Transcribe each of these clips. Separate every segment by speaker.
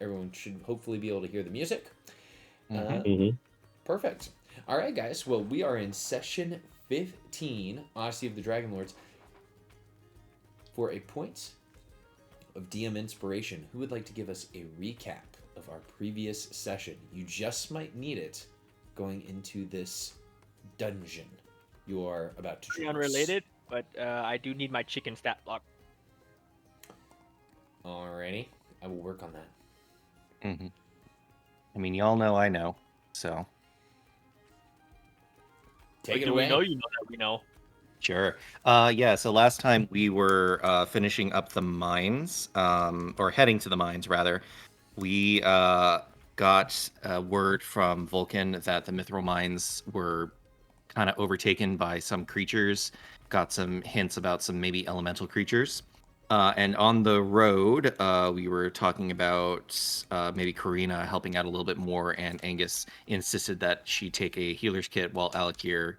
Speaker 1: Everyone should hopefully be able to hear the music. Uh,
Speaker 2: Mm-hmm.
Speaker 1: Perfect. All right, guys. Well, we are in session 15, Odyssey of the Dragon Lords. For a point of DM inspiration, who would like to give us a recap of our previous session? You just might need it going into this dungeon you are about to
Speaker 3: Pretty
Speaker 1: traverse.
Speaker 3: unrelated, but I do need my chicken stat block.
Speaker 1: Alrighty, I will work on that.
Speaker 2: Mm-hmm. I mean, y'all know I know, so
Speaker 1: Take it
Speaker 3: Do
Speaker 1: away.
Speaker 3: we know you know that we know?
Speaker 2: sure. Yeah, so last time we were finishing up the mines, or heading to the mines, rather. We got word from Vulcan that the mithril mines were kind of overtaken by some creatures. Got some hints about some maybe elemental creatures. And on the road, we were talking about maybe Karina helping out a little bit more, and Angus insisted that she take a healer's kit while Alakir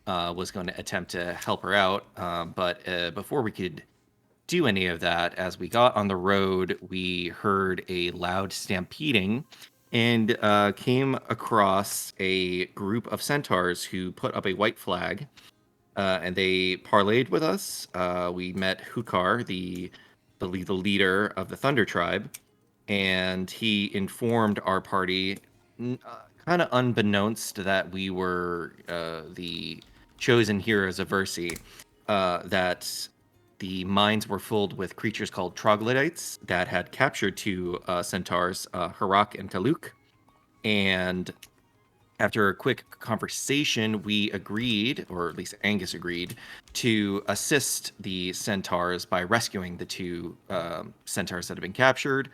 Speaker 2: was going to attempt to help her out. But before we could do any of that, as we got on the road, we heard a loud stampeding and came across a group of centaurs who put up a white flag, and they parlayed with us. We met Hukar, the leader of the Thunder Tribe, and he informed our party, kind of unbeknownst that we were the chosen heroes of Versi, that the mines were filled with creatures called troglodytes that had captured two centaurs, Harak and Taluk. And after a quick conversation, we agreed, or at least Angus agreed, to assist the centaurs by rescuing the two centaurs that had been captured.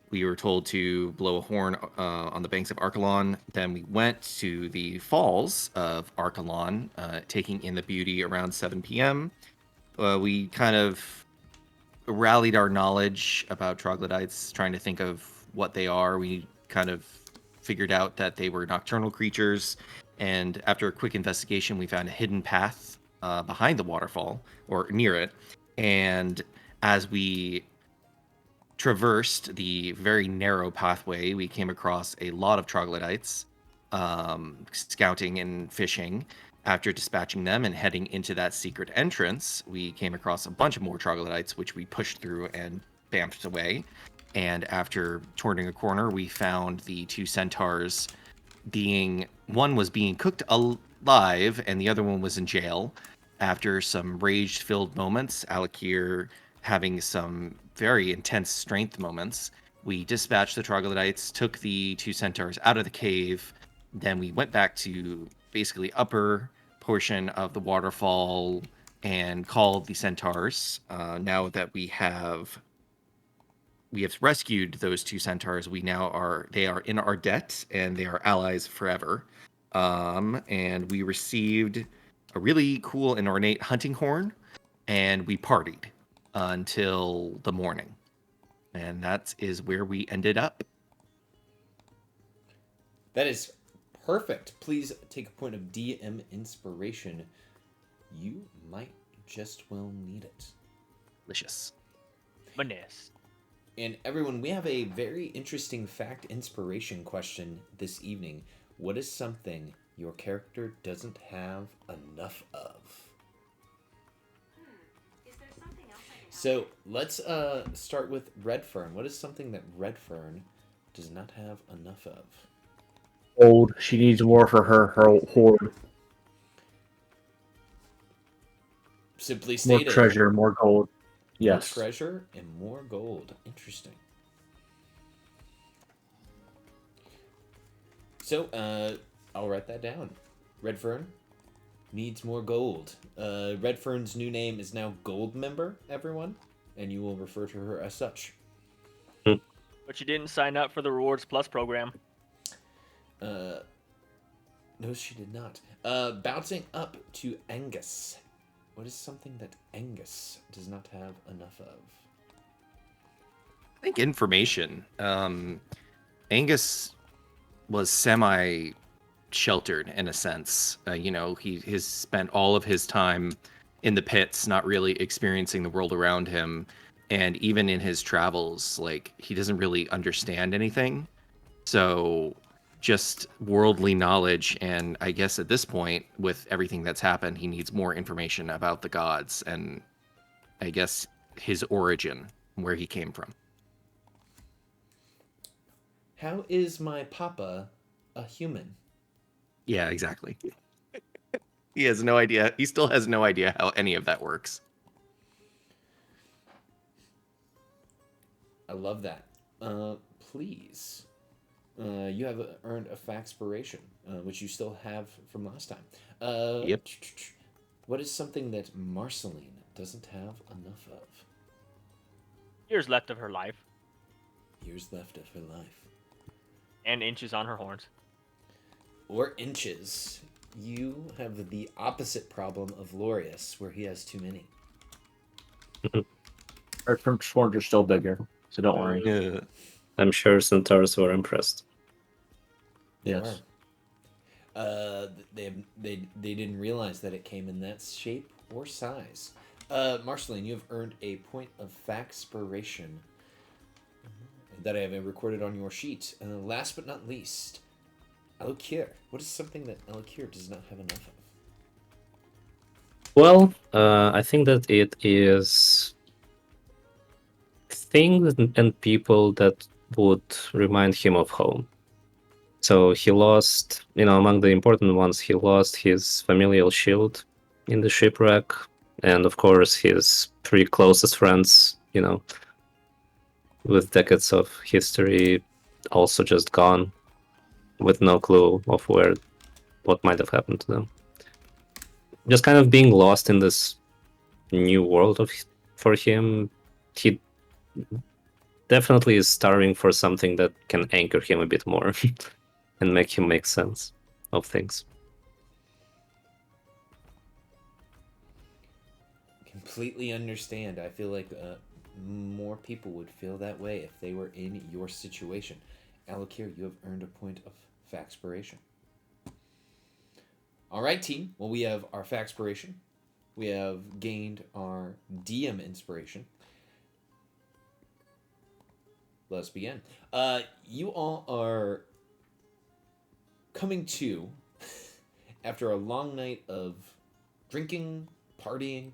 Speaker 2: We were told to blow a horn on the banks of Archelon. Then we went to the falls of Archelon, taking in the beauty around 7 p.m. We kind of rallied our knowledge about troglodytes, trying to think of what they are. We kind of figured out that they were nocturnal creatures, and after a quick investigation, we found a hidden path behind the waterfall, or near it. And as we traversed the very narrow pathway, we came across a lot of troglodytes, scouting and fishing. After dispatching them and heading into that secret entrance, we came across a bunch of more troglodytes, which we pushed through and bamfed away. And after turning a corner, we found the two centaurs one was being cooked alive, and the other one was in jail. After some rage-filled moments, Alakir having some very intense strength moments, we dispatched the troglodytes, took the two centaurs out of the cave. Then we went back to basically upper portion of the waterfall and called the centaurs. Now that we have rescued those two centaurs, they are in our debt and they are allies forever. And we received a really cool and ornate hunting horn, and we partied until the morning. And that is where we ended up.
Speaker 1: That is perfect. Please take a point of DM inspiration. You might just well need it.
Speaker 2: Delicious.
Speaker 3: Maness.
Speaker 1: And everyone, we have a very interesting fact inspiration question this evening. What is something your character doesn't have enough of? So let's start with Redfern. What is something that Redfern does not have enough of?
Speaker 4: Gold. She needs more for her hoard.
Speaker 1: Simply
Speaker 4: More
Speaker 1: stated.
Speaker 4: treasure, more gold. Yes.
Speaker 1: More treasure and more gold. Interesting. So, I'll write that down. Redfern needs more gold. Redfern's new name is now Gold Member, everyone, and you will refer to her as such.
Speaker 3: But you didn't sign up for the Rewards Plus program.
Speaker 1: No, she did not. Bouncing up to Angus. What is something that Angus does not have enough of?
Speaker 2: I think information. Angus was semi-sheltered in a sense. He has spent all of his time in the pits, not really experiencing the world around him. and even in his travels, like he doesn't really understand anything. So just worldly knowledge, and I guess at this point, with everything that's happened, he needs more information about the gods and I guess his origin, where he came from.
Speaker 1: How is my papa a human?
Speaker 2: Yeah, exactly. He has no idea. He still has no idea how any of that works.
Speaker 1: I love that. Please. You have earned a faxpiration, which you still have from last time.
Speaker 2: Yep.
Speaker 1: What is something that Marceline doesn't have enough of?
Speaker 3: Years left of her life,
Speaker 1: Years left of her life.
Speaker 3: and inches on her horns.
Speaker 1: Or inches. You have the opposite problem of Lorius, where he has too many.
Speaker 4: Our horns are still bigger, so don't worry.
Speaker 2: Yeah.
Speaker 5: I'm sure centaurs were impressed.
Speaker 1: They
Speaker 4: Yes.
Speaker 1: are. They didn't realize that it came in that shape or size. Marceline, you have earned a point of faxpiration that I have recorded on your sheet. Last but not least, Alokir. What is something that Alokir does not have enough of?
Speaker 5: Well, I think that it is things and people that would remind him of home. So he lost, among the important ones, he lost his familial shield in the shipwreck, and of course his three closest friends, with decades of history, also just gone, with no clue of what might have happened to them. Just kind of being lost in this new world for him. He definitely is starving for something that can anchor him a bit more and make him make sense of things.
Speaker 1: Completely understand. I feel like more people would feel that way if they were in your situation. Alakir, you have earned a point of faxpiration. All right, team. Well, we have our faxpiration. We have gained our DM inspiration. Let's begin. You all are coming to after a long night of drinking, partying,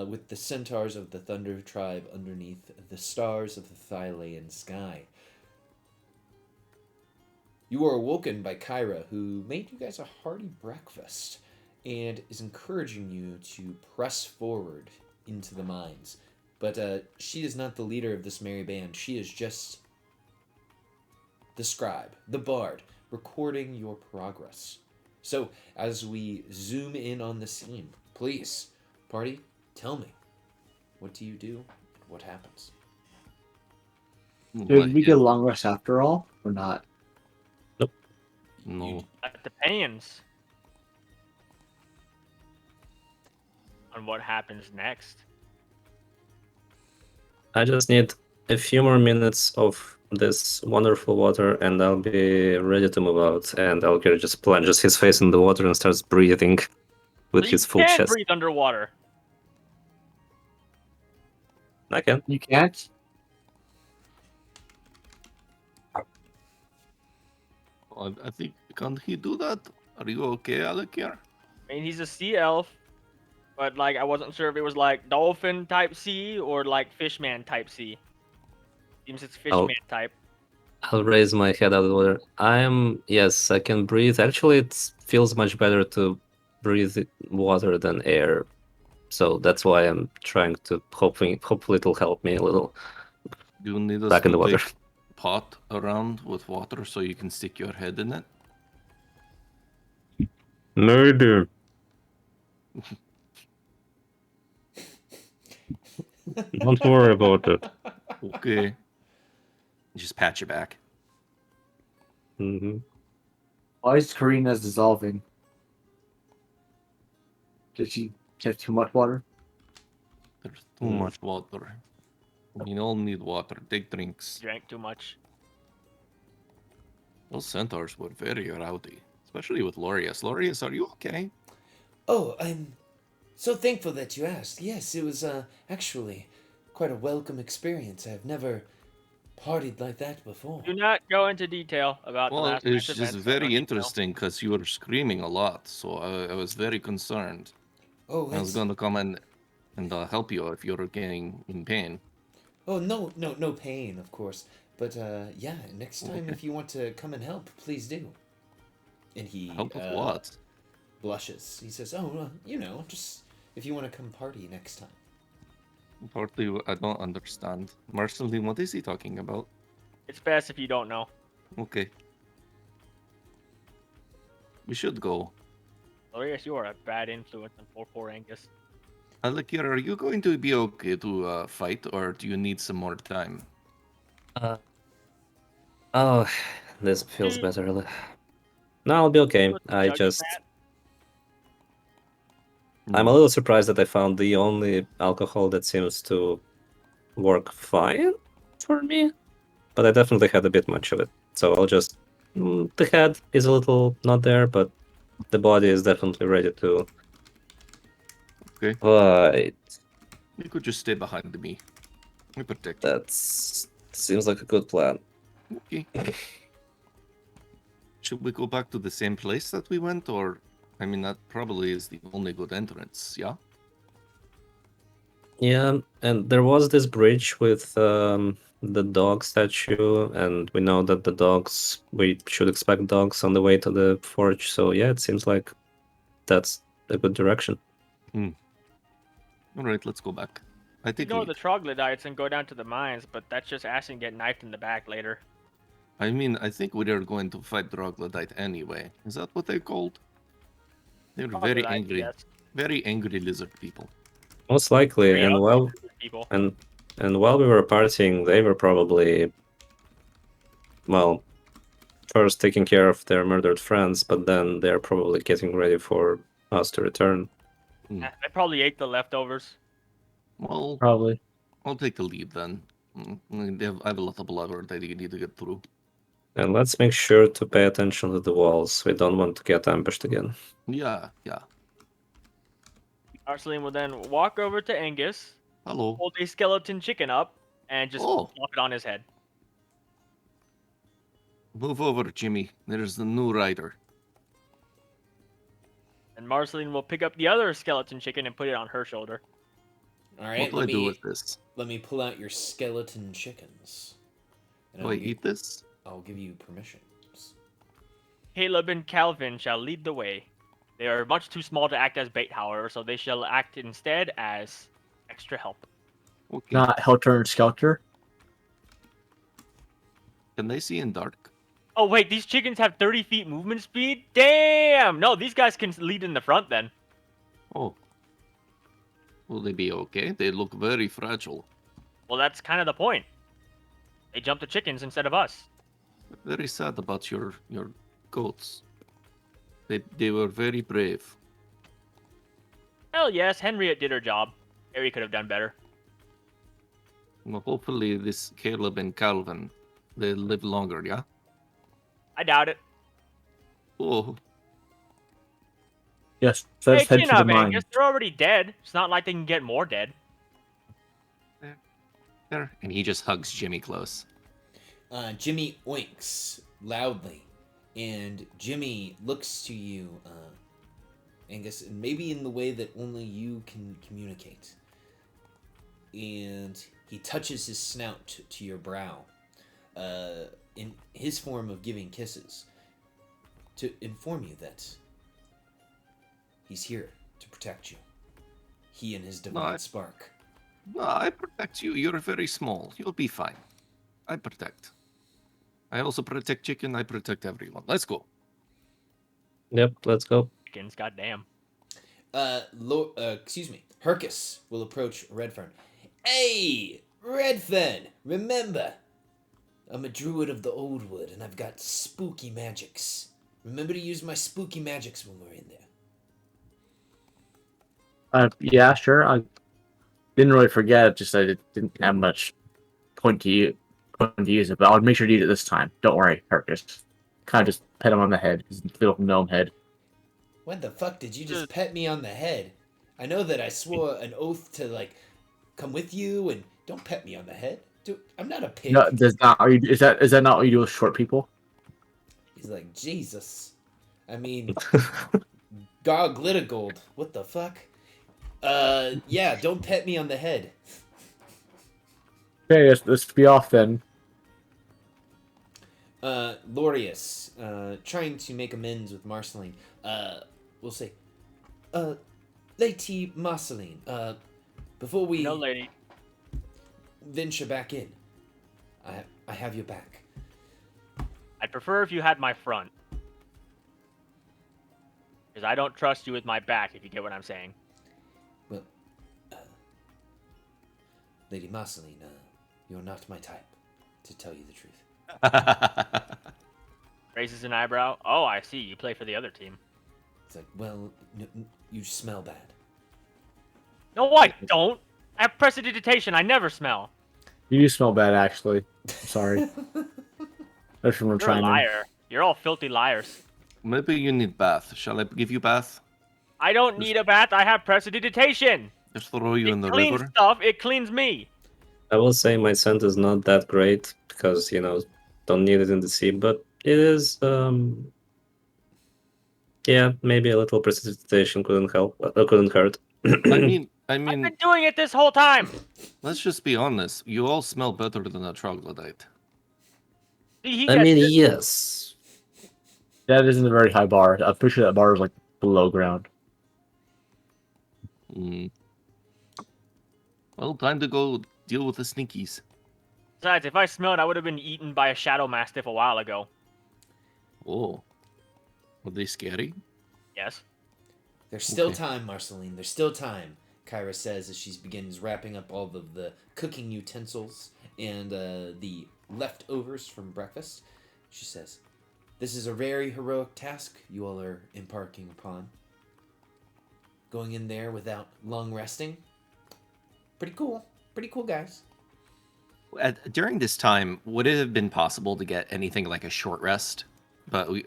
Speaker 1: with the centaurs of the Thunder Tribe underneath the stars of the Thylean sky. You are awoken by Kyra, who made you guys a hearty breakfast and is encouraging you to press forward into the mines. But she is not the leader of this merry band. She is just the scribe, the bard, recording your progress. So, as we zoom in on the scene, please, party, tell me, what do you do? What happens?
Speaker 4: Did we get a long rest after all, or not?
Speaker 2: No.
Speaker 3: That depends on what happens next.
Speaker 5: I just need a few more minutes of this wonderful water and I'll be ready to move out. And Alkir just plunges his face in the water and starts breathing with
Speaker 3: So
Speaker 5: his
Speaker 3: you
Speaker 5: full
Speaker 3: can't
Speaker 5: chest.
Speaker 3: breathe underwater.
Speaker 5: I can.
Speaker 4: You can't?
Speaker 2: I think, can't he do that? Are you okay, Alakir?
Speaker 3: I mean, he's a sea elf, but like I wasn't sure if it was like dolphin type sea or like fishman type sea. Seems it's fishman type.
Speaker 5: I'll raise my head out of the water. Yes, I can breathe. Actually, it feels much better to breathe water than air. So that's why I'm trying to hopefully it'll help me a little
Speaker 2: Do you need us
Speaker 5: back in
Speaker 2: to
Speaker 5: the water.
Speaker 2: take pot around with water so you can stick your head in it?
Speaker 5: Maybe. Don't worry about it.
Speaker 2: Okay. Just pat your back.
Speaker 5: Mm-hmm.
Speaker 4: Why is Karina's dissolving? Did she have too much water?
Speaker 2: There's too much water. We all need water. Take drinks.
Speaker 3: Drank too much.
Speaker 2: Those centaurs were very rowdy, especially with Lorius. Lorius, are you okay?
Speaker 1: Oh, I'm so thankful that you asked. Yes, it was actually quite a welcome experience. I've never partied like that before.
Speaker 3: Do not go into detail about the
Speaker 2: Well,
Speaker 3: last
Speaker 2: it's
Speaker 3: night's
Speaker 2: just
Speaker 3: events. I don't
Speaker 2: very
Speaker 3: need to know.
Speaker 2: interesting because you were screaming a lot, so I was very concerned.
Speaker 1: Oh,
Speaker 2: I was
Speaker 1: it's...
Speaker 2: going to come and help you if you're getting in pain.
Speaker 1: Oh, no pain, of course. But, yeah, next time
Speaker 2: Okay.
Speaker 1: if you want to come and help, please do. And he,
Speaker 2: Help with what?
Speaker 1: blushes. He says, just if you want to come party next time.
Speaker 2: Partly, I don't understand. Marceline, what is he talking about?
Speaker 3: It's best if you don't know.
Speaker 2: Okay. We should go.
Speaker 3: Delirious, you are a bad influence on poor Angus.
Speaker 2: Alakir, are you going to be okay to fight, or do you need some more time?
Speaker 5: Uh, oh, this feels
Speaker 3: Mm.
Speaker 5: better. No, I'll be okay.
Speaker 3: With the
Speaker 5: I
Speaker 3: juggy
Speaker 5: just
Speaker 3: fat.
Speaker 5: I'm a little surprised that I found the only alcohol that seems to work fine for me, but I definitely had a bit much of it. So I'll just the head is a little not there, but the body is definitely ready to
Speaker 2: Okay.
Speaker 5: fight.
Speaker 2: You could just stay behind me. I protect you.
Speaker 5: That seems like a good plan.
Speaker 2: Okay. Should we go back to the same place that we went, or... I mean, that probably is the only good entrance, yeah?
Speaker 5: Yeah, and there was this bridge with the dog statue, and we know that we should expect dogs on the way to the forge. So yeah, it seems like that's a good direction.
Speaker 2: Alright, let's go back. I take
Speaker 3: Ignore
Speaker 2: lead.
Speaker 3: the troglodytes and go down to the mines, but that's just asking to get knifed in the back later.
Speaker 2: I mean, I think we are going to fight Troglodyte anyway. Is that what they're called? They're very
Speaker 3: Troglodytes,
Speaker 2: angry.
Speaker 3: yes.
Speaker 2: Very angry lizard people.
Speaker 5: Most likely,
Speaker 3: Very
Speaker 5: and
Speaker 3: ugly people.
Speaker 5: while we were partying, they were probably well, first taking care of their murdered friends, but then they're probably getting ready for us to return.
Speaker 3: They probably ate the leftovers.
Speaker 2: Well,
Speaker 4: Probably.
Speaker 2: I'll take the lead then. I have a lot of blood that I need to get through.
Speaker 5: And let's make sure to pay attention to the walls. We don't want to get ambushed again.
Speaker 2: Yeah.
Speaker 3: Arceline will then walk over to Angus,
Speaker 2: Hello.
Speaker 3: hold a skeleton chicken up, and just
Speaker 2: Oh.
Speaker 3: plop it on his head.
Speaker 2: Move over, Jimmy. There's the new rider.
Speaker 3: And Marceline will pick up the other skeleton chicken and put it on her shoulder.
Speaker 1: All right,
Speaker 2: What do I do with this?
Speaker 1: let me pull out your skeleton chickens. And
Speaker 2: Do I eat this?
Speaker 1: I'll give you permissions.
Speaker 3: Caleb and Calvin shall lead the way. They are much too small to act as bait, however, so they shall act instead as extra help.
Speaker 2: Okay.
Speaker 4: Not Helter Skelter.
Speaker 2: Can they see in dark?
Speaker 3: Oh wait, these chickens have 30 feet movement speed? Damn! No, these guys can lead in the front then.
Speaker 2: Oh. Will they be okay? They look very fragile.
Speaker 3: Well, that's kind of the point. They jump the chickens instead of us.
Speaker 2: Very sad about your goats. They were very brave.
Speaker 3: Hell yes, Henriette did her job. Harry could have done better.
Speaker 2: Well, hopefully this Caleb and Calvin, they live longer, yeah?
Speaker 3: I doubt it.
Speaker 2: Oh,
Speaker 4: Yes,
Speaker 3: Hey,
Speaker 4: let's head
Speaker 3: chin
Speaker 4: to the
Speaker 3: up,
Speaker 4: mine.
Speaker 3: Angus. They're already dead. It's not like they can get more dead.
Speaker 2: there. And he just hugs Jimmy close.
Speaker 1: Jimmy oinks loudly, and Jimmy looks to you, Angus, and maybe in the way that only you can communicate. And he touches his snout to your brow, in his form of giving kisses, to inform you that he's here to protect you. He and his divine spark.
Speaker 2: No, I protect you. You're very small. You'll be fine. I protect. I also protect chicken. I protect everyone. Let's go.
Speaker 5: Yep, let's go.
Speaker 3: Chickens, goddamn.
Speaker 1: Excuse me. Hercus will approach Redfern. Hey, Redfern, remember, I'm a druid of the Old Wood, and I've got spooky magics. Remember to use my spooky magics when we're in there.
Speaker 4: Yeah, sure. I didn't really forget. Just I didn't have much point to use it, but I'll make sure to use it this time. Don't worry, Hercus. Kind of just pet him on the head, his little gnome head.
Speaker 1: When the fuck did you just pet me on the head? I know that I swore an oath to, like, come with you and Don't pet me on the head. Dude, I'm not a pig.
Speaker 4: No, does not. Is that not what you do with short people?
Speaker 1: He's like, Jesus. I mean, God Glittergold. What the fuck? Yeah, don't pet me on the head.
Speaker 4: Okay, let's be off then.
Speaker 1: Lorius, trying to make amends with Marceline. We'll say, Lady Marceline, before we
Speaker 3: No, lady.
Speaker 1: venture back in, I have your back.
Speaker 3: I'd prefer if you had my front. Because I don't trust you with my back, if you get what I'm saying.
Speaker 1: Well, Lady Marceline, you're not my type, to tell you the truth.
Speaker 3: Raises an eyebrow. Oh, I see. You play for the other team.
Speaker 1: It's like, well, you smell bad.
Speaker 3: No, I don't. I have prestidigitation. I never smell.
Speaker 4: You do smell bad, actually. I'm sorry. That's from
Speaker 3: You're a
Speaker 4: trying to.
Speaker 3: liar. You're all filthy liars.
Speaker 2: Maybe you need bath. Shall I give you bath?
Speaker 3: I don't need a bath. I have prestidigitation.
Speaker 2: Just throw you in
Speaker 3: It
Speaker 2: the
Speaker 3: cleans
Speaker 2: river?
Speaker 3: stuff. It cleans me.
Speaker 5: I will say my scent is not that great because don't need it in the sea, but it is. Yeah, maybe a little precipitation couldn't help. Couldn't hurt.
Speaker 2: I
Speaker 3: I've
Speaker 2: mean,
Speaker 3: been doing it this whole time.
Speaker 2: let's just be honest. You all smell better than a troglodyte.
Speaker 3: He
Speaker 5: I
Speaker 3: gets
Speaker 5: mean,
Speaker 3: it.
Speaker 5: yes.
Speaker 4: That isn't a very high bar. I'm pretty sure that bar is like below ground.
Speaker 2: Mm. Well, time to go deal with the sneakies.
Speaker 3: Besides, if I smelled, I would have been eaten by a shadow mastiff a while ago.
Speaker 2: Oh. Were they scary?
Speaker 3: Yes.
Speaker 1: There's still
Speaker 2: Okay.
Speaker 1: time, Marceline. There's still time, Kyra says as she begins wrapping up all of the cooking utensils and the leftovers from breakfast. She says, this is a very heroic task you all are embarking upon. Going in there without long resting. Pretty cool. Pretty cool, guys.
Speaker 2: During this time, would it have been possible to get anything like a short rest? But we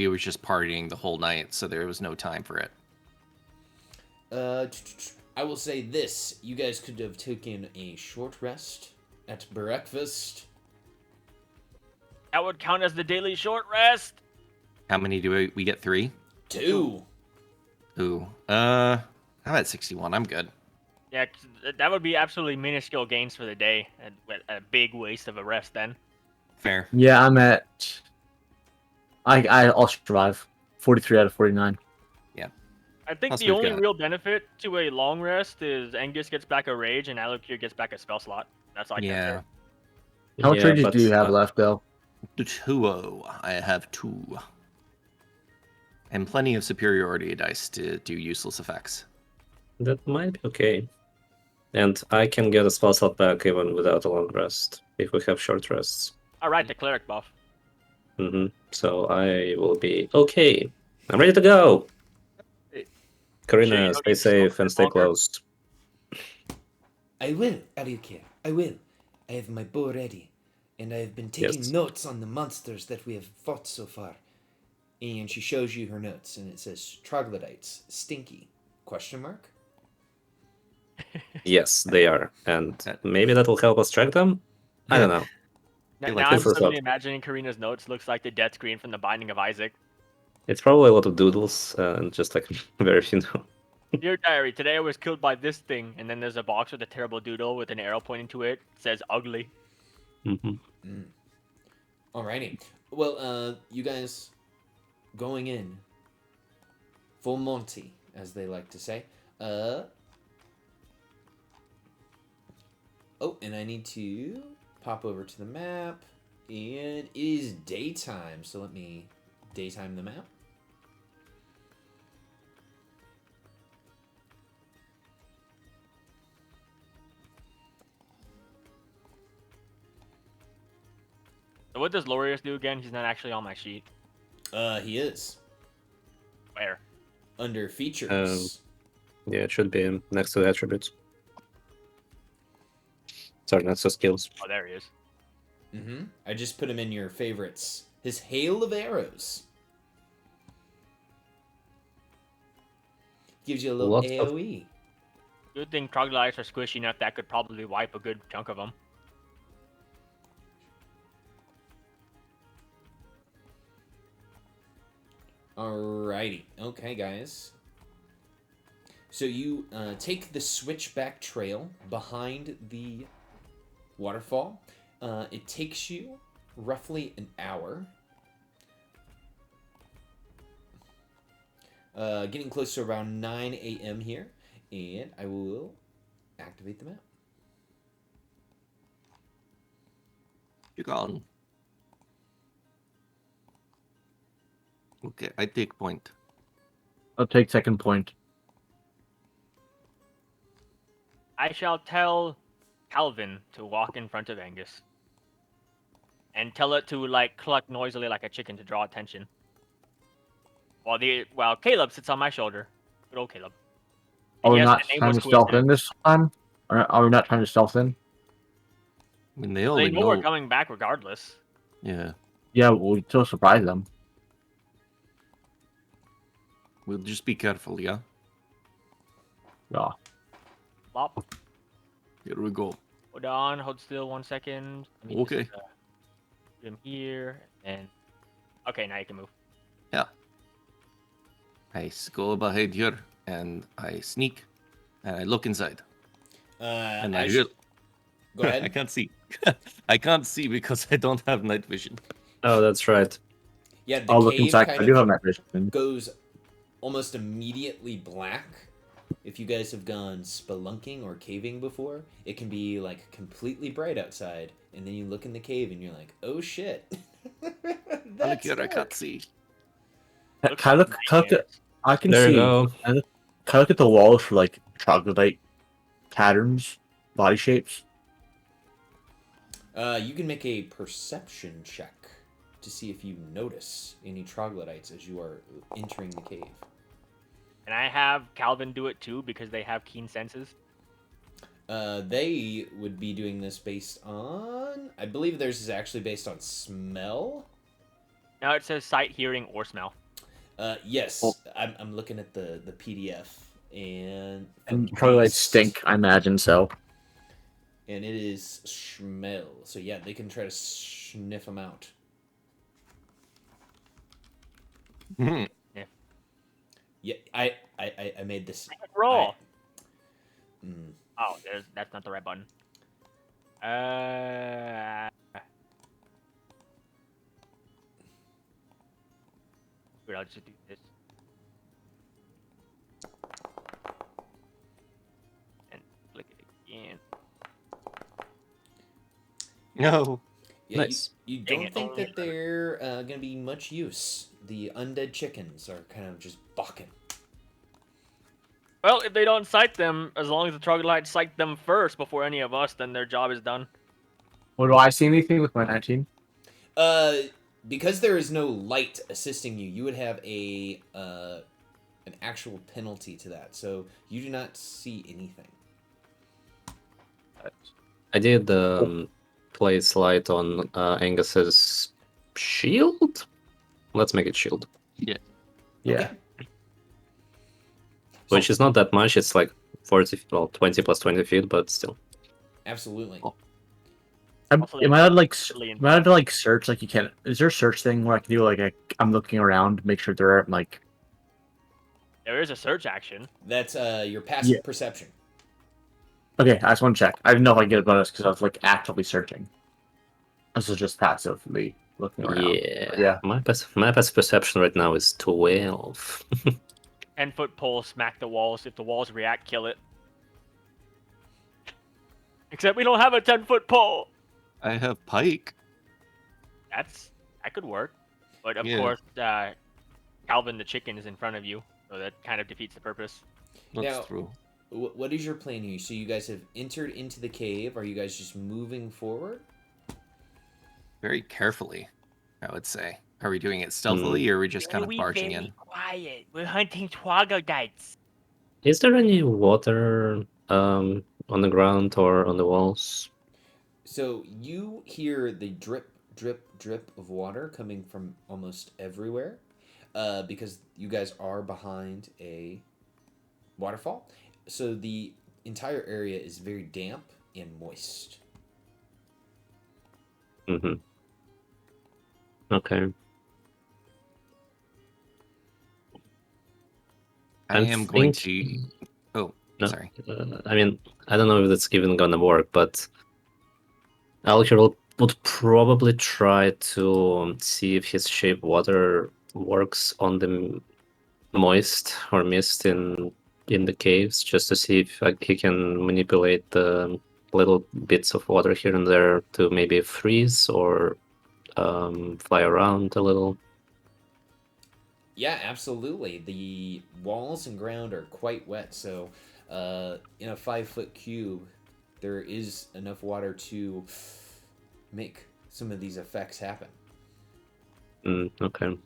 Speaker 2: were just partying the whole night, so there was no time for it.
Speaker 1: I will say this. You guys could have taken a short rest at breakfast.
Speaker 3: That would count as the daily short rest.
Speaker 2: How many do we get? 3?
Speaker 1: 2.
Speaker 2: Ooh. I'm at 61. I'm good.
Speaker 3: Yeah, 'cause that would be absolutely minuscule gains for the day. A big waste of a rest then.
Speaker 2: Fair.
Speaker 4: Yeah, I'm at. I'll survive. 43 out of 49.
Speaker 3: I think
Speaker 2: Plus
Speaker 3: the
Speaker 2: we've
Speaker 3: only
Speaker 2: got-
Speaker 3: real benefit to a long rest is Angus gets back a rage and Alokir gets back a spell slot. That's all I can
Speaker 2: Yeah.
Speaker 3: say.
Speaker 4: How much rages
Speaker 5: but,
Speaker 4: do you have left, though?
Speaker 2: 2. I have 2. And plenty of superiority dice to do useless effects.
Speaker 5: That might be okay. And I can get a spell slot back even without a long rest if we have short rests.
Speaker 3: Alright, the cleric buff.
Speaker 5: So I will be okay. I'm ready to go. Karina,
Speaker 3: Sure you don't
Speaker 5: stay
Speaker 3: need to
Speaker 5: safe
Speaker 3: smoke
Speaker 5: and
Speaker 3: that
Speaker 5: stay
Speaker 3: longer?
Speaker 5: close.
Speaker 1: I will, Ariukir. I will. I have my bow ready, and I have been taking
Speaker 5: Yes.
Speaker 1: notes on the monsters that we have fought so far. And she shows you her notes, and it says troglodytes, stinky, question mark?
Speaker 5: Yes, they are. And maybe that will help us track them? I don't know.
Speaker 3: Now,
Speaker 2: like
Speaker 3: now I'm
Speaker 5: this is
Speaker 3: suddenly
Speaker 5: up.
Speaker 3: imagining Karina's notes looks like the death screen from The Binding of Isaac.
Speaker 5: It's probably a lot of doodles and just like very few.
Speaker 3: Dear diary, today I was killed by this thing, and then there's a box with a terrible doodle with an arrow pointing to it. It says ugly.
Speaker 1: Alrighty. Well, you guys going in full Monty, as they like to say. Oh, and I need to pop over to the map. And it is daytime, so let me daytime the map.
Speaker 3: So what does Lorius do again? He's not actually on my sheet.
Speaker 1: He is.
Speaker 3: Where?
Speaker 1: Under features.
Speaker 5: Yeah, it should be next to the attributes. Sorry, not so skills.
Speaker 3: Oh, there he is.
Speaker 1: Mm-hmm. I just put him in your favorites. His hail of arrows. Gives you a little
Speaker 5: Lots of-
Speaker 1: AoE.
Speaker 3: Good thing troglodytes are squishy enough that could probably wipe a good chunk of them.
Speaker 1: Alrighty. Okay, guys. So you take the switchback trail behind the waterfall. It takes you roughly an hour. Getting close to around 9 a.m. here. And I will activate the map.
Speaker 2: You're gone. Okay, I take point.
Speaker 4: I'll take second point.
Speaker 3: I shall tell Calvin to walk in front of Angus. And tell it to like cluck noisily like a chicken to draw attention. While Caleb sits on my shoulder. Good old Caleb.
Speaker 4: Are
Speaker 3: And
Speaker 4: we
Speaker 3: yes,
Speaker 4: not
Speaker 3: the name
Speaker 4: trying
Speaker 3: was
Speaker 4: to stealth in
Speaker 3: coincidence.
Speaker 4: this time? Are we not trying to stealth in?
Speaker 2: I mean, they
Speaker 3: They
Speaker 2: only
Speaker 3: know we're coming back regardless.
Speaker 2: Yeah,
Speaker 4: Yeah, we'll still surprise them.
Speaker 2: we'll just be careful, yeah?
Speaker 4: Yeah.
Speaker 3: Bop.
Speaker 2: Here we go.
Speaker 3: Hold on, hold still 1 second. Let me
Speaker 2: Okay.
Speaker 3: Just, put him here and okay, now you can move.
Speaker 2: Yeah. I go behind here, and I sneak, and I look inside. And I
Speaker 1: Go
Speaker 2: I
Speaker 1: ahead.
Speaker 2: can't see. I can't see because I don't have night vision.
Speaker 5: Oh, that's right.
Speaker 1: Yeah, the
Speaker 4: I'll look
Speaker 1: cave
Speaker 4: inside.
Speaker 1: kind
Speaker 4: I do
Speaker 1: of
Speaker 4: have that vision.
Speaker 1: goes almost immediately black. If you guys have gone spelunking or caving before, it can be like completely bright outside, and then you look in the cave and you're like, "Oh shit!"
Speaker 2: Look here, I can't see.
Speaker 3: Looks
Speaker 4: Can I
Speaker 3: like
Speaker 4: look? Can I look at,
Speaker 3: nightmares.
Speaker 4: I can
Speaker 5: There you
Speaker 4: see.
Speaker 5: go.
Speaker 4: Can I look at the walls for like troglodyte patterns, body shapes?
Speaker 1: You can make a perception check to see if you notice any troglodytes as you are entering the cave.
Speaker 3: And I have Calvin do it too because they have keen senses.
Speaker 1: They would be doing this based on. I believe theirs is actually based on smell.
Speaker 3: Now it says sight, hearing, or smell.
Speaker 1: Yes,
Speaker 4: Oh.
Speaker 1: I'm looking at the PDF and
Speaker 4: And troglodytes
Speaker 1: based-
Speaker 4: stink, I imagine so.
Speaker 1: And it is smell. So yeah, they can try to sniff them out.
Speaker 2: Hmm.
Speaker 1: Yeah, I made this.
Speaker 3: Roll.
Speaker 1: Mm,
Speaker 3: Oh, that's not the right button. Wait, I'll just do this. And click it again.
Speaker 2: No.
Speaker 1: yeah,
Speaker 5: Nice.
Speaker 1: You
Speaker 3: Dang
Speaker 1: don't
Speaker 3: it.
Speaker 1: think that they're gonna be much use. The undead chickens are kind of just balking.
Speaker 3: Well, if they don't sight them, as long as the troglodytes sight them first before any of us, then their job is done.
Speaker 4: Well, do I see anything with my 19?
Speaker 1: Because there is no light assisting you, you would have an actual penalty to that. So you do not see anything.
Speaker 5: I did place light on Angus's shield. Let's make it shield,
Speaker 4: Yeah.
Speaker 1: Okay.
Speaker 5: which is not that much. It's like 40, well, 20 plus 20 feet, but still.
Speaker 1: Absolutely.
Speaker 4: Am
Speaker 3: Also,
Speaker 4: I allowed to, like
Speaker 3: really
Speaker 4: am I allowed to like search like you can? Is there a search thing where I can do like I'm looking around, make sure there aren't like
Speaker 3: There is a search action.
Speaker 1: That's your passive
Speaker 4: Yeah.
Speaker 1: perception.
Speaker 4: Okay, I just want to check. I didn't know if I get a bonus because I was like actively searching. This is just passively looking around.
Speaker 5: Yeah.
Speaker 4: But yeah.
Speaker 5: My best perception right now is 12.
Speaker 3: 10-foot pole, smack the walls. If the walls react, kill it. Except we don't have a 10-foot pole.
Speaker 2: I have pike.
Speaker 3: That could work. But of
Speaker 2: Yeah.
Speaker 3: course, Calvin the chicken is in front of you, so that kind of defeats the purpose.
Speaker 2: That's
Speaker 1: Now-
Speaker 2: true.
Speaker 1: What is your plan here? So you guys have entered into the cave. Are you guys just moving forward?
Speaker 2: Very carefully, I would say. Are we doing it stealthily, or are we just kind of barging in?
Speaker 3: Quiet. We're hunting troglodytes.
Speaker 5: Is there any water on the ground or on the walls?
Speaker 1: So you hear the drip, drip, drip of water coming from almost everywhere, because you guys are behind a waterfall. So the entire area is very damp and moist.
Speaker 5: Mm-hmm. Okay.
Speaker 2: I
Speaker 5: I'm
Speaker 2: am going to.
Speaker 5: thinking-
Speaker 2: Oh,
Speaker 5: No,
Speaker 2: sorry.
Speaker 5: I mean, I don't know if that's even gonna work, but Alkir would probably try to see if his shape water works on the moist or mist in the caves, just to see if he can manipulate the little bits of water here and there to maybe freeze or fly around a little.
Speaker 1: Yeah, absolutely. The walls and ground are quite wet, so in a 5-foot cube, there is enough water to make some of these effects happen.
Speaker 5: Okay.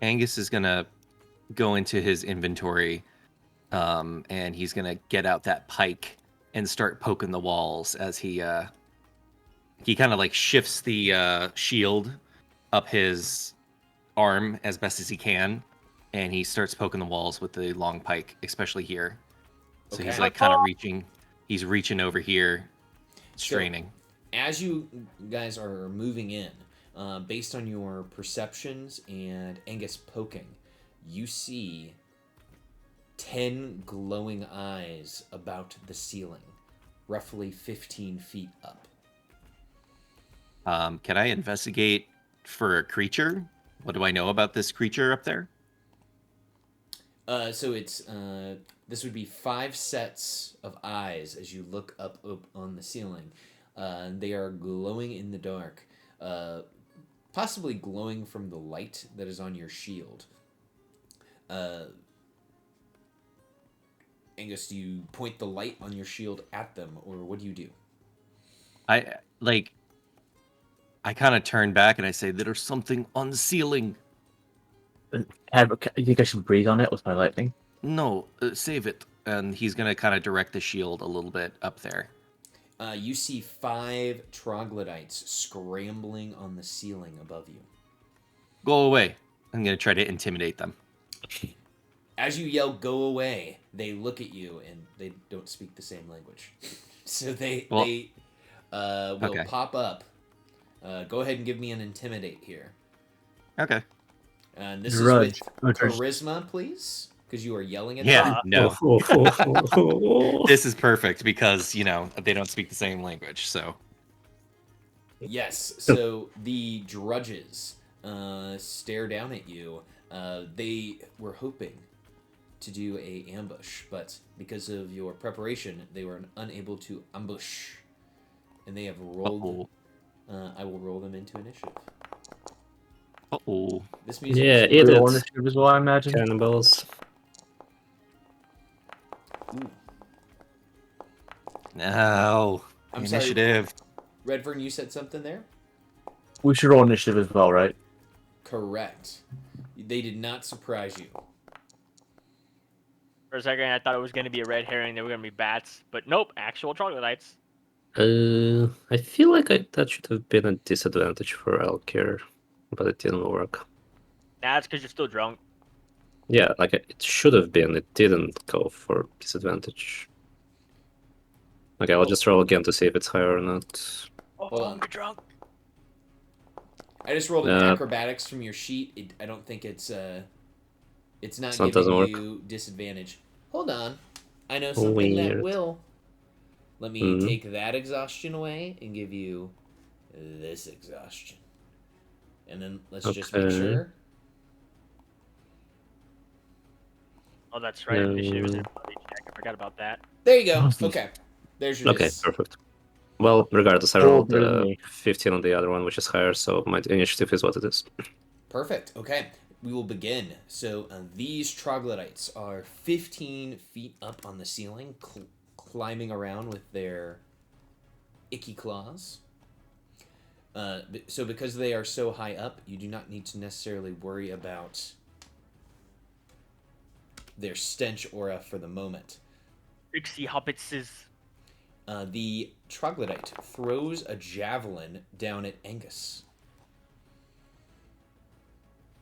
Speaker 2: Angus is gonna go into his inventory, and he's gonna get out that pike and start poking the walls as he kind of like shifts the shield up his arm as best as he can, and he starts poking the walls with the long pike, especially here. So he's
Speaker 1: Okay.
Speaker 2: like kind of reaching. He's reaching over here, straining.
Speaker 1: As you guys are moving in, based on your perceptions and Angus poking, you see 10 glowing eyes about the ceiling, roughly 15 feet up.
Speaker 2: Can I investigate for a creature? What do I know about this creature up there?
Speaker 1: So it's this would be 5 sets of eyes as you look up on the ceiling. They are glowing in the dark, possibly glowing from the light that is on your shield. Angus, do you point the light on your shield at them, or what do you do?
Speaker 2: I kind of turn back and I say, "There's something on the ceiling."
Speaker 4: You think I should breathe on it with my lightning?
Speaker 2: No, save it. And he's gonna kind of direct the shield a little bit up there.
Speaker 1: You see 5 troglodytes scrambling on the ceiling above you.
Speaker 2: Go away. I'm gonna try to intimidate them.
Speaker 1: As you yell, "Go away!" they look at you and they don't speak the same language, so they
Speaker 2: Well,
Speaker 1: will
Speaker 2: okay.
Speaker 1: pop up. Go ahead and give me an intimidate here.
Speaker 2: Okay.
Speaker 1: And this
Speaker 4: Drudge.
Speaker 1: is with charisma, please, because you are yelling at
Speaker 2: Yeah.
Speaker 1: them.
Speaker 2: No. This is perfect because they don't speak the same language. So
Speaker 1: Yes. So the drudges stare down at you. They were hoping to do a ambush, but because of your preparation, they were unable to ambush, and they have rolled. I will roll them into initiative.
Speaker 2: Uh-oh.
Speaker 1: This music.
Speaker 5: Yeah,
Speaker 1: is
Speaker 5: it
Speaker 4: Roll
Speaker 5: is.
Speaker 4: initiative as well, I imagine.
Speaker 5: Cannibals.
Speaker 1: Ooh.
Speaker 2: No.
Speaker 1: I'm
Speaker 2: Initiative.
Speaker 1: sorry, Redfern. You said something there.
Speaker 4: We should roll initiative as well, right?
Speaker 1: Correct. They did not surprise you.
Speaker 3: For a second, I thought it was going to be a red herring. They were going to be bats, but nope, actual troglodytes.
Speaker 5: I feel like that should have been a disadvantage for Alkir, but it didn't work.
Speaker 3: That's because you're still drunk.
Speaker 5: Yeah, like it should have been. It didn't go for disadvantage. Okay, I'll just roll again to see if it's higher or not.
Speaker 3: Oh,
Speaker 1: Hold on.
Speaker 3: you're drunk.
Speaker 1: I just rolled an acrobatics from your sheet. I don't think it's not
Speaker 5: So it
Speaker 1: giving
Speaker 5: doesn't work?
Speaker 1: you disadvantage. Hold on. I know something that
Speaker 5: Weird.
Speaker 1: will. Let me take that exhaustion away and give you this exhaustion. And then let's just make
Speaker 5: Okay.
Speaker 1: sure.
Speaker 3: Oh, that's right.
Speaker 5: No.
Speaker 3: Initiative is an ability check. I forgot about that.
Speaker 1: There you go. Okay. There's your
Speaker 5: Okay,
Speaker 1: dis.
Speaker 5: perfect. Well, regardless, I
Speaker 4: Cool,
Speaker 5: rolled
Speaker 4: better than me.
Speaker 5: 15 on the other one, which is higher, so my initiative is what it is.
Speaker 1: Perfect. Okay. We will begin. So these troglodytes are 15 feet up on the ceiling, climbing around with their icky claws. So because they are so high up, you do not need to necessarily worry about their stench aura for the moment.
Speaker 3: Trixie hobbitses.
Speaker 1: The troglodyte throws a javelin down at Angus.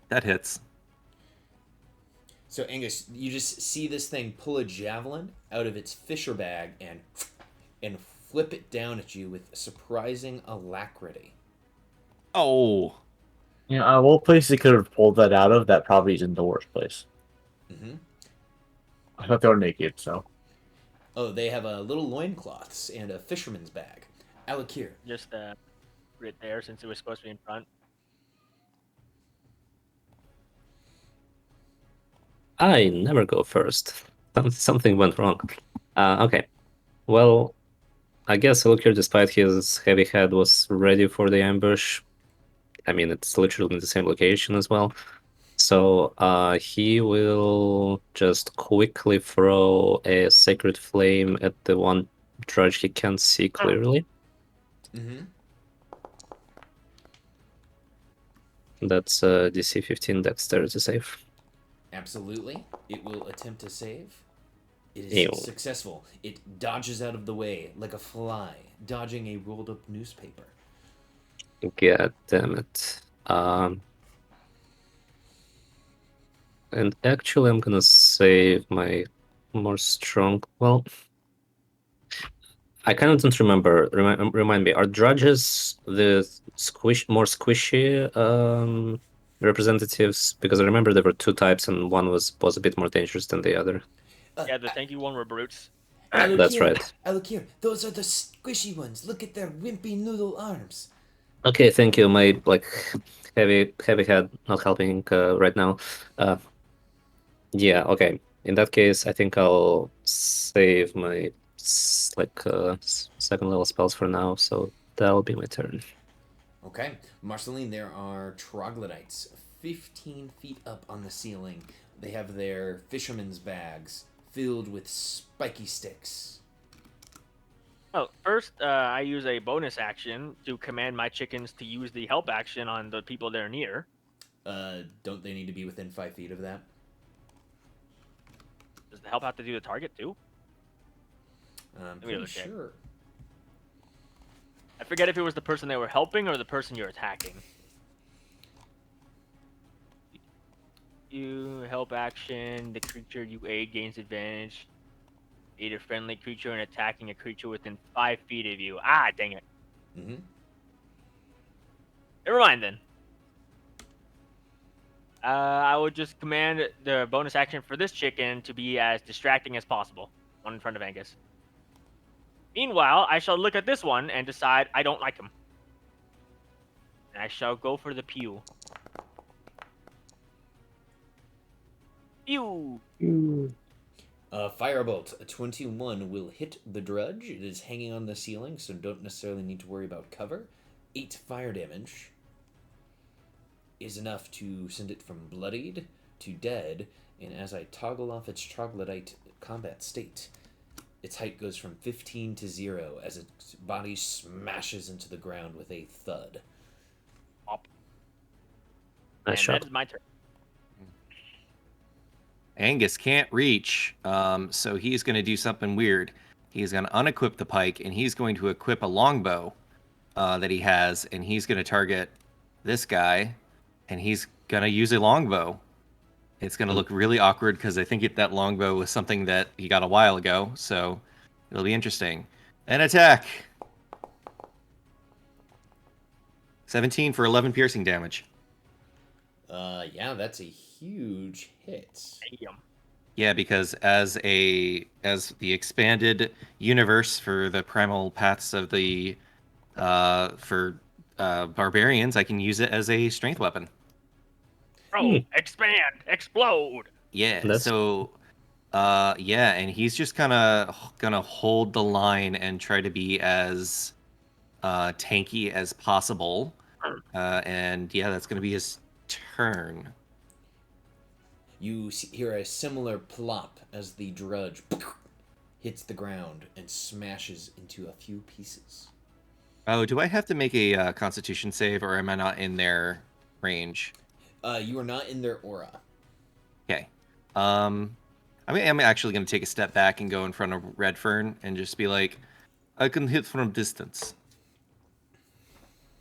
Speaker 2: That hits.
Speaker 1: So Angus, you just see this thing pull a javelin out of its fisher bag and flip it down at you with surprising alacrity.
Speaker 2: Oh,
Speaker 4: Yeah, what place they could have pulled that out of? That probably isn't the worst place.
Speaker 1: Mm-hmm.
Speaker 4: I thought they were naked, so.
Speaker 1: Oh, they have a little loincloths and a fisherman's bag. Alakir.
Speaker 3: Just right there since it was supposed to be in front.
Speaker 5: I never go first. Something went wrong. Okay. Well, I guess Elkir, despite his heavy head, was ready for the ambush. I mean, it's literally in the same location as well. So he will just quickly throw a sacred flame at the one drudge he can't see clearly.
Speaker 1: Mm-hmm.
Speaker 5: That's DC 15 dexterity save.
Speaker 1: Absolutely. It will attempt to save. It is
Speaker 5: Ew.
Speaker 1: successful. It dodges out of the way like a fly, dodging a rolled up newspaper.
Speaker 5: God damn it. And actually, I'm gonna save my more strong. Well, I kind of don't remember. Remind me, are drudges the more squishy representatives? Because I remember there were two types, and one was a bit more dangerous than the other.
Speaker 3: Yeah, the tanky one were brutes.
Speaker 5: That's right.
Speaker 1: Alakir, those are the squishy ones. Look at their wimpy noodle arms.
Speaker 5: Okay, thank you. My heavy head not helping right now. Yeah, okay. In that case, I think I'll save my second level spells for now, so that'll be my turn.
Speaker 1: Okay. Marceline, there are troglodytes 15 feet up on the ceiling. They have their fishermen's bags filled with spiky sticks.
Speaker 3: Oh, first, I use a bonus action to command my chickens to use the help action on the people they're near.
Speaker 1: Don't they need to be within 5 feet of that?
Speaker 3: Does the help have to do the target too?
Speaker 1: I'm
Speaker 3: me
Speaker 1: pretty
Speaker 3: double check.
Speaker 1: sure.
Speaker 3: I forget if it was the person they were helping or the person you're attacking. You help action, the creature you aid gains advantage. Aid a friendly creature in attacking a creature within 5 feet of you. Ah, dang it.
Speaker 1: Mm-hmm.
Speaker 3: Never mind then. I would just command the bonus action for this chicken to be as distracting as possible. One in front of Angus. Meanwhile, I shall look at this one and decide I don't like him. And I shall go for the pew. Pew!
Speaker 1: Firebolt, a 21 will hit the drudge. It is hanging on the ceiling, so don't necessarily need to worry about cover. 8 fire damage is enough to send it from bloodied to dead, and as I toggle off its troglodyte combat state, its height goes from 15 to 0 as its body smashes into the ground with a thud.
Speaker 3: Up.
Speaker 5: Nice
Speaker 3: And
Speaker 5: shot.
Speaker 3: that is my turn.
Speaker 2: Angus can't reach, so he's going to do something weird. He's going to unequip the pike, and he's going to equip a longbow that he has, and he's going to target this guy, and he's going to use a longbow. It's going to look really awkward because I think that longbow was something that he got a while ago, so it'll be interesting. An attack! 17 for 11 piercing damage.
Speaker 1: Yeah, that's a huge hit.
Speaker 3: Damn.
Speaker 2: Yeah, because as the expanded universe for the primal paths of the barbarians, I can use it as a strength weapon.
Speaker 3: Bro, expand, explode.
Speaker 2: Yeah.
Speaker 5: That's-
Speaker 2: So, yeah, and he's just kind of gonna hold the line and try to be as tanky as possible. And yeah, that's gonna be his turn.
Speaker 1: You hear a similar plop as the drudge hits the ground and smashes into a few pieces.
Speaker 2: Oh, do I have to make a Constitution save, or am I not in their range?
Speaker 1: You are not in their aura.
Speaker 2: Okay. I'm actually going to take a step back and go in front of Redfern and just be like, I can hit from distance.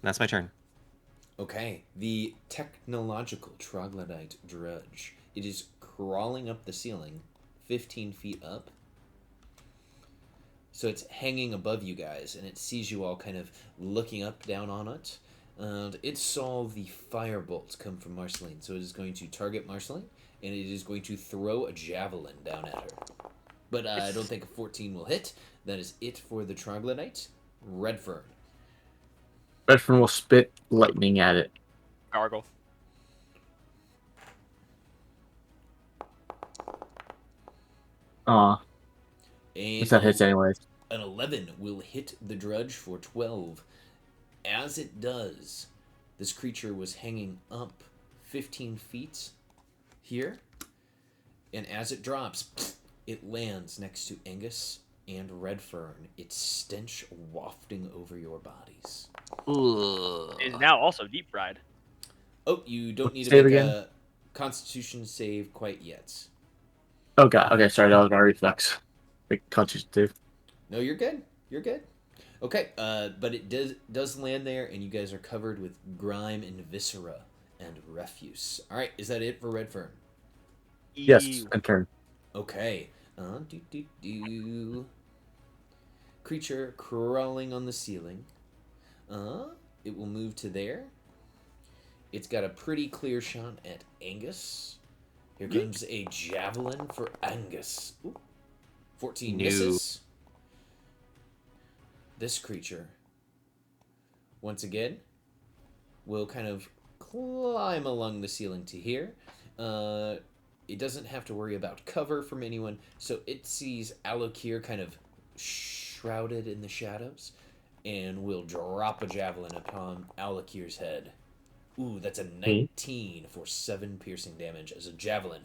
Speaker 2: That's my turn.
Speaker 1: Okay, the technological troglodyte drudge. It is crawling up the ceiling, 15 feet up. So it's hanging above you guys, and it sees you all kind of looking up, down on it. And it saw the firebolt come from Marceline, so it is going to target Marceline, and it is going to throw a javelin down at her. But I don't think a 14 will hit. That is it for the troglodyte. Redfern.
Speaker 4: Redfern will spit lightning at it.
Speaker 3: Gargle.
Speaker 4: Aw,
Speaker 1: And
Speaker 4: that hits anyways.
Speaker 1: an 11 will hit the drudge for 12. As it does, this creature was hanging up 15 feet here. And as it drops, it lands next to Angus and Redfern, its stench wafting over your bodies.
Speaker 3: Is now also deep fried.
Speaker 1: Oh, you don't need to
Speaker 4: Save
Speaker 1: make
Speaker 4: again?
Speaker 1: a Constitution save quite yet.
Speaker 4: Oh god, okay, sorry, that was my reflex. Big conscious dude.
Speaker 1: No, you're good. You're good. Okay, but it does land there, and you guys are covered with grime and viscera and refuse. All right, is that it for Redfern?
Speaker 4: Yes,
Speaker 3: Ew.
Speaker 4: and turn.
Speaker 1: Okay. Creature crawling on the ceiling. It will move to there. It's got a pretty clear shot at Angus. Here comes a javelin for Angus. Ooh. 14
Speaker 2: No.
Speaker 1: misses. This creature, once again, will kind of climb along the ceiling to here. It doesn't have to worry about cover from anyone, so it sees Alokir kind of shrouded in the shadows, and will drop a javelin upon Alokir's head. Ooh, that's a 19 for 7 piercing damage as a javelin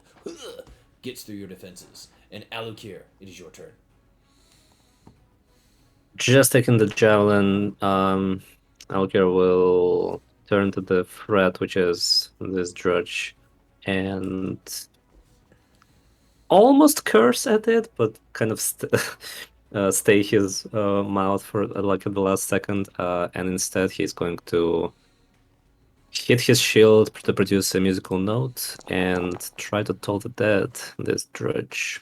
Speaker 1: gets through your defenses. And Alokir, it is your turn.
Speaker 5: Just taking the javelin, Alger will turn to the threat, which is this drudge, and almost curse at it, but kind of stay his mouth for like at the last second, and instead he's going to hit his shield to produce a musical note and try to toll the dead, this drudge.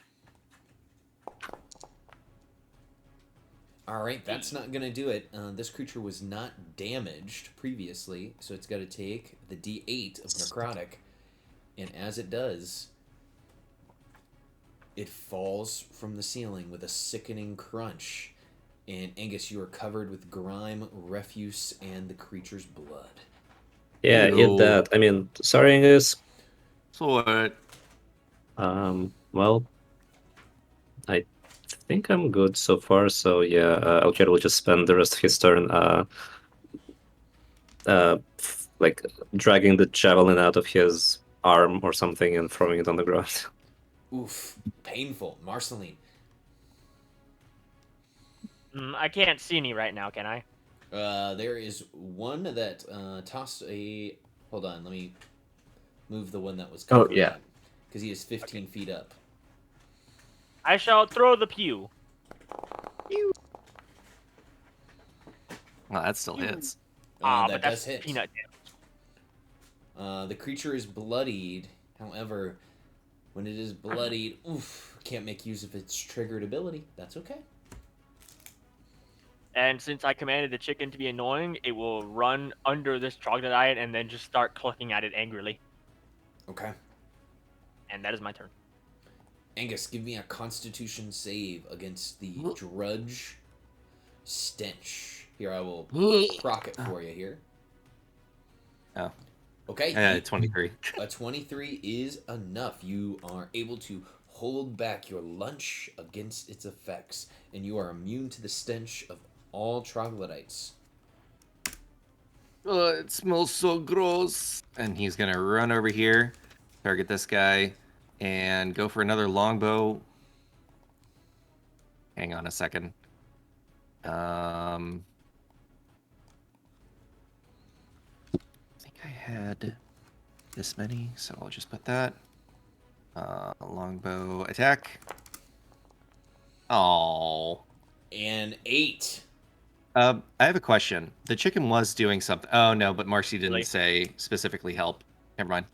Speaker 1: All right, that's not going to do it. This creature was not damaged previously, so it's got to take the D8 of necrotic. And as it does, it falls from the ceiling with a sickening crunch. And Angus, you are covered with grime, refuse, and the creature's blood.
Speaker 5: Yeah,
Speaker 2: Ew.
Speaker 5: eat that. I mean, sorry, Angus.
Speaker 2: What?
Speaker 5: Well, I think I'm good so far. So yeah, Alger will just spend the rest of his turn, like dragging the javelin out of his arm or something and throwing it on the ground.
Speaker 1: Oof, painful. Marceline.
Speaker 3: I can't see any right now, can I?
Speaker 1: There is one that tossed a... Hold on, let me move the one that was
Speaker 4: Oh,
Speaker 1: covering
Speaker 4: yeah.
Speaker 1: because he is 15 feet up.
Speaker 3: I shall throw the pew.
Speaker 2: Well, that still hits.
Speaker 3: But
Speaker 1: That
Speaker 3: that's
Speaker 1: does hit.
Speaker 3: peanut damage.
Speaker 1: The creature is bloodied. However, when it is bloodied, can't make use of its triggered ability. That's okay.
Speaker 3: And since I commanded the chicken to be annoying, it will run under this troglodyte and then just start clucking at it angrily.
Speaker 1: Okay.
Speaker 3: And that is my turn.
Speaker 1: Angus, give me a Constitution save against the drudge stench. Here, I will proc it for you here.
Speaker 2: Oh.
Speaker 1: Okay.
Speaker 2: 23.
Speaker 1: A 23 is enough. You are able to hold back your lunch against its effects, and you are immune to the stench of all troglodytes.
Speaker 2: Oh, it smells so gross. And he's gonna run over here, target this guy, and go for another longbow. Hang on a second. I think I had this many, so I'll just put that. Longbow attack. Oh.
Speaker 1: And 8.
Speaker 2: I have a question. The chicken was doing something. Oh no, but Marcy didn't
Speaker 3: Really?
Speaker 2: say specifically help. Never mind.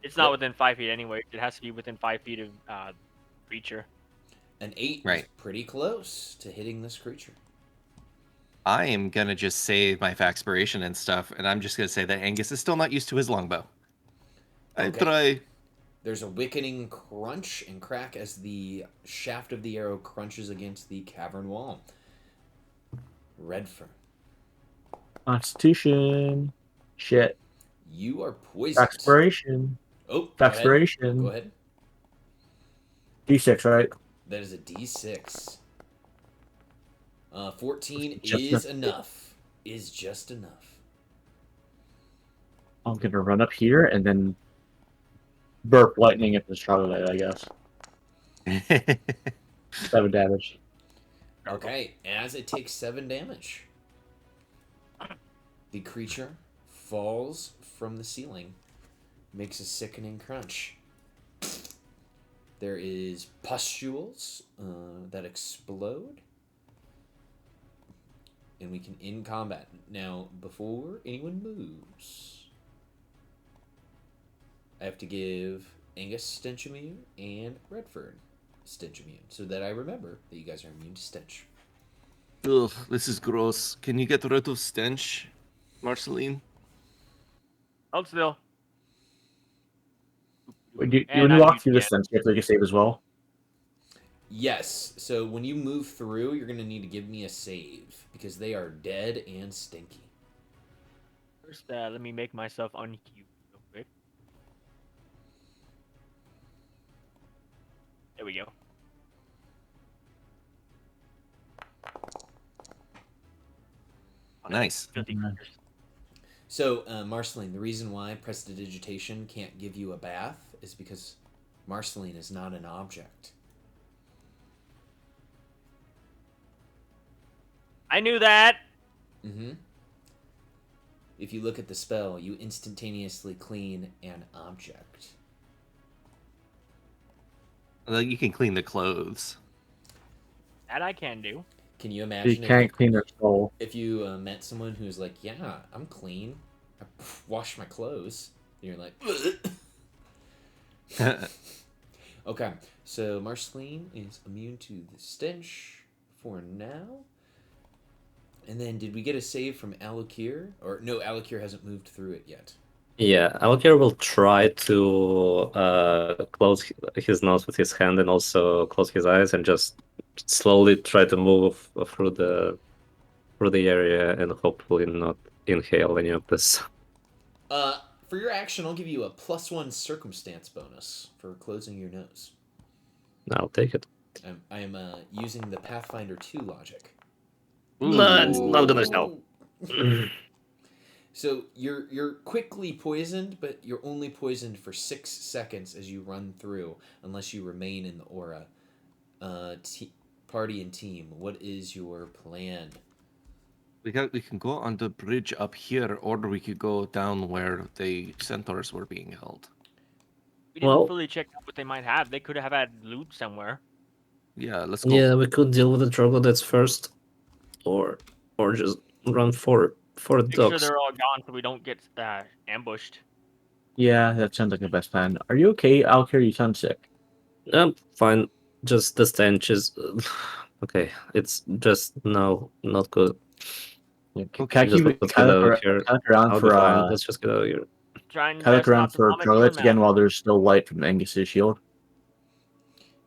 Speaker 3: It's not
Speaker 1: Yep.
Speaker 3: within 5 feet anyway. It has to be within 5 feet of creature.
Speaker 1: An 8 is
Speaker 2: Right.
Speaker 1: pretty close to hitting this creature.
Speaker 2: I am gonna just save my Faxpiration and stuff, and I'm just gonna say that Angus is still not used to his longbow. I
Speaker 1: Okay.
Speaker 2: try.
Speaker 1: There's a wickening crunch and crack as the shaft of the arrow crunches against the cavern wall. Redfern,
Speaker 4: Constitution. Shit.
Speaker 1: you are poisoned.
Speaker 4: Expiration.
Speaker 1: Oh, go ahead. Go
Speaker 4: Expiration.
Speaker 1: ahead.
Speaker 4: D6, right?
Speaker 1: That is a D6. 14
Speaker 4: Just
Speaker 1: is
Speaker 4: enough.
Speaker 1: enough. Is just enough.
Speaker 4: I'm gonna run up here and then burp lightning at this troglodyte, I guess. 7 damage.
Speaker 1: Okay, as it takes 7 damage, the creature falls from the ceiling, makes a sickening crunch. There is pustules that explode, and we can end combat. Now, before anyone moves, I have to give Angus stench immune and Redfern stench immune, so that I remember that you guys are immune to stench.
Speaker 2: Ugh, this is gross. Can you get rid of stench, Marceline?
Speaker 3: Hold still.
Speaker 4: When you
Speaker 3: And I'm
Speaker 4: walk
Speaker 3: mute
Speaker 4: through
Speaker 3: again.
Speaker 4: this sense, you have to take a save as well.
Speaker 1: Yes, so when you move through, you're going to need to give me a save, because they are dead and stinky.
Speaker 3: First, let me make myself unqueued real quick. There we go.
Speaker 2: Nice.
Speaker 3: Filthy
Speaker 4: Mhm.
Speaker 3: creatures.
Speaker 1: So, Marceline, the reason why Prestidigitation can't give you a bath is because Marceline is not an object.
Speaker 3: I knew that.
Speaker 1: Mm-hmm. If you look at the spell, you instantaneously clean an object.
Speaker 2: Well, you can clean the clothes.
Speaker 3: That I can do.
Speaker 1: Can you
Speaker 4: You
Speaker 1: imagine
Speaker 4: can't clean their soul.
Speaker 1: if you met someone who's like, yeah, I'm clean. I wash my clothes. And you're like, okay, so Marceline is immune to the stench for now. And then did we get a save from Alakir? Or no, Alakir hasn't moved through it yet.
Speaker 5: Yeah, Alkir will try to close his nose with his hand and also close his eyes and just slowly try to move through the area and hopefully not inhale any of this.
Speaker 1: For your action, I'll give you a +1 circumstance bonus for closing your nose.
Speaker 5: I'll take it.
Speaker 1: I am using the Pathfinder 2 logic.
Speaker 5: No, it's not gonna help.
Speaker 1: So you're quickly poisoned, but you're only poisoned for 6 seconds as you run through, unless you remain in the aura. Party and team, what is your plan?
Speaker 2: We can go on the bridge up here, or we could go down where the centaurs were being held.
Speaker 3: We didn't
Speaker 5: Well-
Speaker 3: fully check out what they might have. They could have had loot somewhere.
Speaker 2: Yeah, let's go.
Speaker 5: Yeah, we could deal with the troglodytes first, or just run for the
Speaker 3: Make sure
Speaker 5: ducks.
Speaker 3: they're all gone so we don't get ambushed.
Speaker 4: Yeah, that sounds like the best plan. Are you okay, Alkir? You sound sick.
Speaker 5: Fine. Just the stench is okay. It's just no, not good.
Speaker 4: Yeah,
Speaker 2: Okay,
Speaker 4: can I
Speaker 5: just
Speaker 4: keep
Speaker 5: let's
Speaker 4: can
Speaker 5: get
Speaker 4: I
Speaker 5: out
Speaker 4: look
Speaker 5: of here.
Speaker 4: can I look around
Speaker 5: I'll
Speaker 4: for
Speaker 5: be fine. Let's just get out of here.
Speaker 3: Try and
Speaker 4: can I look
Speaker 3: best not
Speaker 4: around
Speaker 3: to
Speaker 4: for
Speaker 3: vomit in your
Speaker 4: troglodytes again
Speaker 3: mouth.
Speaker 4: while there's still light from Angus's shield?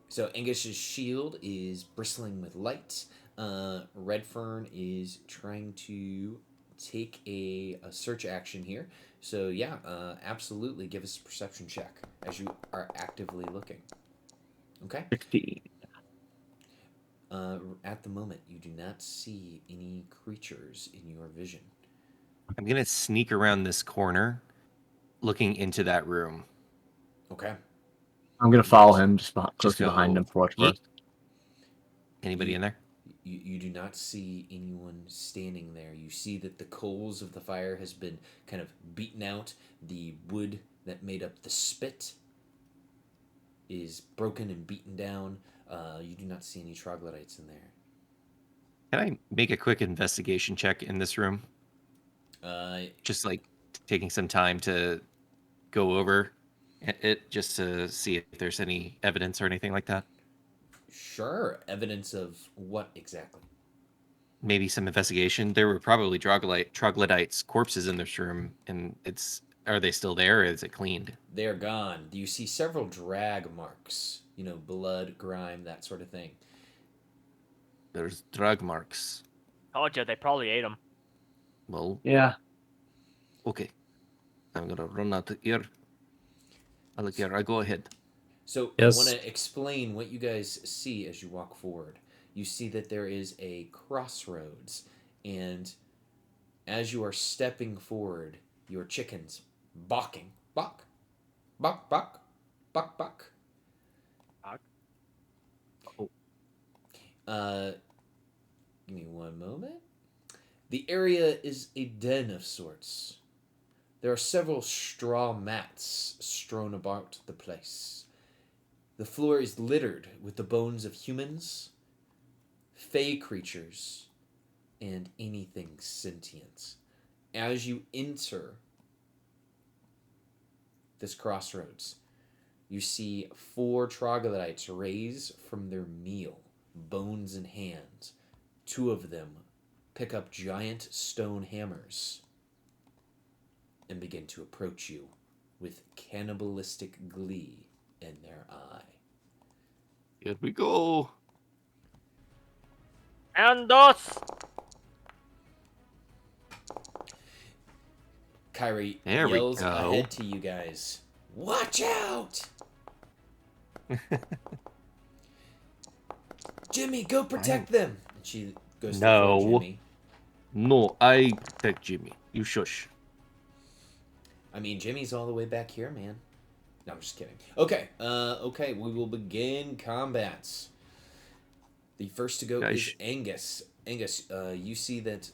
Speaker 1: So Angus's shield is bristling with light. Redfern is trying to take a search action here. So yeah, absolutely give us a perception check as you are actively looking. Okay?
Speaker 4: 16.
Speaker 1: At the moment, you do not see any creatures in your vision.
Speaker 2: I'm gonna sneak around this corner, looking into that room.
Speaker 1: Okay?
Speaker 4: I'm gonna follow him just closely
Speaker 2: go,
Speaker 4: behind him for what it's
Speaker 2: "Yeet."
Speaker 4: worth.
Speaker 2: Anybody in there?
Speaker 1: You do not see anyone standing there. You see that the coals of the fire has been kind of beaten out. The wood that made up the spit is broken and beaten down. You do not see any troglodytes in there.
Speaker 2: Can I make a quick investigation check in this room?
Speaker 1: Uh,
Speaker 2: Just like taking some time to go over it just to see if there's any evidence or anything like that.
Speaker 1: Sure. Evidence of what exactly?
Speaker 2: Maybe some investigation. There were probably troglodytes corpses in this room, and are they still there, or is it cleaned?
Speaker 1: They're gone. You see several drag marks. Blood, grime, that sort of thing.
Speaker 2: There's drug marks.
Speaker 3: Told you, they probably ate them.
Speaker 2: Well,
Speaker 4: Yeah.
Speaker 2: okay. I'm gonna run out here. Look here, I go ahead.
Speaker 1: So I
Speaker 5: Yes.
Speaker 1: want to explain what you guys see as you walk forward. You see that there is a crossroads, and as you are stepping forward, your chickens balking. Buck, buck, buck, buck, buck.
Speaker 3: Buck.
Speaker 1: Uh, give me one moment. The area is a den of sorts. There are several straw mats strewn about the place. The floor is littered with the bones of humans, fey creatures, and anything sentient. As you enter this crossroads, you see 4 troglodytes raise from their meal, bones in hand. 2 of them pick up giant stone hammers and begin to approach you with cannibalistic glee in their eye.
Speaker 2: Here we go.
Speaker 3: And us!
Speaker 1: Kyrie
Speaker 2: There we
Speaker 1: yells
Speaker 2: go.
Speaker 1: ahead to you guys, "Watch out! Jimmy, go protect them!" And she goes to
Speaker 2: No.
Speaker 1: throw Jimmy.
Speaker 2: No, I protect Jimmy. You shush.
Speaker 1: I mean, Jimmy's all the way back here, man. No, I'm just kidding. Okay, we will begin combats. The first to go
Speaker 2: Guys.
Speaker 1: is Angus. Angus, you see that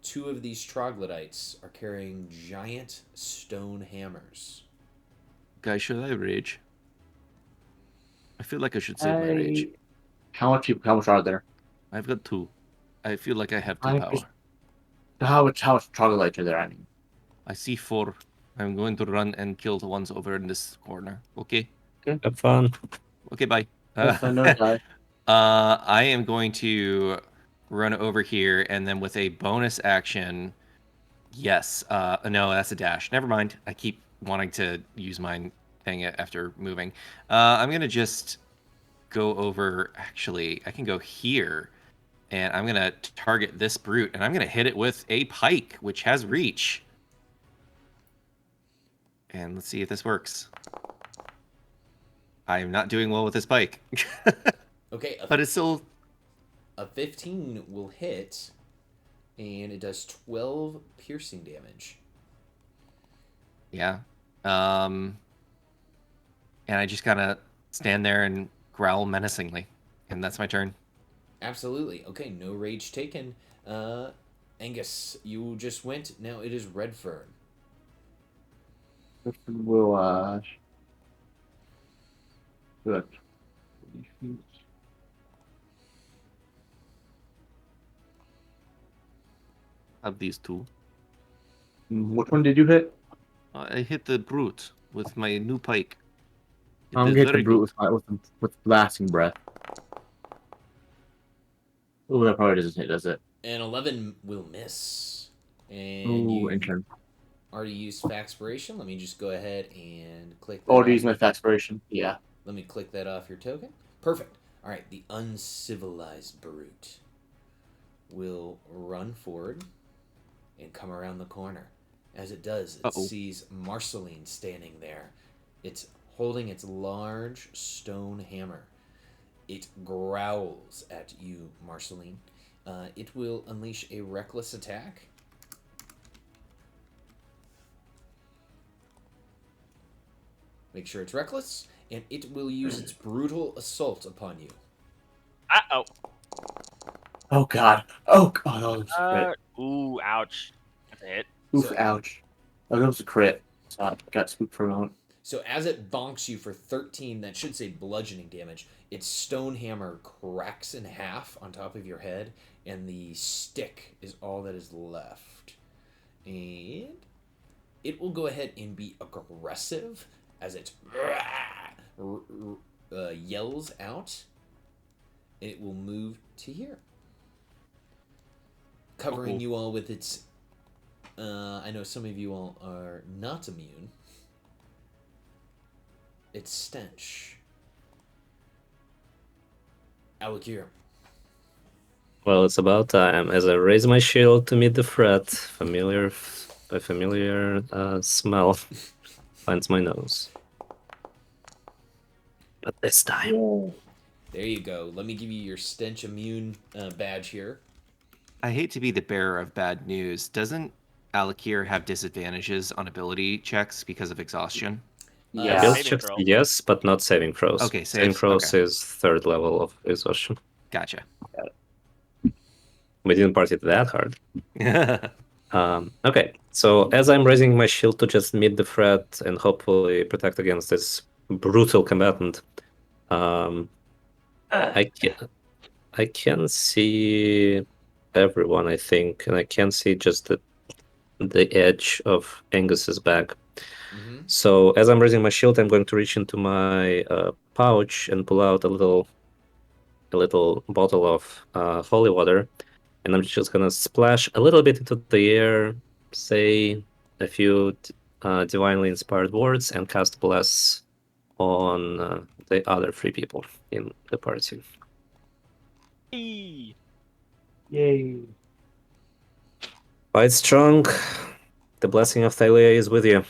Speaker 1: 2 of these troglodytes are carrying giant stone hammers.
Speaker 2: Guys, should I rage? I feel like I should save my rage.
Speaker 4: How much are there?
Speaker 2: I've got 2. I feel like I have 2
Speaker 4: I
Speaker 2: power.
Speaker 4: just- How much troglodytes are there? I mean,
Speaker 2: I see 4. I'm going to run and kill the ones over in this corner. Okay?
Speaker 5: Have fun.
Speaker 2: Okay, bye.
Speaker 4: yes, I know, guy.
Speaker 2: I am going to run over here, and then with a bonus action, yes. No, that's a dash. Never mind. I keep wanting to use my thing after moving. I'm gonna just go over. Actually, I can go here, and I'm gonna target this brute, and I'm gonna hit it with a pike, which has reach. And let's see if this works. I am not doing well with this pike.
Speaker 1: Okay,
Speaker 2: But it's still...
Speaker 1: a 15 will hit, and it does 12 piercing damage.
Speaker 2: Yeah. And I just kind of stand there and growl menacingly. And that's my turn.
Speaker 1: Absolutely. Okay, no rage taken. Angus, you just went. Now it is Redfern.
Speaker 4: We'll good.
Speaker 2: Of these 2.
Speaker 4: Which one did you hit?
Speaker 2: I hit the brute with my new pike. It
Speaker 4: I'm
Speaker 2: did
Speaker 4: gonna hit the
Speaker 2: very
Speaker 4: brute
Speaker 2: good.
Speaker 4: with lasting breath. Oh, that probably doesn't hit, does it?
Speaker 1: An 11 will miss. And
Speaker 4: Ooh,
Speaker 1: you
Speaker 4: intern.
Speaker 1: already used Faxpiration. Let me just go ahead and click that
Speaker 4: Oh, to
Speaker 1: off.
Speaker 4: use my Faxpiration? Yeah.
Speaker 1: Let me click that off your token. Perfect. All right, the uncivilized brute will run forward and come around the corner. As it does, it sees Marceline standing there. It's holding its large stone hammer. It growls at you, Marceline. It will unleash a reckless attack. Make sure it's reckless, and it will use its brutal assault upon you.
Speaker 3: Uh-oh.
Speaker 4: Oh god. Oh god. Oh, that was a crit.
Speaker 3: Ooh, ouch. That's a hit.
Speaker 4: Oof,
Speaker 1: so-
Speaker 4: ouch. Oh, that was a crit. So I got spooked for a moment.
Speaker 1: So as it bonks you for 13, that should say bludgeoning damage, its stone hammer cracks in half on top of your head, and the stick is all that is left. And it will go ahead and be aggressive as it yells out. It will move to here, covering you all with its. I know some of you all are not immune. Its stench. Alakir.
Speaker 5: Well, it's about time. As I raise my shield to meet the threat, a familiar smell finds my nose. But this time,
Speaker 1: There you go. Let me give you your stench immune badge here.
Speaker 2: I hate to be the bearer of bad news. Doesn't Alakir have disadvantages on ability checks because of exhaustion?
Speaker 4: Yeah.
Speaker 5: ability
Speaker 3: Saving
Speaker 5: checks,
Speaker 3: throw.
Speaker 5: yes, but not saving throws.
Speaker 2: Okay,
Speaker 5: saving
Speaker 2: saves,
Speaker 5: throws
Speaker 2: okay.
Speaker 5: is 3rd level of exhaustion.
Speaker 2: Gotcha.
Speaker 5: We didn't party that hard. Okay, so as I'm raising my shield to just meet the threat and hopefully protect against this brutal combatant, I can see everyone, I think, and I can see just the edge of Angus's back.
Speaker 1: Mm-hmm.
Speaker 5: So as I'm raising my shield, I'm going to reach into my pouch and pull out a little bottle of holy water, and I'm just gonna splash a little bit into the air, say a few divinely inspired words, and cast bless on the other 3 people in the party.
Speaker 3: Eee.
Speaker 4: Yay.
Speaker 5: Fight strong. The blessing of Thalia is with you.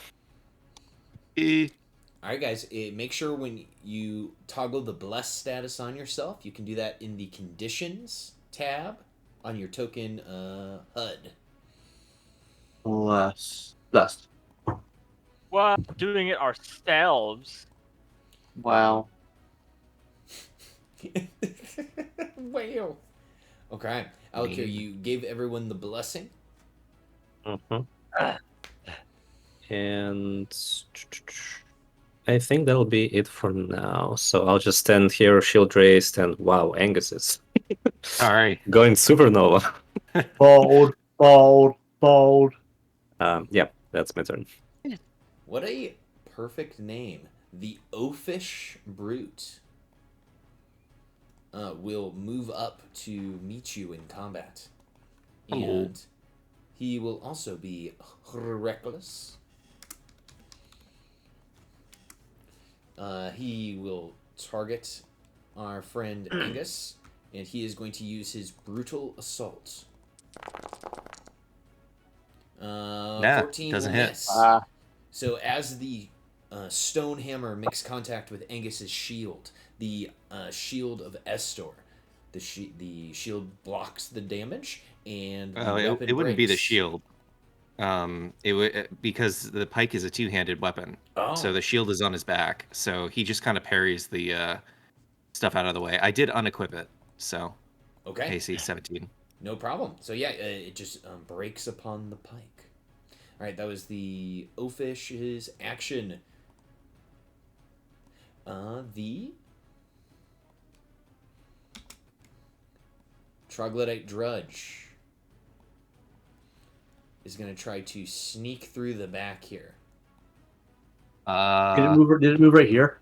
Speaker 1: All right, guys. Make sure when you toggle the bless status on yourself, you can do that in the conditions tab on your token HUD.
Speaker 4: Blessed.
Speaker 3: Well, doing it ourselves.
Speaker 4: Wow.
Speaker 1: Wow. Okay. Alakir, you gave everyone the blessing.
Speaker 5: And I think that'll be it for now. So I'll just stand here, shield raised, and wow, Angus is
Speaker 2: All right.
Speaker 5: going supernova.
Speaker 4: Bold.
Speaker 5: Yeah, that's my turn.
Speaker 1: What a perfect name. The Oafish Brute will move up to meet you in combat.
Speaker 2: Hello.
Speaker 1: And he will also be reckless. He will target our friend Angus, and he is going to use his brutal assault. 14
Speaker 2: doesn't
Speaker 1: will
Speaker 2: hit.
Speaker 1: miss.
Speaker 4: Ah.
Speaker 1: So as the stone hammer makes contact with Angus's shield, the shield of Estor, the shield blocks the damage, and the weapon
Speaker 2: It wouldn't be the
Speaker 1: breaks.
Speaker 2: shield. It would because the pike is a two-handed weapon.
Speaker 1: Oh.
Speaker 2: So the shield is on his back. So he just kind of parries the stuff out of the way. I did unequip it. So
Speaker 1: Okay.
Speaker 2: AC 17.
Speaker 1: No problem. So yeah, it just breaks upon the pike. All right, that was the Oafish's action. The Troglodyte Drudge is going to try to sneak through the back here.
Speaker 4: Did it move right here?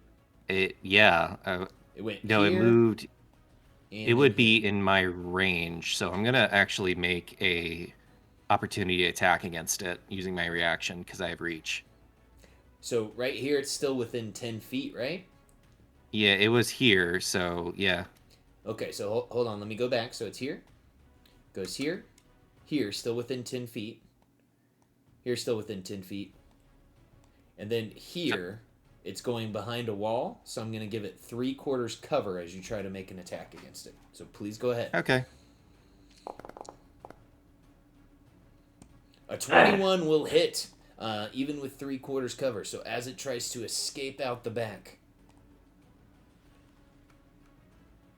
Speaker 2: Yeah.
Speaker 1: It went
Speaker 2: No,
Speaker 1: here.
Speaker 2: it moved.
Speaker 1: And
Speaker 2: It would
Speaker 1: then
Speaker 2: be
Speaker 1: here.
Speaker 2: in my range, so I'm gonna actually make a opportunity attack against it using my reaction because I have reach.
Speaker 1: So right here, it's still within 10 feet, right?
Speaker 2: Yeah, it was here, so yeah.
Speaker 1: Okay, so hold on. Let me go back. So it's here. Goes here. Here, still within 10 feet. Here, still within 10 feet. And then here, it's going behind a wall. So I'm going to give it 3/4 cover as you try to make an attack against it. So please go ahead.
Speaker 2: Okay.
Speaker 1: A 21 will hit, even with 3/4 cover. So as it tries to escape out the back,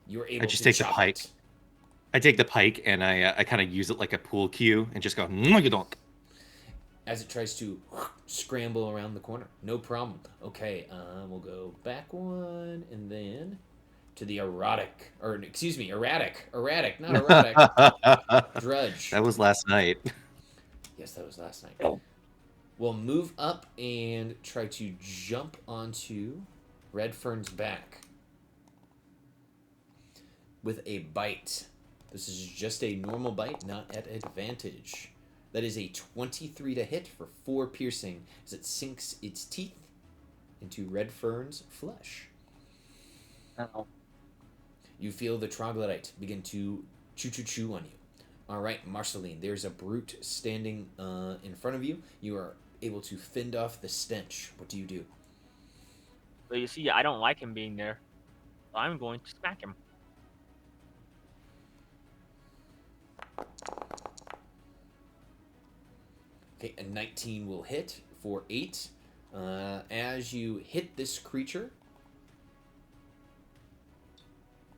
Speaker 1: you're able
Speaker 2: just
Speaker 1: to
Speaker 2: take the
Speaker 1: chop
Speaker 2: pike.
Speaker 1: it.
Speaker 2: I take the pike and I kind of use it like a pool cue and just go no you don't.
Speaker 1: As it tries to scramble around the corner. No problem. Okay, we'll go back one and then to the erratic, not erotic. Drudge.
Speaker 2: That was last night.
Speaker 1: Yes, that was last night. will move up and try to jump onto Redfern's back with a bite. This is just a normal bite, not at advantage. That is a 23 to hit for 4 piercing as it sinks its teeth into Redfern's flesh.
Speaker 4: Ow.
Speaker 1: You feel the troglodyte begin to chew on you. All right, Marceline, there's a brute standing in front of you. You are able to fend off the stench. What do you do?
Speaker 3: But you see, I don't like him being there. So I'm going to smack him.
Speaker 1: Okay, a 19 will hit for 8. As you hit this creature,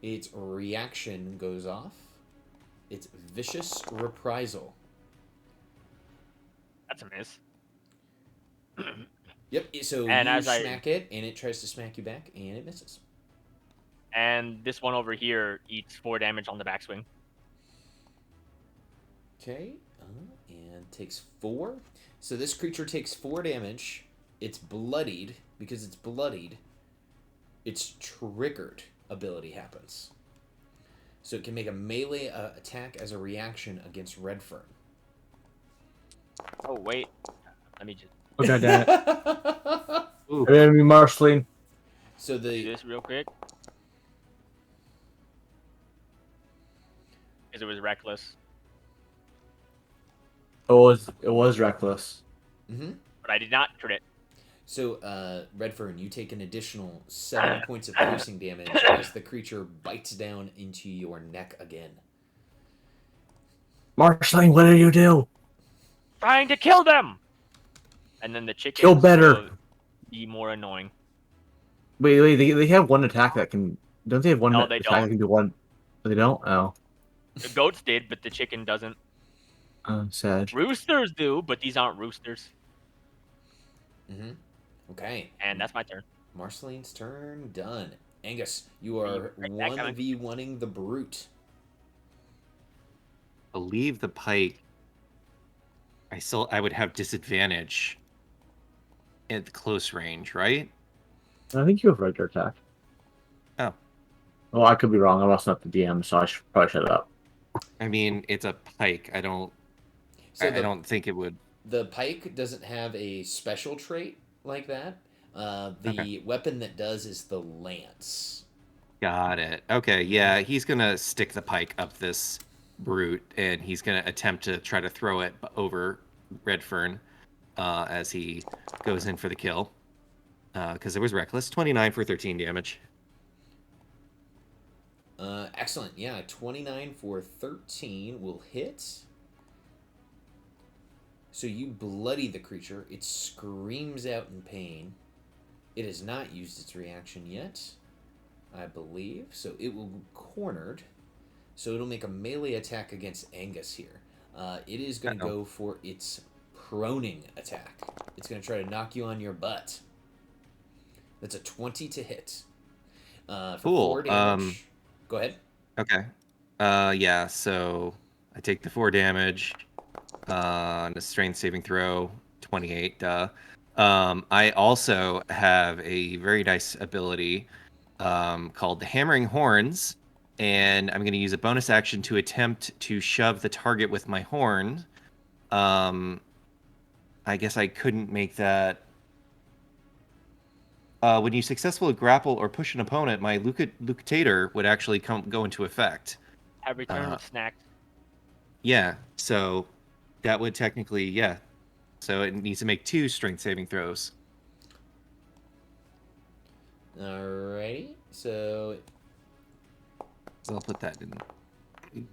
Speaker 1: its reaction goes off. It's vicious reprisal.
Speaker 3: That's a miss.
Speaker 1: Yep, so
Speaker 3: And
Speaker 1: you
Speaker 3: as I-
Speaker 1: smack it, and it tries to smack you back, and it misses.
Speaker 3: And this one over here eats 4 damage on the backswing.
Speaker 1: Okay, and takes 4. So this creature takes 4 damage. It's bloodied. Because it's bloodied, its triggered ability happens. So it can make a melee attack as a reaction against Redfern.
Speaker 3: Oh, wait. Let me just
Speaker 4: Oh, god damn it.
Speaker 2: Ooh.
Speaker 4: Enemy Marceline.
Speaker 1: So
Speaker 3: do
Speaker 1: the
Speaker 3: this real quick. Because it was reckless.
Speaker 4: It was reckless.
Speaker 3: But I did not crit.
Speaker 1: So, Redfern, you take an additional 7 points of piercing damage as the creature bites down into your neck again.
Speaker 4: Marceline, what did you do?
Speaker 3: Trying to kill them! And then the chicken
Speaker 4: Kill better.
Speaker 3: will be more annoying.
Speaker 4: Wait, they have one attack that can. Don't they have one
Speaker 3: No, they
Speaker 4: attack that
Speaker 3: don't.
Speaker 4: can do one? They don't? Oh.
Speaker 3: The goats did, but the chicken doesn't.
Speaker 4: Sad.
Speaker 3: Roosters do, but these aren't roosters.
Speaker 1: Okay.
Speaker 3: And that's my turn.
Speaker 1: Marceline's turn. Done. Angus, you are
Speaker 3: Right back on.
Speaker 1: 1v1ing the brute.
Speaker 2: Believe the pike. I would have disadvantage at close range, right?
Speaker 4: I think you have regular attack.
Speaker 2: Oh.
Speaker 4: Well, I could be wrong. I'm also not the DM, so I should probably shut it up.
Speaker 2: I mean, it's a pike. I don't think it would.
Speaker 1: The pike doesn't have a special trait like that. The
Speaker 2: Okay.
Speaker 1: weapon that does is the lance.
Speaker 2: Got it. Okay, yeah, he's gonna stick the pike up this brute, and he's gonna attempt to try to throw it over Redfern as he goes in for the kill. Because it was reckless. 29 for 13 damage.
Speaker 1: Excellent. Yeah, 29 for 13 will hit. So you bloody the creature. It screams out in pain. It has not used its reaction yet, I believe. So it will be cornered. So it'll make a melee attack against Angus here. It is going to go for its proning attack. It's going to try to knock you on your butt. That's a 20 to hit. For
Speaker 2: Cool.
Speaker 1: 4 damage. Go ahead.
Speaker 2: Okay. Yeah, so I take the 4 damage. On a strength saving throw, 28. I also have a very nice ability called the Hammering Horns, and I'm going to use a bonus action to attempt to shove the target with my horn. I guess I couldn't make that. When you successfully grapple or push an opponent, my Lucatator would actually go into effect.
Speaker 3: Have returned with snacks.
Speaker 2: Yeah, so that would technically, yeah. So it needs to make 2 strength saving throws.
Speaker 1: Alrighty. So
Speaker 2: I'll put that in.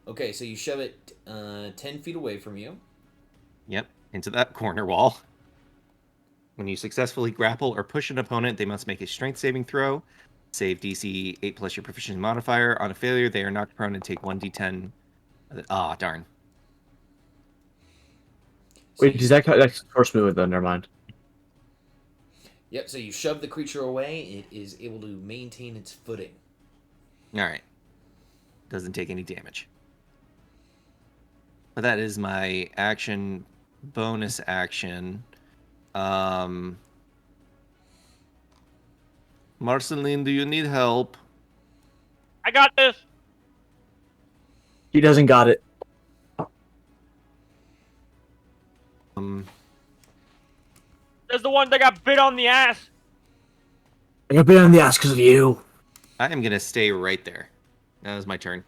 Speaker 1: okay, so you shove it 10 feet away from you.
Speaker 2: Yep, into that corner wall. When you successfully grapple or push an opponent, they must make a strength saving throw. Save DC 8 plus your proficiency modifier. On a failure, they are knocked prone and take 1d10. Ah, darn.
Speaker 1: So
Speaker 4: Wait, does that's first move then? Never mind.
Speaker 1: Yep, so you shove the creature away. It is able to maintain its footing.
Speaker 2: All right. Doesn't take any damage. But that is my action bonus action. Marceline, do you need help?
Speaker 3: I got this.
Speaker 4: He doesn't got it.
Speaker 3: There's the one that got bit on the ass.
Speaker 4: I got bit on the ass because of you.
Speaker 2: I am gonna stay right there. That was my turn.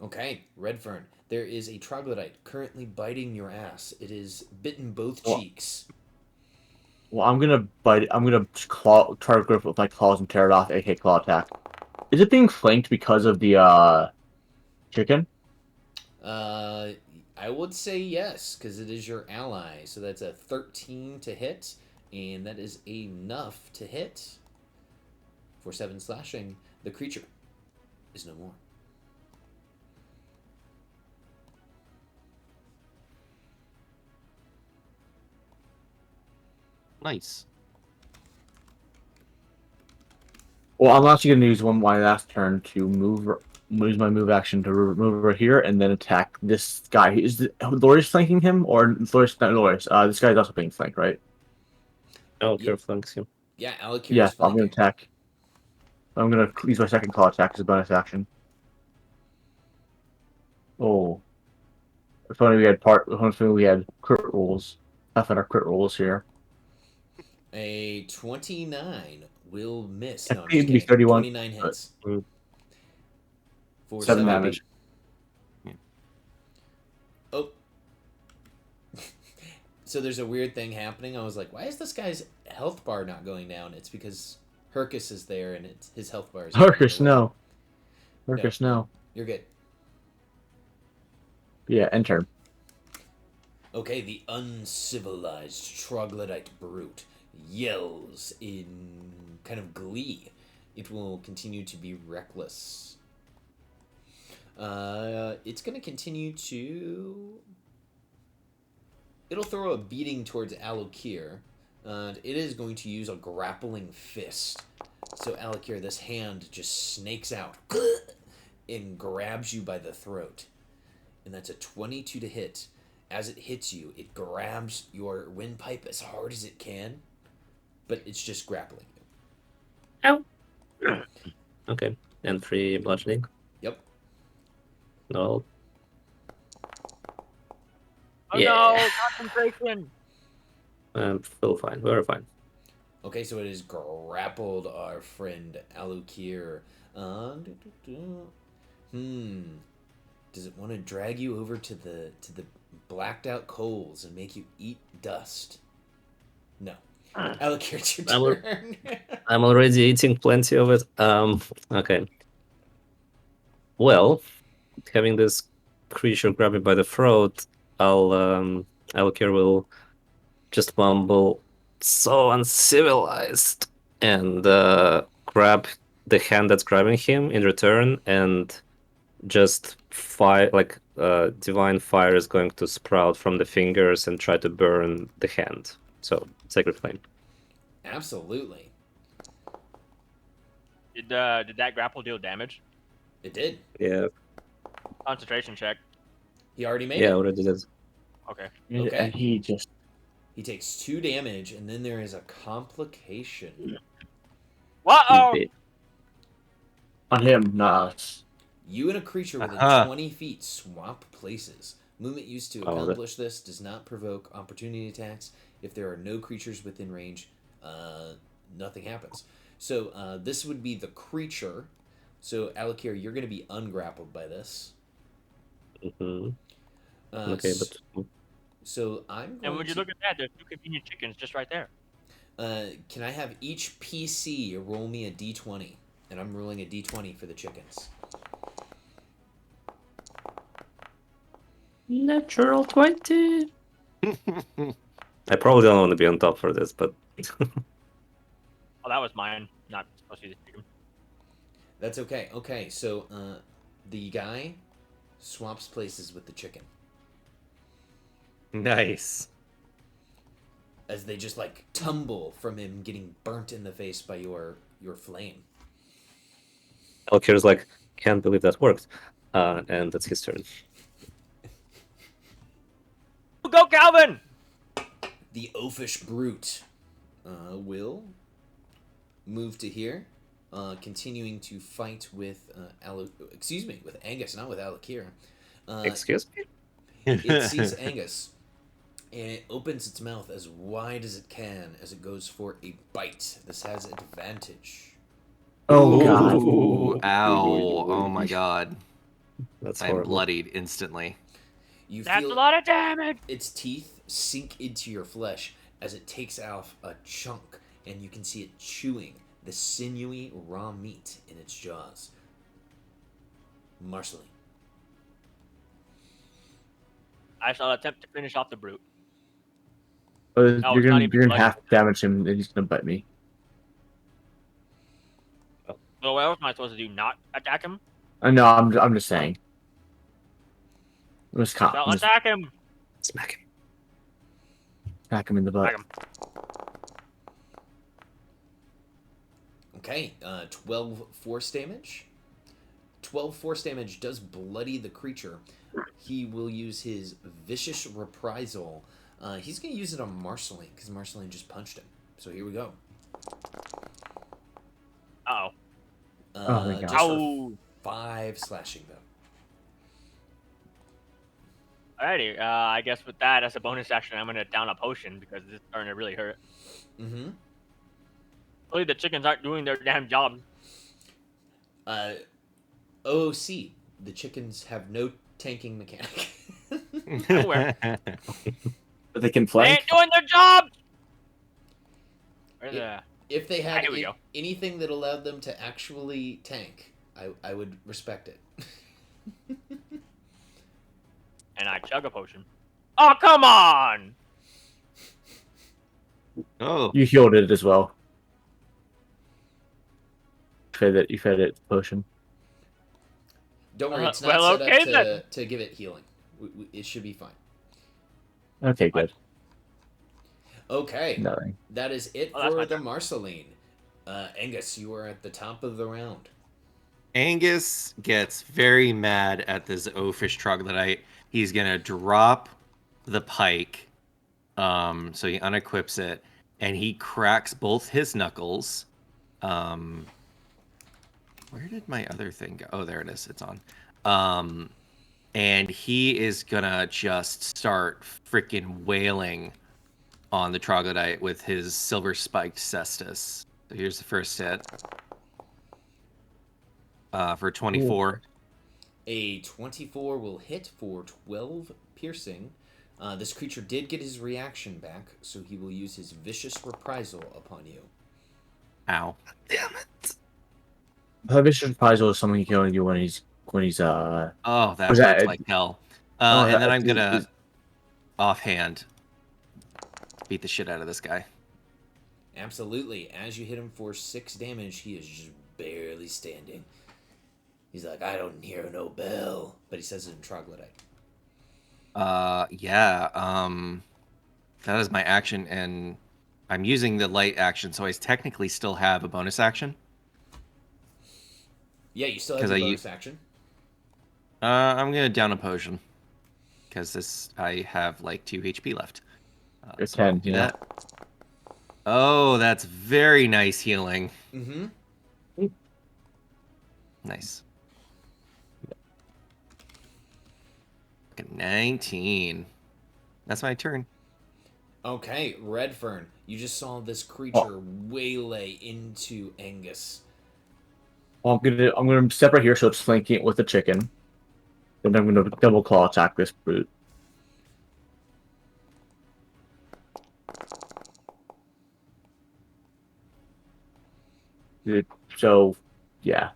Speaker 1: Okay, Redfern. There is a troglodyte currently biting your ass. It is bitten both
Speaker 4: Well-
Speaker 1: cheeks.
Speaker 4: Well, I'm gonna bite. I'm gonna try to grip it with my claws and tear it off. AK claw attack. Is it being flanked because of the chicken?
Speaker 1: I would say yes, because it is your ally. So that's a 13 to hit, and that is enough to hit for 7 slashing. The creature is no more.
Speaker 2: Nice.
Speaker 4: Well, I'm actually gonna use my last turn to use my move action to move over here and then attack this guy. Is Loris flanking him or Loris? Not Loris. This guy's also being flanked, right?
Speaker 5: Alakir flanks him.
Speaker 1: Yeah, Alakir
Speaker 4: Yeah,
Speaker 1: is
Speaker 4: I'm gonna
Speaker 1: flanking.
Speaker 4: attack. I'm gonna use my second claw attack as a bonus action. Oh, if only we had crit rolls. Half our crit rolls here.
Speaker 1: A 29 will miss.
Speaker 4: I
Speaker 1: No, I'm
Speaker 4: think
Speaker 1: just
Speaker 4: it'd be
Speaker 1: kidding.
Speaker 4: 31,
Speaker 1: 29
Speaker 4: but-
Speaker 1: hits. For
Speaker 4: 7
Speaker 1: 7
Speaker 4: damage.
Speaker 1: Oh. So there's a weird thing happening. I was like, why is this guy's health bar not going down? It's because Hercus is there and his health bar is
Speaker 4: Hercus,
Speaker 1: going low.
Speaker 4: no. Hercus, no.
Speaker 1: You're good.
Speaker 4: Yeah, end turn.
Speaker 1: Okay, the uncivilized troglodyte brute yells in kind of glee. It will continue to be reckless. It's going to continue to... It'll throw a beating towards Alokir. And it is going to use a grappling fist. So Alokir, this hand just snakes out and grabs you by the throat. And that's a 22 to hit. As it hits you, it grabs your windpipe as hard as it can, but it's just grappling you.
Speaker 5: Ow. Okay, and 3 bludgeoning.
Speaker 1: Yep.
Speaker 5: No.
Speaker 3: Oh
Speaker 5: Yeah.
Speaker 3: no, concentration.
Speaker 5: Still fine. We're fine.
Speaker 1: Okay, so it has grappled our friend Alukir. Does it want to drag you over to the blacked out coals and make you eat dust? No. Alukir, it's your
Speaker 5: I will-
Speaker 1: turn.
Speaker 5: I'm already eating plenty of it. Okay. Well, having this creature grab me by the throat, Alakir will just mumble, "So uncivilized," and grab the hand that's grabbing him in return, and just fire, like divine fire is going to sprout from the fingers and try to burn the hand. So sacred flame.
Speaker 1: Absolutely.
Speaker 3: Did that grapple deal damage?
Speaker 1: It did.
Speaker 5: Yeah,
Speaker 3: Concentration check.
Speaker 1: He already made
Speaker 5: yeah,
Speaker 1: it.
Speaker 5: already did.
Speaker 3: Okay.
Speaker 1: Okay.
Speaker 4: And he just...
Speaker 1: He takes 2 damage, and then there is a complication.
Speaker 3: Whoa!
Speaker 5: Bit.
Speaker 4: On him, not us.
Speaker 1: You and a creature within
Speaker 2: Aha.
Speaker 1: 20 feet swap places. Movement used to
Speaker 5: Oh, that-
Speaker 1: accomplish this does not provoke opportunity attacks. If there are no creatures within range, nothing happens. So this would be the creature. So Alakir, you're going to be ungrappled by this.
Speaker 5: Mhm.
Speaker 1: Uh,
Speaker 5: Okay,
Speaker 1: s-
Speaker 5: but
Speaker 1: So I'm going
Speaker 3: And would you
Speaker 1: to...
Speaker 3: look at that? There's 2 convenient chickens just right there.
Speaker 1: Can I have each PC roll me a d20? And I'm rolling a d20 for the chickens.
Speaker 5: natural 20. I probably don't want to be on top for this, but
Speaker 3: Oh, that was mine. Not supposed to be the chicken.
Speaker 1: That's okay. Okay, so the guy swaps places with the chicken
Speaker 2: Nice.
Speaker 1: as they just like tumble from him getting burnt in the face by your flame.
Speaker 5: Alkir's like, can't believe that worked. And that's his turn.
Speaker 3: Go, Calvin!
Speaker 1: The oafish brute will move to here, continuing to fight with with Angus, not with Alakir.
Speaker 5: Excuse me?
Speaker 1: It sees Angus, and it opens its mouth as wide as it can as it goes for a bite. This has advantage.
Speaker 4: Oh god.
Speaker 2: Ooh, ow. Oh my god.
Speaker 5: That's
Speaker 2: I'm
Speaker 5: horrible.
Speaker 2: bloodied instantly.
Speaker 1: You
Speaker 3: That's
Speaker 1: feel
Speaker 3: a lot of damage.
Speaker 1: its teeth sink into your flesh as it takes off a chunk, and you can see it chewing the sinewy raw meat in its jaws. Marceline.
Speaker 3: I shall attempt to finish off the brute.
Speaker 4: You're
Speaker 3: it's not
Speaker 4: gonna
Speaker 3: even
Speaker 4: you're gonna
Speaker 3: bloody.
Speaker 4: half damage him, and he's gonna bite me.
Speaker 3: So what else am I supposed to do? Not attack him?
Speaker 4: No, I'm just saying. I'm
Speaker 3: Shall
Speaker 4: just
Speaker 3: attack him.
Speaker 5: Smack him.
Speaker 4: smack him in the butt.
Speaker 3: Attack him.
Speaker 1: Okay, 12 force damage. 12 force damage does bloody the creature. He will use his vicious reprisal. He's going to use it on Marceline, because Marceline just punched him. So here we go.
Speaker 3: Uh-oh.
Speaker 4: Oh my God.
Speaker 1: Just for
Speaker 3: Ow.
Speaker 1: 5 slashing, though.
Speaker 3: Alrighty, I guess with that, as a bonus action, I'm going to down a potion because this is starting to really hurt.
Speaker 1: Mm-hmm.
Speaker 3: Hopefully the chickens aren't doing their damn job.
Speaker 1: OOC. The chickens have no tanking mechanic.
Speaker 3: Nowhere.
Speaker 4: But they can
Speaker 3: They
Speaker 4: flank.
Speaker 3: ain't doing their job! Where's
Speaker 1: Yeah.
Speaker 3: the...
Speaker 1: If they had
Speaker 3: Here we go.
Speaker 1: anything that allowed them to actually tank, I would respect it.
Speaker 3: And I chug a potion. Oh, come on!
Speaker 2: Oh.
Speaker 4: You healed it as well. You fed it potion.
Speaker 1: Don't worry, it's not
Speaker 3: well,
Speaker 1: set
Speaker 3: okay
Speaker 1: up
Speaker 3: then.
Speaker 1: to give it healing. It should be fine.
Speaker 4: Okay, good.
Speaker 1: Okay,
Speaker 4: Nothing.
Speaker 1: that is it
Speaker 3: Oh, that's
Speaker 1: for
Speaker 3: my
Speaker 1: the
Speaker 3: turn.
Speaker 1: Marceline. Angus, you are at the top of the round.
Speaker 2: Angus gets very mad at this oafish troglodyte. He's gonna drop the pike, so he unequips it, and he cracks both his knuckles. Where did my other thing go? Oh, there it is. It's on. And he is gonna just start freaking wailing on the troglodyte with his silver spiked cestus. So here's the first hit. For 24.
Speaker 1: A 24 will hit for 12 piercing. This creature did get his reaction back, so he will use his vicious reprisal upon you.
Speaker 2: Ow.
Speaker 5: Damn it.
Speaker 4: Vicious reprisal is something you can only do when he's
Speaker 2: Oh, that
Speaker 4: Was
Speaker 2: hurts
Speaker 4: that-
Speaker 2: like hell.
Speaker 4: Oh,
Speaker 2: And then
Speaker 4: that-
Speaker 2: I'm gonna
Speaker 4: is-
Speaker 2: offhand beat the shit out of this guy.
Speaker 1: Absolutely. As you hit him for 6 damage, he is just barely standing. He's like, I don't hear no bell. But he says it in troglodyte.
Speaker 2: Yeah. That is my action, and I'm using the light action, so I technically still have a bonus action.
Speaker 1: Yeah, you still have
Speaker 2: 'Cause
Speaker 1: your
Speaker 2: I
Speaker 1: bonus action.
Speaker 2: I'm gonna down a potion because I have like 2 HP left.
Speaker 4: You're
Speaker 2: So I'll
Speaker 4: 10,
Speaker 2: do
Speaker 4: yeah.
Speaker 2: that. Oh, that's very nice healing.
Speaker 1: Mm-hmm.
Speaker 2: Nice. 19. That's my turn.
Speaker 1: Okay, Redfern, you just saw this creature waylay into Angus.
Speaker 4: Well, I'm gonna step right here so it's flanking it with the chicken. Then I'm gonna double claw attack this brute. So, yeah.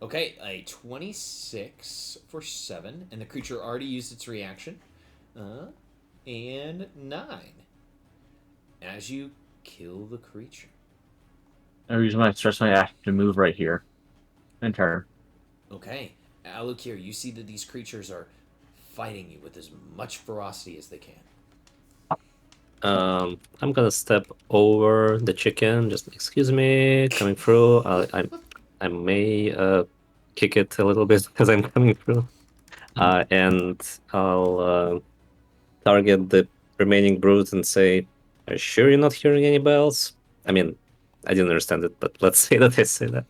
Speaker 1: Okay, a 26 for 7, and the creature already used its reaction. And 9. As you kill the creature.
Speaker 4: I'm using my stress my action to move right here. And turn.
Speaker 1: Okay, Alukir, you see that these creatures are fighting you with as much ferocity as they can.
Speaker 5: I'm gonna step over the chicken. Just excuse me, coming through. I may kick it a little bit as I'm coming through, and I'll target the remaining brute and say, Are you sure you're not hearing any bells? I mean, I didn't understand it, but let's say that I say that.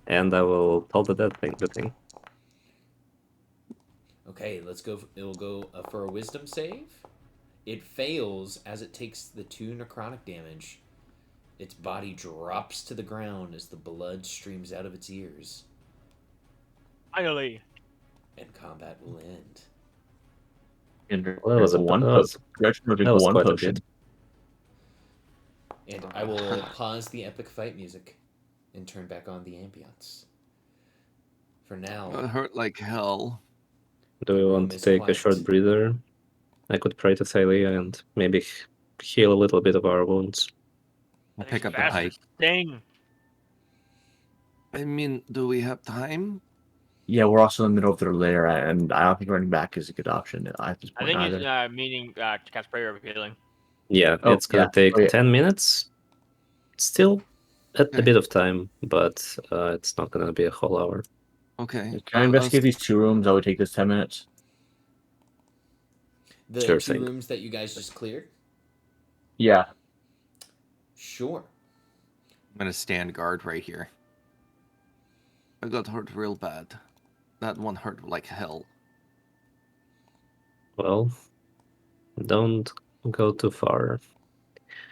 Speaker 5: And I will tell the dead thing, good thing.
Speaker 1: Okay, let's go. It'll go for a wisdom save. It fails as it takes the 2 necrotic damage. Its body drops to the ground as the blood streams out of its ears,
Speaker 3: Finally.
Speaker 1: and combat will end.
Speaker 4: And
Speaker 5: Well, that was
Speaker 4: one
Speaker 5: quite a
Speaker 4: potion.
Speaker 5: bit.
Speaker 1: And I will pause the epic fight music and turn back on the ambience. For
Speaker 6: It
Speaker 1: now,
Speaker 6: hurt like hell.
Speaker 5: Do we
Speaker 1: room
Speaker 5: want to
Speaker 1: is
Speaker 5: take a
Speaker 1: quiet.
Speaker 5: short breather? I could pray to Thalia and maybe heal a little bit of our wounds.
Speaker 6: I'll
Speaker 3: These
Speaker 6: pick up the
Speaker 3: bastards
Speaker 6: pike.
Speaker 3: sting.
Speaker 6: I mean, do we have time?
Speaker 4: Yeah, we're also in the middle of their lair, and I don't think running back is a good option at this
Speaker 3: I
Speaker 4: point
Speaker 3: think he's
Speaker 4: either.
Speaker 3: meaning to cast prayer of healing.
Speaker 5: Yeah,
Speaker 4: Oh,
Speaker 5: it's gonna
Speaker 4: yeah.
Speaker 5: take
Speaker 4: Oh, yeah.
Speaker 5: 10 minutes. Still a
Speaker 6: Okay.
Speaker 5: bit of time, but it's not gonna be a whole hour.
Speaker 6: Okay.
Speaker 4: Can I investigate these 2 rooms? That would take us 10 minutes.
Speaker 1: The
Speaker 5: Sure
Speaker 1: 2
Speaker 5: thing.
Speaker 1: rooms that you guys just cleared?
Speaker 4: Yeah.
Speaker 1: Sure.
Speaker 6: I'm gonna stand guard right here. I got hurt real bad. That one hurt like hell.
Speaker 5: Well, don't go too far.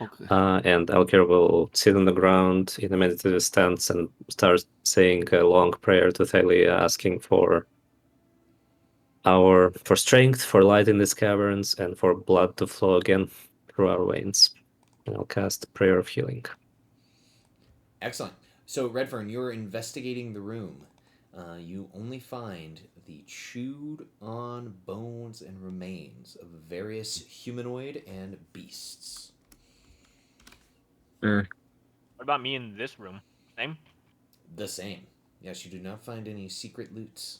Speaker 6: Okay.
Speaker 5: And Elkir will sit on the ground in a meditative stance and start saying a long prayer to Thalia, asking for strength, for light in these caverns, and for blood to flow again through our veins. And I'll cast Prayer of Healing.
Speaker 1: Excellent. So, Redfern, you're investigating the room. You only find the chewed on bones and remains of various humanoid and beasts.
Speaker 3: What about me in this room? Same?
Speaker 1: The same. Yes, you do not find any secret loots.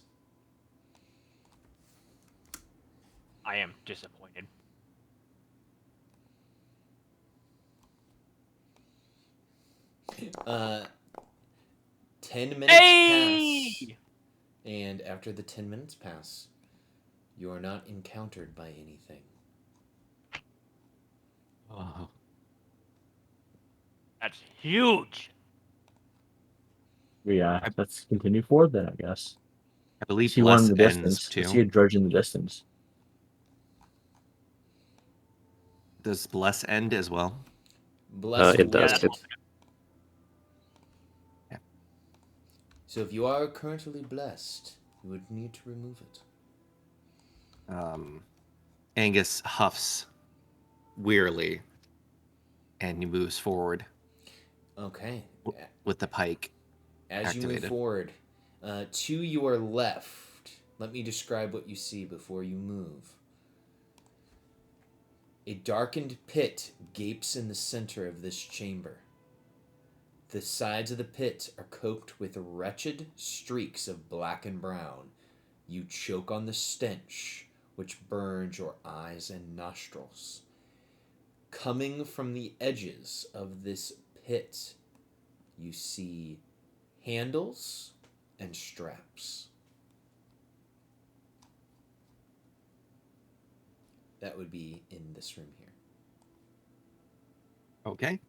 Speaker 3: I am disappointed.
Speaker 1: Uh, 10 minutes pass. And after the 10 minutes pass, you are not encountered by anything.
Speaker 6: Oh.
Speaker 3: That's huge.
Speaker 4: Yeah, let's continue forward then, I guess.
Speaker 6: I believe
Speaker 4: See one in
Speaker 6: Bless
Speaker 4: the
Speaker 6: ends
Speaker 4: distance.
Speaker 6: too.
Speaker 4: See a dredge in the distance.
Speaker 6: Does Bless end as well?
Speaker 1: Blessed
Speaker 5: It does.
Speaker 3: that's
Speaker 1: would.
Speaker 6: Yeah.
Speaker 1: So if you are currently blessed, you would need to remove it.
Speaker 6: Angus huffs wearily, and he moves forward
Speaker 1: Okay.
Speaker 6: with the pike.
Speaker 1: As you move
Speaker 6: Activated.
Speaker 1: forward, to your left, let me describe what you see before you move. A darkened pit gapes in the center of this chamber. The sides of the pit are coked with wretched streaks of black and brown. You choke on the stench, which burns your eyes and nostrils. Coming from the edges of this pit, you see handles and straps. That would be in this room here.
Speaker 6: Okay.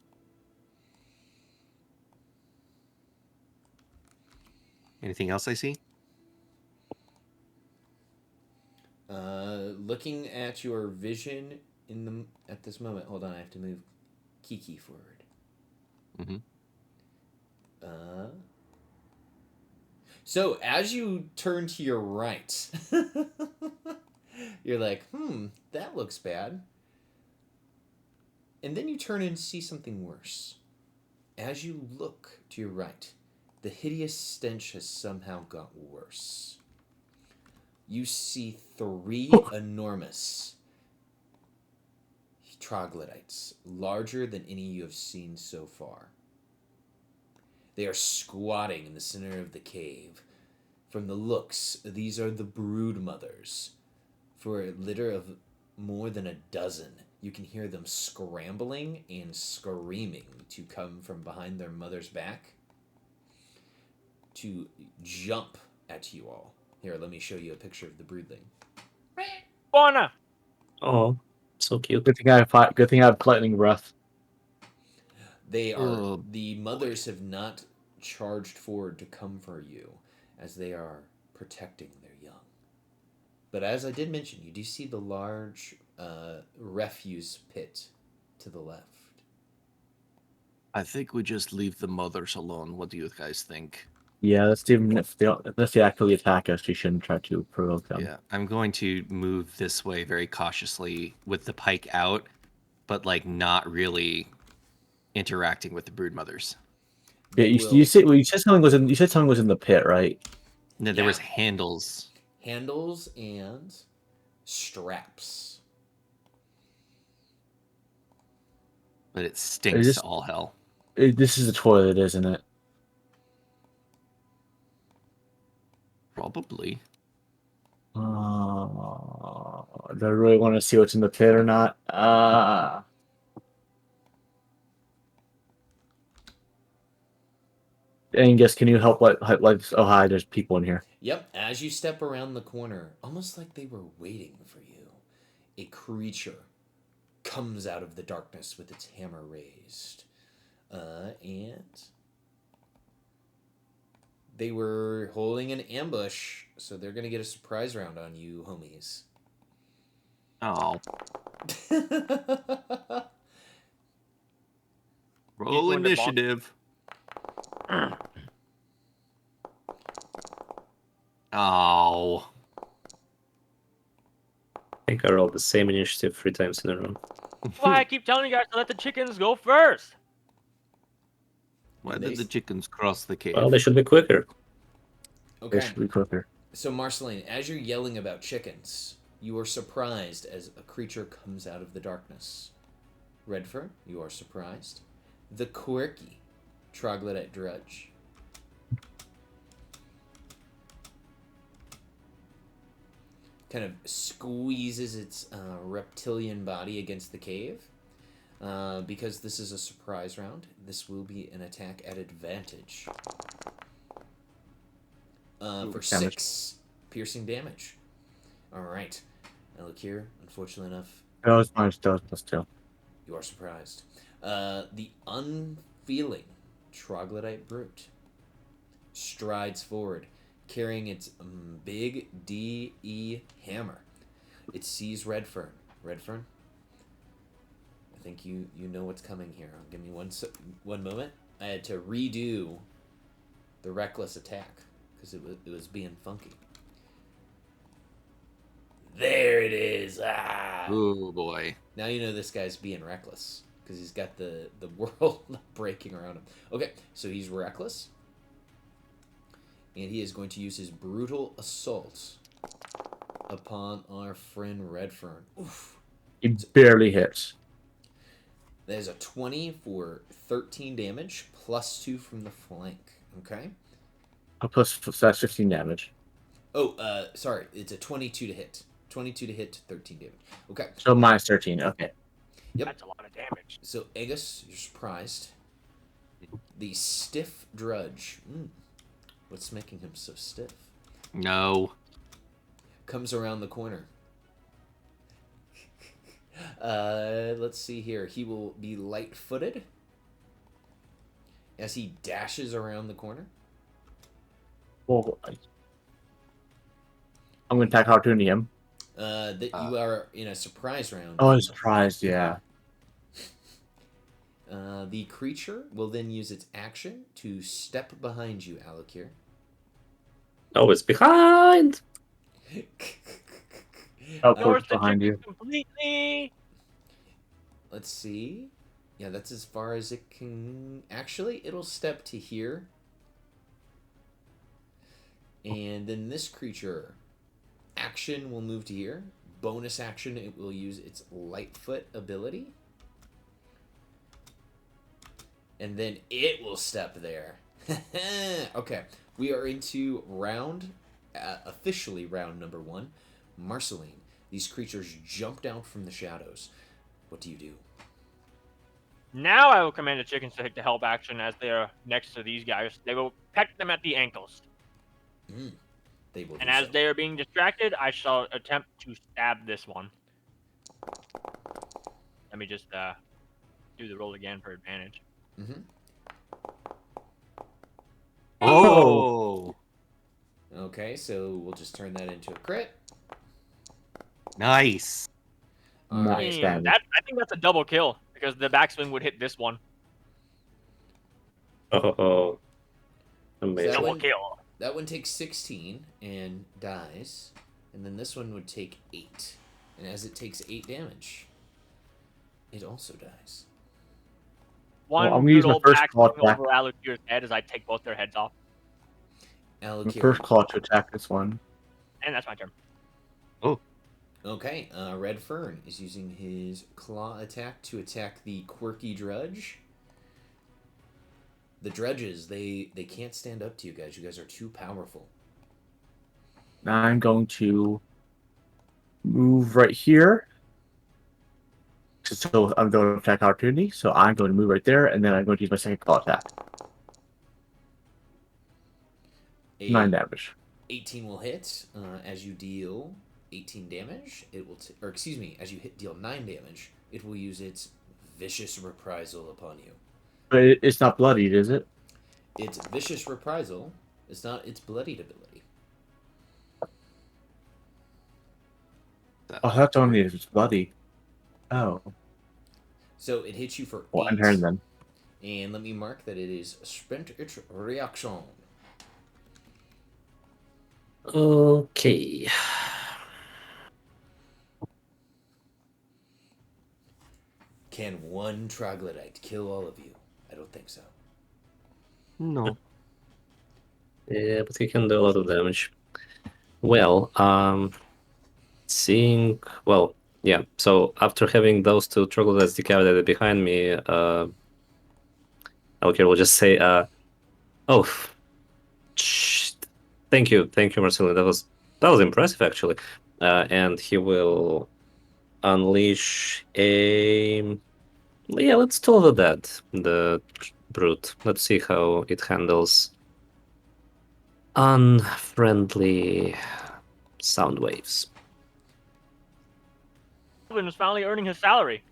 Speaker 6: Anything else I see?
Speaker 1: Looking at your vision at this moment. Hold on, I have to move Kiki forward.
Speaker 6: Mm-hmm.
Speaker 1: So as you turn to your right, you're like, that looks bad. And then you turn and see something worse. As you look to your right, the hideous stench has somehow got worse. You see 3 enormous troglodytes, larger than any you have seen so far. They are squatting in the center of the cave. From the looks, these are the brood mothers. For a litter of more than a dozen, you can hear them scrambling and screaming to come from behind their mother's back to jump at you all. Here, let me show you a picture of the broodling.
Speaker 3: Fauna.
Speaker 5: Oh, So cute.
Speaker 4: Good thing I have lightning breath.
Speaker 1: They are
Speaker 6: Oh,
Speaker 1: the mothers have not charged forward to come for you, as they are protecting their young. But as I did mention, you do see the large refuse pit to the left.
Speaker 6: I think we just leave the mothers alone. What do you guys think?
Speaker 4: Yeah, let's even if they unless they actually attack us, you shouldn't try to provoke them.
Speaker 2: Yeah, I'm going to move this way very cautiously with the pike out, but like not really interacting with the brood mothers.
Speaker 4: Yeah,
Speaker 1: They
Speaker 4: you,
Speaker 1: will
Speaker 4: you said well, you said something was in the pit, right?
Speaker 2: No, there was
Speaker 1: Yeah.
Speaker 2: handles.
Speaker 1: handles and straps.
Speaker 2: But it stinks
Speaker 4: just-
Speaker 2: to all hell.
Speaker 4: This is a toilet, isn't it?
Speaker 2: Probably.
Speaker 4: Do I really want to see what's in the pit or not? Angus, can you help oh hi, there's people in here.
Speaker 1: Yep, as you step around the corner, almost like they were waiting for you, a creature comes out of the darkness with its hammer raised. And they were holding an ambush, so they're going to get a surprise round on you, homies.
Speaker 6: Oh,
Speaker 3: He's
Speaker 6: roll
Speaker 3: going to bonk.
Speaker 6: initiative. Oh,
Speaker 5: I think I rolled the same initiative 3 times in a row.
Speaker 3: That's why I keep telling you guys to let the chickens go first.
Speaker 6: why
Speaker 1: And
Speaker 6: did the chickens cross the cave?
Speaker 5: Well, they should be quicker.
Speaker 4: They
Speaker 1: Okay,
Speaker 4: should be quicker.
Speaker 1: so Marceline, as you're yelling about chickens, you are surprised as a creature comes out of the darkness. Redfern, you are surprised. The quirky troglodyte drudge. Kind of squeezes its reptilian body against the cave. Because this is a surprise round, this will be an attack at advantage. For
Speaker 4: Damage.
Speaker 1: 6 piercing damage. Alright. Now look here, unfortunately enough,
Speaker 4: That was mine still.
Speaker 1: you are surprised. The unfeeling troglodyte brute strides forward, carrying its big DE hammer. It sees Redfern. Redfern, I think you know what's coming here. Give me one moment. I had to redo the reckless attack because it was being funky. There it is. Ah.
Speaker 6: Oh boy.
Speaker 1: Now you know this guy's being reckless because he's got the world breaking around him. Okay, so he's reckless, and he is going to use his brutal assault upon our friend Redfern. Oof.
Speaker 4: He barely hits.
Speaker 1: That is a 20 for 13 damage, plus 2 from the flank. Okay?
Speaker 4: Plus that's 15 damage.
Speaker 1: Oh, sorry. It's a 22 to hit. 22 to hit, 13 damage. Okay.
Speaker 4: So minus 13. Okay.
Speaker 1: Yep.
Speaker 3: That's a lot of damage.
Speaker 1: So, Aegis, you're surprised. The stiff drudge. What's making him so stiff?
Speaker 6: No.
Speaker 1: Comes around the corner. Let's see here. He will be light-footed as he dashes around the corner.
Speaker 4: Well, I'm going to attack opportunity him.
Speaker 1: That you are in a surprise round.
Speaker 4: Oh, I'm surprised. Yeah.
Speaker 1: The creature will then use its action to step behind you, Alakir.
Speaker 5: Oh, it's behind!
Speaker 4: Oh,
Speaker 3: Ignores
Speaker 4: Port's
Speaker 3: the
Speaker 4: behind you.
Speaker 3: chickens completely.
Speaker 1: Let's see. Yeah, that's as far as it can. Actually, it'll step to here. And then this creature, action will move to here. Bonus action, it will use its Lightfoot ability. And then it will step there. Okay, we are into officially round number 1. Marceline, these creatures jump down from the shadows. What do you do?
Speaker 3: Now I will command the chickens to take the help action as they are next to these guys. They will peck them at the ankles.
Speaker 1: They will.
Speaker 3: And
Speaker 1: do
Speaker 3: as
Speaker 1: so.
Speaker 3: they are being distracted, I shall attempt to stab this one. Let me just do the roll again for advantage.
Speaker 1: Mm-hmm.
Speaker 6: Oh,
Speaker 1: Okay, so we'll just turn that into a crit.
Speaker 6: nice.
Speaker 1: All
Speaker 4: Nice.
Speaker 1: right.
Speaker 4: damage.
Speaker 3: I think that's a double kill because the backswing would hit this one.
Speaker 5: Oh,
Speaker 1: So
Speaker 5: amazing.
Speaker 3: Double
Speaker 1: one-
Speaker 3: kill.
Speaker 1: That one takes 16 and dies. And then this one would take 8. And as it takes 8 damage, it also dies.
Speaker 3: One
Speaker 4: I'm gonna
Speaker 3: good
Speaker 4: use my
Speaker 3: old
Speaker 4: first claw
Speaker 3: backswing
Speaker 4: attack.
Speaker 3: over Alukir's head as I take both their heads off.
Speaker 4: My
Speaker 1: Alakir.
Speaker 4: first claw to attack this one.
Speaker 3: And that's my turn.
Speaker 1: Okay, Red Fern is using his claw attack to attack the quirky drudge. The drudges, they can't stand up to you guys. You guys are too powerful.
Speaker 4: Now I'm going to move right here. So I'm going to attack opportunity. So I'm going to move right there, and then I'm going to use my second claw attack.
Speaker 1: A
Speaker 4: 9 damage.
Speaker 1: 18 will hit as you deal 18 damage. It will, or excuse me, as you deal 9 damage, it will use its vicious reprisal upon you.
Speaker 4: But it's not bloodied, is it?
Speaker 1: Its vicious reprisal is not its bloodied ability.
Speaker 4: Oh, that's only if it's bloody. Oh.
Speaker 1: So it hits you for
Speaker 4: Well,
Speaker 1: 8.
Speaker 4: I'm turn then.
Speaker 1: And let me mark that it is spent its reaction.
Speaker 5: Okay.
Speaker 1: Can one troglodyte kill all of you? I don't think so.
Speaker 6: No.
Speaker 5: Yeah, but he can do a lot of damage. Well, well, yeah. So after having those two troglodytes decapitated behind me, okay, we'll just say, oh, thank you, Marcelo. That was impressive, actually. And he will unleash a. Yeah, let's total that the brute. Let's see how it handles unfriendly sound waves.
Speaker 3: Calvin was finally earning his salary.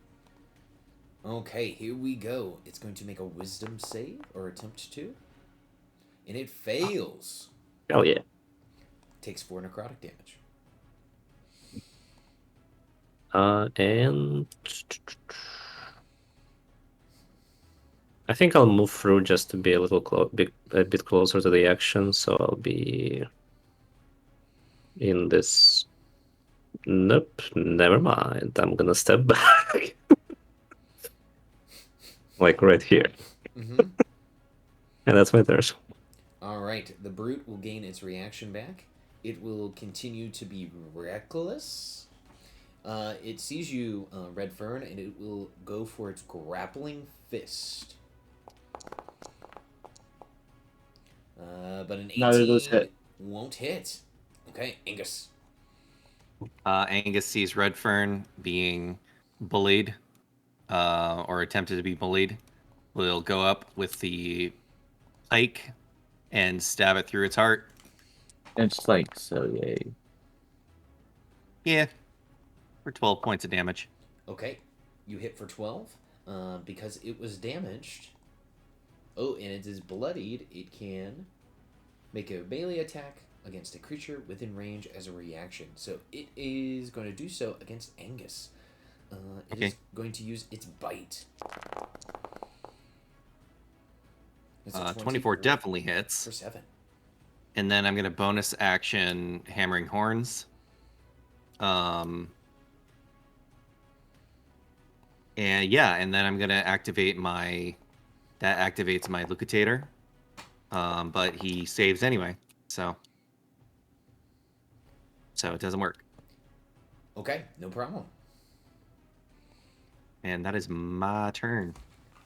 Speaker 1: Okay, here we go. It's going to make a wisdom save, or attempt to. And it fails.
Speaker 5: Oh yeah.
Speaker 1: Takes 4 necrotic damage.
Speaker 5: And I think I'll move through just to be a little a bit closer to the action, so I'll be in this. Nope, never mind. I'm gonna step back, like right here,
Speaker 1: Mm-hmm.
Speaker 5: and that's my turn.
Speaker 1: Alright, the brute will gain its reaction back. It will continue to be reckless. It sees you, Red Fern, and it will go for its grappling fist. But an 18
Speaker 4: Neither of those hit.
Speaker 1: won't hit. Okay, Angus.
Speaker 6: Angus sees Redfern being bullied, or attempted to be bullied. Will go up with the pike and stab it through its heart.
Speaker 4: And it's like, so yay.
Speaker 6: Yeah, for 12 points of damage.
Speaker 1: Okay, you hit for 12. Because it was damaged. Oh, and it is bloodied. It can make a melee attack against a creature within range as a reaction. So it is going to do so against Angus. It is going to use its bite. It's a
Speaker 6: 24 definitely hits.
Speaker 1: for 7.
Speaker 6: And then I'm going to bonus action Hammering Horns. And yeah, and then I'm going to activate that activates my Lucatator. But he saves anyway, so it doesn't work.
Speaker 1: Okay, no problem.
Speaker 6: And that is my turn.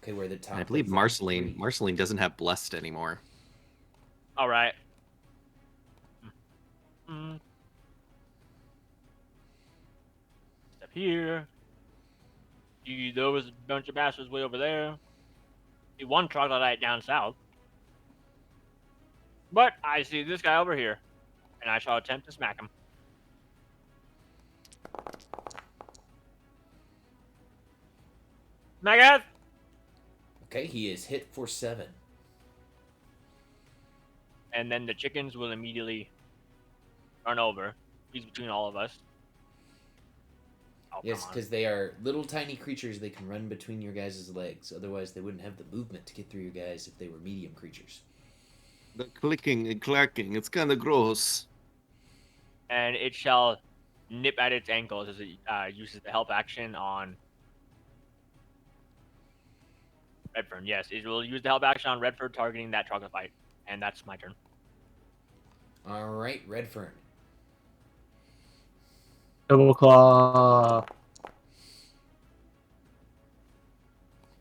Speaker 1: Okay, we're at the top.
Speaker 6: And I believe
Speaker 1: of
Speaker 6: Marceline
Speaker 1: 3.
Speaker 6: Marceline doesn't have Blessed anymore.
Speaker 3: All right. Step here. There was a bunch of bastards way over there. See one troglodyte down south. But I see this guy over here, and I shall attempt to smack him. Magath!
Speaker 1: Okay, he is hit for 7.
Speaker 3: And then the chickens will immediately run over. He's between all of us. Oh,
Speaker 1: Yes,
Speaker 3: come on.
Speaker 1: because they are little tiny creatures. They can run between your guys' legs. Otherwise, they wouldn't have the movement to get through your guys if they were medium creatures.
Speaker 6: The clicking and clacking, it's kind of gross.
Speaker 3: And it shall nip at its ankles as it uses the help action on Redfern. Yes, it will use the help action on Redfern targeting that troglodyte. And that's my turn.
Speaker 1: All right, Redfern.
Speaker 4: Double claw.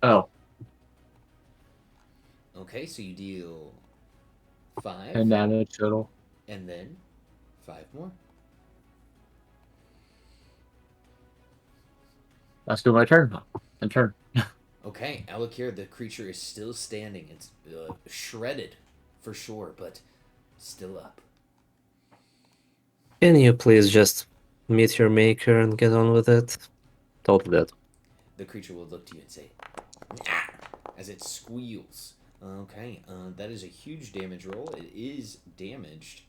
Speaker 4: Oh,
Speaker 1: Okay, so you deal 5,
Speaker 4: 10 damage total.
Speaker 1: and then 5 more.
Speaker 4: That's good. My turn. And turn.
Speaker 1: Okay, Alakir, the creature is still standing. It's shredded, for sure, but still up.
Speaker 5: Can you please just meet your maker and get on with it? Totally dead.
Speaker 1: The creature will look to you and say, "Nyah," as it squeals. Okay, that is a huge damage roll. It is damaged.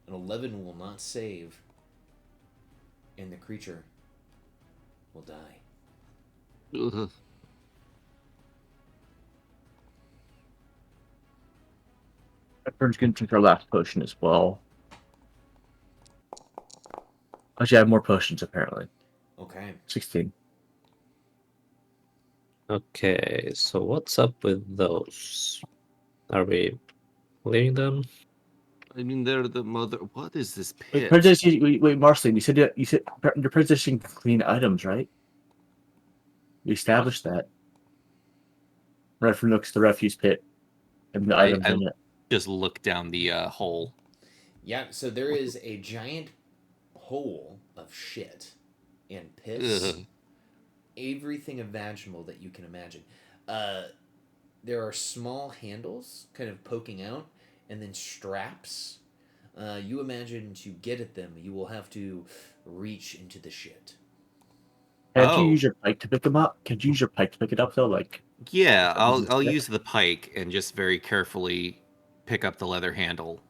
Speaker 1: An 11 will not save, and the creature will die.
Speaker 6: Ugh.
Speaker 4: Redfern's gonna drink our last potion as well. Actually, I have more potions apparently.
Speaker 1: Okay.
Speaker 4: 16.
Speaker 5: Okay, so what's up with those? Are we leaving them?
Speaker 6: I mean, they're the mother. What is this
Speaker 4: Wait,
Speaker 6: pit?
Speaker 4: Princess, wait, Marceline, you said your princess can clean items, right? We established that. Redfern looks at the refuse pit and the items
Speaker 6: I
Speaker 4: in it.
Speaker 6: just look down the hole.
Speaker 1: Yeah, so there is a giant hole of shit and piss.
Speaker 6: Ugh.
Speaker 1: Everything imaginable that you can imagine. There are small handles kind of poking out, and then straps. You imagine to get at them, you will have to reach into the shit.
Speaker 4: Can't you
Speaker 6: Oh,
Speaker 4: use your pike to pick them up? Can't you use your pike to pick it up though? Like,
Speaker 6: yeah. I'll
Speaker 4: Yeah.
Speaker 6: use the pike and just very carefully pick up the leather handle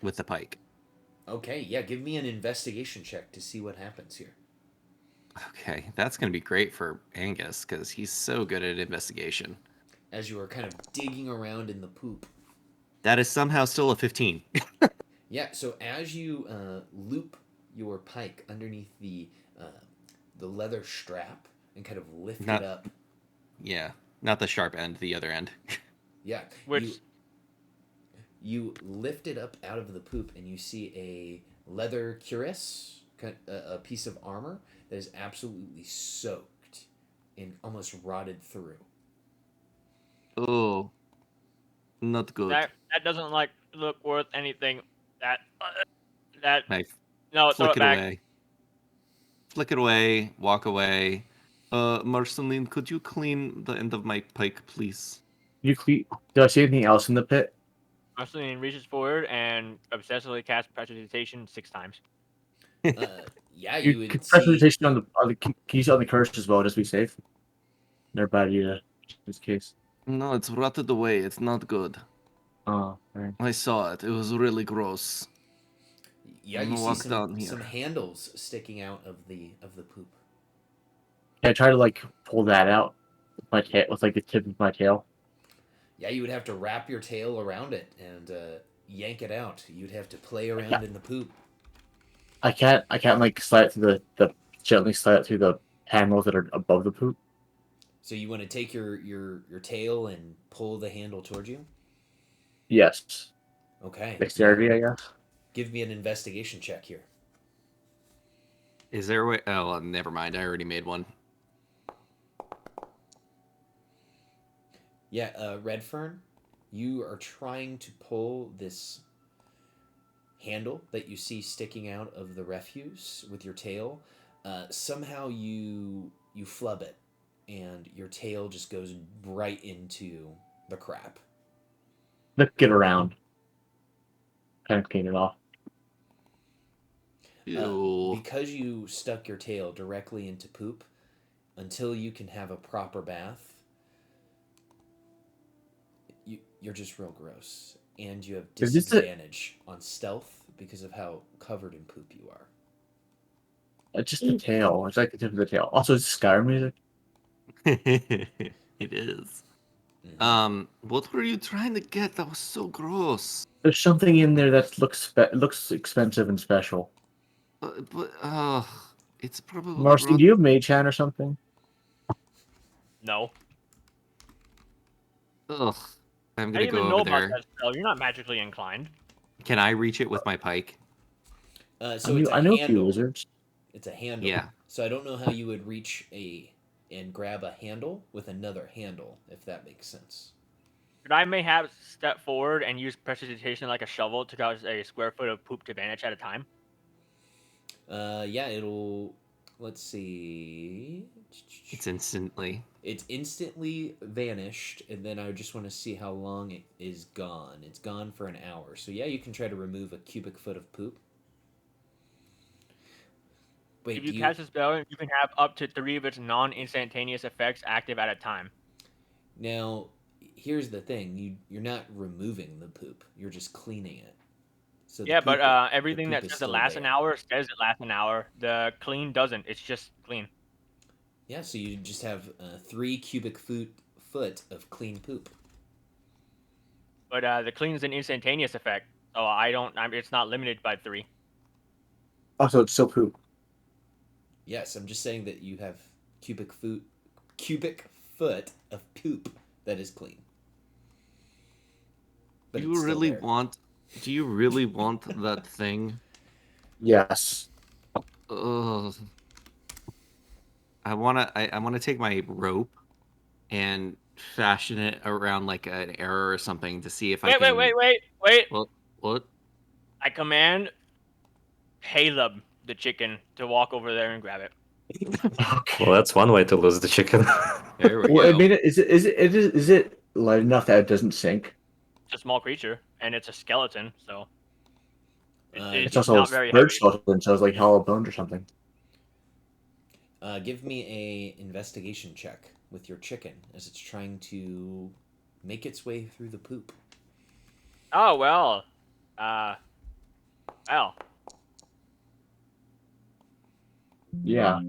Speaker 6: with the pike.
Speaker 1: Okay, yeah, give me an investigation check to see what happens here.
Speaker 6: Okay, that's gonna be great for Angus because he's so good at investigation.
Speaker 1: As you are kind of digging around in the poop.
Speaker 6: That is somehow still a 15.
Speaker 1: Yeah, so as you loop your pike underneath the leather strap and kind of lift
Speaker 6: Not-
Speaker 1: it up.
Speaker 6: Yeah, not the sharp end, the other end.
Speaker 1: Yeah,
Speaker 3: Which
Speaker 1: you lift it up out of the poop and you see a leather cuirass, a piece of armor that is absolutely soaked and almost rotted through.
Speaker 6: Oh, not good.
Speaker 3: that doesn't like look worth anything. That
Speaker 6: I
Speaker 3: no, throw
Speaker 6: flick
Speaker 3: it
Speaker 6: it
Speaker 3: back.
Speaker 6: away. Flick it away, walk away. Marceline, could you clean the end of my pike, please?
Speaker 4: do I see anything else in the pit?
Speaker 3: Marceline reaches forward and obsessively casts prestidigitation 6 times.
Speaker 1: Yeah,
Speaker 4: You
Speaker 1: you would
Speaker 4: could
Speaker 1: see.
Speaker 4: presentation can you use it on the curse as well, just be safe. Everybody, in this case.
Speaker 6: No, it's rotted away. It's not good.
Speaker 4: Oh, right.
Speaker 6: I saw it. It was really gross.
Speaker 1: Yeah,
Speaker 6: I'm
Speaker 1: you
Speaker 6: gonna
Speaker 1: see
Speaker 6: walk down
Speaker 1: some
Speaker 6: here.
Speaker 1: handles sticking out of the poop.
Speaker 4: Yeah, I try to like pull that out with my tail, with like the tip of my tail.
Speaker 1: Yeah, you would have to wrap your tail around it and yank it out. You'd have to play around in the poop.
Speaker 4: I can't like slide it through the gently slide it through the handles that are above the poop.
Speaker 1: So you want to take your tail and pull the handle towards you?
Speaker 4: Yes.
Speaker 1: Okay.
Speaker 4: Dexterity, I guess.
Speaker 1: Give me an investigation check here.
Speaker 6: Is there a way? Oh, never mind. I already made one.
Speaker 1: Yeah, Redfern, you are trying to pull this handle that you see sticking out of the refuse with your tail. Somehow you flub it, and your tail just goes right into the crap.
Speaker 4: Look it around. Kind of clean it off.
Speaker 6: Ew.
Speaker 1: Because you stuck your tail directly into poop, until you can have a proper bath, you're just real gross. And you have
Speaker 4: Is this
Speaker 1: disadvantage on stealth because of how covered in poop you are.
Speaker 4: just the tail? It's like the tip of the tail. Also, it's Skyrim music.
Speaker 6: It is.
Speaker 1: Mhm.
Speaker 6: What were you trying to get? That was so gross.
Speaker 4: There's something in there that looks expensive and special.
Speaker 6: But it's probably
Speaker 4: Marcy,
Speaker 6: rot.
Speaker 4: do you have Mage Hand or something?
Speaker 3: No.
Speaker 6: Ugh. I'm
Speaker 3: I
Speaker 6: gonna
Speaker 3: didn't
Speaker 6: go
Speaker 3: even know
Speaker 6: over
Speaker 3: about
Speaker 6: there.
Speaker 3: that spell. You're not magically inclined.
Speaker 6: Can I reach it with my pike?
Speaker 1: So it's a
Speaker 4: I know a few
Speaker 1: handle.
Speaker 4: wizards.
Speaker 1: It's a handle.
Speaker 6: Yeah.
Speaker 1: So I don't know how you would reach and grab a handle with another handle, if that makes sense.
Speaker 3: Could I mayhap step forward and use prestidigitation like a shovel to cause a square foot of poop to vanish at a time?
Speaker 1: Yeah, it'll. Let's see.
Speaker 6: It's instantly.
Speaker 1: It's instantly vanished, and then I just want to see how long it is gone. It's gone for an hour. So yeah, you can try to remove a cubic foot of poop. Wait,
Speaker 3: If
Speaker 1: do
Speaker 3: you
Speaker 1: you?
Speaker 3: cast a spell, you can have up to 3 of its non-instantaneous effects active at a time.
Speaker 1: Now, here's the thing: you're not removing the poop. You're just cleaning it. So
Speaker 3: Yeah, but
Speaker 1: the
Speaker 3: everything
Speaker 1: poop
Speaker 3: that
Speaker 1: is
Speaker 3: says it
Speaker 1: still
Speaker 3: lasts an
Speaker 1: there.
Speaker 3: hour says it lasts an hour. The clean doesn't. It's just clean.
Speaker 1: Yeah, so you just have 3 cubic foot of clean poop.
Speaker 3: But the clean is an instantaneous effect, so it's not limited by 3.
Speaker 4: Also, it's still poop.
Speaker 1: Yes, I'm just saying that you have cubic foot of poop that is clean. But
Speaker 6: Do
Speaker 1: it's
Speaker 6: you
Speaker 1: still
Speaker 6: really
Speaker 1: there.
Speaker 6: want? Do you really want that thing?
Speaker 4: Yes.
Speaker 6: Ugh. I wanna take my rope and fashion it around like an arrow or something to see if I
Speaker 3: Wait, wait,
Speaker 6: can.
Speaker 3: wait, wait, wait!
Speaker 6: What?
Speaker 3: I command Caleb, the chicken, to walk over there and grab it.
Speaker 4: Okay.
Speaker 5: Well, that's one way to lose the chicken.
Speaker 6: There we
Speaker 4: Well, I
Speaker 6: go.
Speaker 4: mean, is it light enough that it doesn't sink?
Speaker 3: It's a small creature, and it's a skeleton, so
Speaker 4: It's
Speaker 3: it's
Speaker 4: also a
Speaker 3: not very
Speaker 4: bird
Speaker 3: heavy.
Speaker 4: skeleton, so it's like hollow bones or something.
Speaker 1: Give me a investigation check with your chicken as it's trying to make its way through the poop.
Speaker 3: Oh well, well.
Speaker 4: Yeah.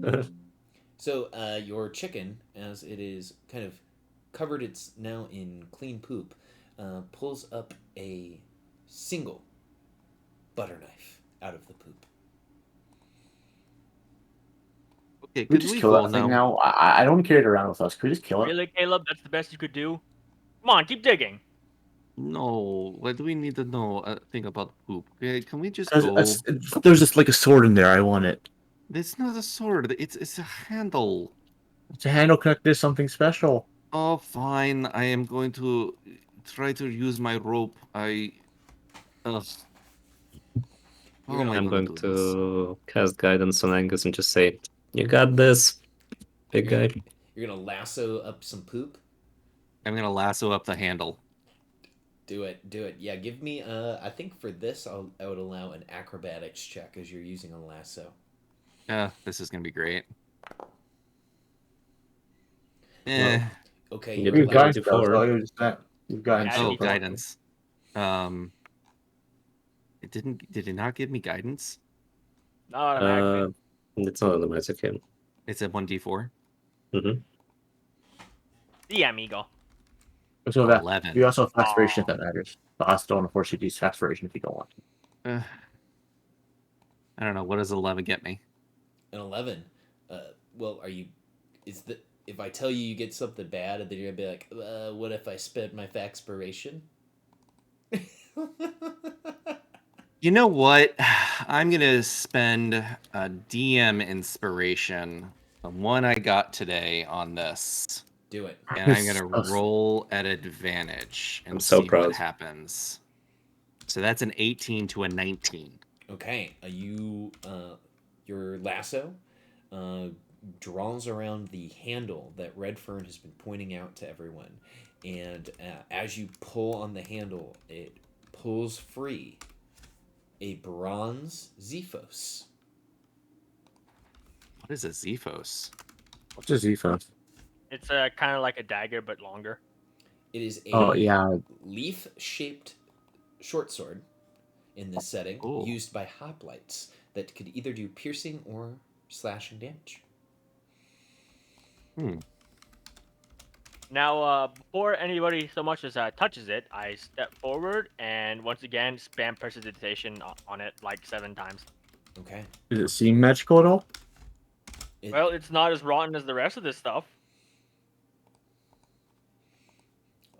Speaker 1: So your chicken, as it is kind of covered, it's now in clean poop, pulls up a single butter knife out of the poop.
Speaker 6: Okay,
Speaker 4: Can we
Speaker 6: could
Speaker 4: just
Speaker 6: we
Speaker 4: kill
Speaker 6: go
Speaker 4: that thing
Speaker 6: now?
Speaker 4: now? I don't carry it around with us. Can we just kill it?
Speaker 3: Really, Caleb? That's the best you could do? Come on, keep digging.
Speaker 6: No. Why do we need to know a thing about poop? Okay, can we just
Speaker 4: There's,
Speaker 6: go?
Speaker 4: there's just like a sword in there. I want it.
Speaker 6: It's not a sword. It's a handle.
Speaker 4: It's a handle connected to something special.
Speaker 6: Oh, fine. I am going to try to use my rope. Ugh. How am I
Speaker 5: I'm
Speaker 6: gonna
Speaker 5: going
Speaker 6: do this?
Speaker 5: to cast guidance on Angus and just say, "You got this, big
Speaker 1: You're
Speaker 5: guy."
Speaker 1: gonna, you're gonna lasso up some poop.
Speaker 6: I'm gonna lasso up the handle.
Speaker 1: Do it, do it. Yeah, give me. I think for this, I would allow an acrobatics check as you're using a lasso.
Speaker 6: This is gonna be great.
Speaker 5: Well,
Speaker 1: Okay,
Speaker 5: You
Speaker 1: your
Speaker 4: We've
Speaker 5: did
Speaker 4: got
Speaker 5: good
Speaker 4: though, so
Speaker 5: before.
Speaker 4: it was that. We've got
Speaker 3: Yeah,
Speaker 4: so
Speaker 6: Oh,
Speaker 3: it'd be
Speaker 4: far.
Speaker 6: guidance. It didn't. Did it not give me guidance?
Speaker 3: not automatically.
Speaker 5: It's not a magic him.
Speaker 6: It's a 1d4.
Speaker 5: Mm-hmm.
Speaker 3: See, amigo.
Speaker 4: So that
Speaker 6: 11.
Speaker 4: you also have aspiration if
Speaker 3: Aw.
Speaker 4: that matters. But I still want to force you to use aspiration if you don't want to.
Speaker 6: Uh, I don't know. What does 11 get me?
Speaker 1: An 11. Well, are you? Is the if I tell you you get something bad, and then you're gonna be like, what if I spend my faxpiration?
Speaker 6: You know what? I'm gonna spend a DM inspiration, the one I got today, on this,
Speaker 1: Do it.
Speaker 6: and I'm gonna roll at advantage and
Speaker 5: I'm so
Speaker 6: see
Speaker 5: proud.
Speaker 6: what happens. So that's an 18 to a 19.
Speaker 1: Okay. Your lasso draws around the handle that Redfern has been pointing out to everyone, and as you pull on the handle, it pulls free a bronze Zephos.
Speaker 6: What is a Zephos?
Speaker 4: What's a Zephyr?
Speaker 3: It's kind of like a dagger but longer.
Speaker 1: It is a
Speaker 4: Oh yeah,
Speaker 1: leaf-shaped short sword in this setting,
Speaker 6: Cool.
Speaker 1: used by hoplites that could either do piercing or slashing damage.
Speaker 6: Hmm.
Speaker 3: Now, before anybody so much as touches it, I step forward and once again spam prestidigitation on it like 7 times.
Speaker 1: Okay.
Speaker 4: does it seem magical at all?
Speaker 1: It,
Speaker 3: Well, it's not as rotten as the rest of this stuff.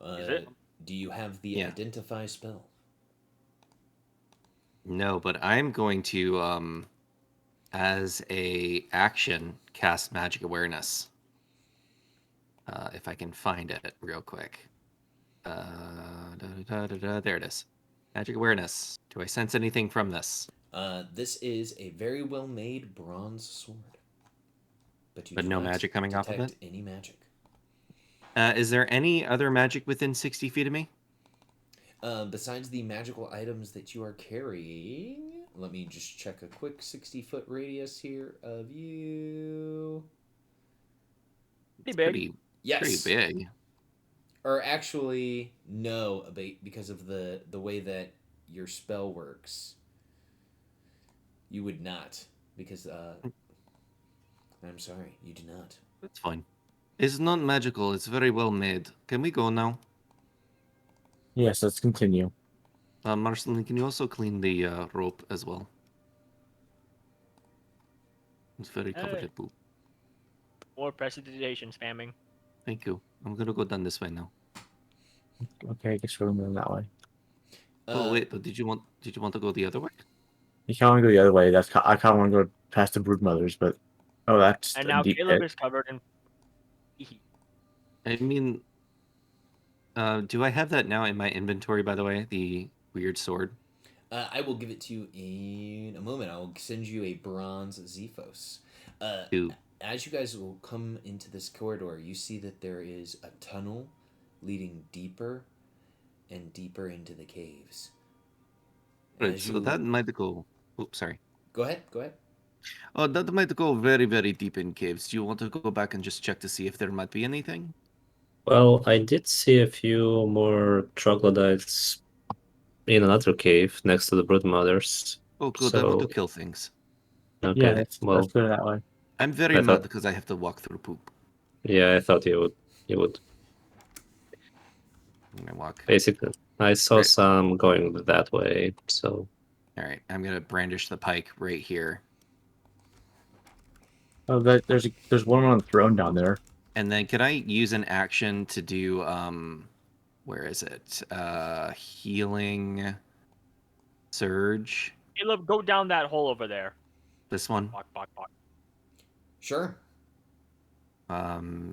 Speaker 3: Is it?
Speaker 1: Do you have the
Speaker 6: Yeah.
Speaker 1: identify spell?
Speaker 6: No, but I'm going to as a action cast magic awareness. If I can find it real quick. There it is. Magic awareness. Do I sense anything from this?
Speaker 1: This is a very well-made bronze sword, but you
Speaker 6: But
Speaker 1: do
Speaker 6: no
Speaker 1: not
Speaker 6: magic coming off of
Speaker 1: detect
Speaker 6: it?
Speaker 1: any magic.
Speaker 6: Is there any other magic within 60 feet of me?
Speaker 1: Besides the magical items that you are carrying, let me just check a quick 60-foot radius here of you.
Speaker 3: Pretty big.
Speaker 6: Pretty
Speaker 1: Yes.
Speaker 6: big.
Speaker 1: Or actually, no, because of the way that your spell works. You would not, because I'm sorry, you do not.
Speaker 6: That's fine. It's not magical. It's very well made. Can we go now?
Speaker 4: Yes, let's continue.
Speaker 6: Marceline, can you also clean the rope as well? It's very covered
Speaker 3: Hey.
Speaker 6: in poop.
Speaker 3: More prestidigitation spamming.
Speaker 6: Thank you. I'm gonna go down this way now.
Speaker 4: Okay, I guess we're moving that way.
Speaker 6: Oh wait, but did you want to go the other way?
Speaker 4: You kind of want to go the other way. I kind of want to go past the brood mothers, but that's
Speaker 3: And
Speaker 4: a
Speaker 3: now
Speaker 4: deep
Speaker 3: Caleb
Speaker 4: pit.
Speaker 3: is covered in.
Speaker 6: I mean, do I have that now in my inventory? By the way, the weird sword.
Speaker 1: I will give it to you in a moment. I will send you a bronze Zephos.
Speaker 6: Two.
Speaker 1: As you guys will come into this corridor, you see that there is a tunnel leading deeper and deeper into the caves.
Speaker 6: Right.
Speaker 1: As
Speaker 6: So
Speaker 1: you
Speaker 6: that might go. Oops, sorry.
Speaker 1: go ahead, go ahead.
Speaker 6: Oh, that might go very, very deep in caves. Do you want to go back and just check to see if there might be anything?
Speaker 5: Well, I did see a few more troglodytes in another cave next to the brood mothers.
Speaker 6: Oh, good. I want to
Speaker 5: So,
Speaker 6: kill things.
Speaker 4: Yeah,
Speaker 5: okay.
Speaker 4: let's
Speaker 5: Well,
Speaker 4: go that way.
Speaker 6: I'm very
Speaker 5: I
Speaker 6: mad
Speaker 5: thought,
Speaker 6: because I have to walk through poop.
Speaker 5: yeah, I thought you would.
Speaker 6: I'm gonna walk.
Speaker 5: Basically, I saw
Speaker 6: Right.
Speaker 5: some going that way, so
Speaker 6: All right. I'm gonna brandish the pike right here,
Speaker 4: Oh, there's one on the throne down there.
Speaker 6: and then can I use an action to do where is it? Healing surge.
Speaker 3: Caleb, go down that hole over there.
Speaker 6: This one.
Speaker 3: Fuck, fuck, fuck.
Speaker 1: Sure.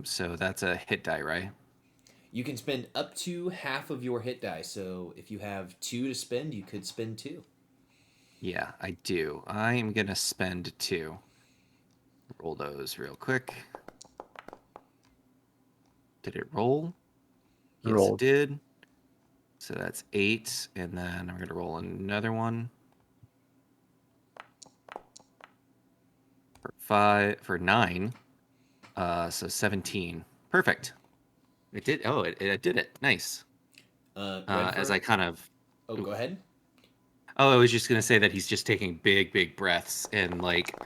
Speaker 6: So that's a hit die, right?
Speaker 1: You can spend up to half of your hit die. So if you have 2 to spend, you could spend 2.
Speaker 6: Yeah, I do. I am gonna spend 2. Roll those real quick. Did it roll? Yes,
Speaker 4: Roll.
Speaker 6: it did. So that's 8, and then I'm gonna roll another one for 9. So 17. Perfect. It did. Oh, it did it. Nice. As I kind of.
Speaker 1: Oh, go ahead.
Speaker 6: Oh, I was just gonna say that he's just taking big, big breaths, and like,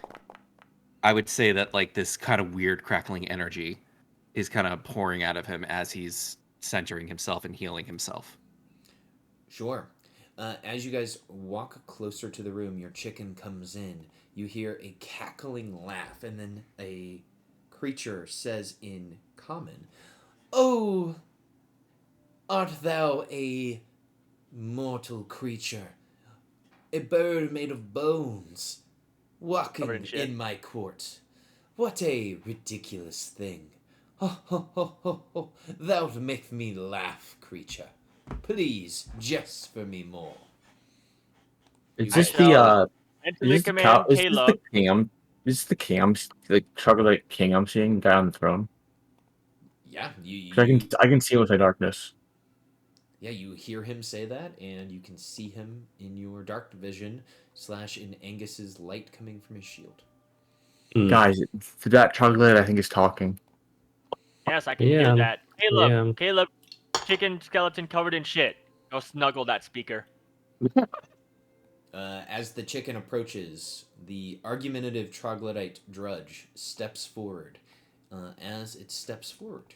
Speaker 6: I would say that like this kind of weird crackling energy is kind of pouring out of him as he's centering himself and healing himself.
Speaker 1: Sure. As you guys walk closer to the room, your chicken comes in. You hear a cackling laugh, and then a creature says in common, "Oh, art thou a mortal creature? A bird made of bones,
Speaker 3: Covered in
Speaker 1: walking
Speaker 3: shit.
Speaker 1: in my court? What a ridiculous thing! Ho ho ho ho ho! Thou'lt make me laugh, creature. Please, jest for me more."
Speaker 4: Is
Speaker 1: You
Speaker 4: this
Speaker 1: guys-
Speaker 4: the
Speaker 3: Mentally command
Speaker 4: Is this the
Speaker 3: Caleb.
Speaker 4: cam? Is this the cam? The troglodyte king I'm seeing guy on the throne?
Speaker 1: Yeah,
Speaker 4: 'Cause I can see him with my darkness.
Speaker 1: yeah, you hear him say that, and you can see him in your dark vision / in Angus's light coming from his shield.
Speaker 4: Guys, that chocolate I think is talking.
Speaker 3: Yes, I can hear
Speaker 5: Yeah,
Speaker 3: that.
Speaker 5: yeah.
Speaker 3: Caleb, chicken skeleton covered in shit. Go snuggle that speaker.
Speaker 1: As the chicken approaches, the argumentative troglodyte drudge steps forward. As it steps forward,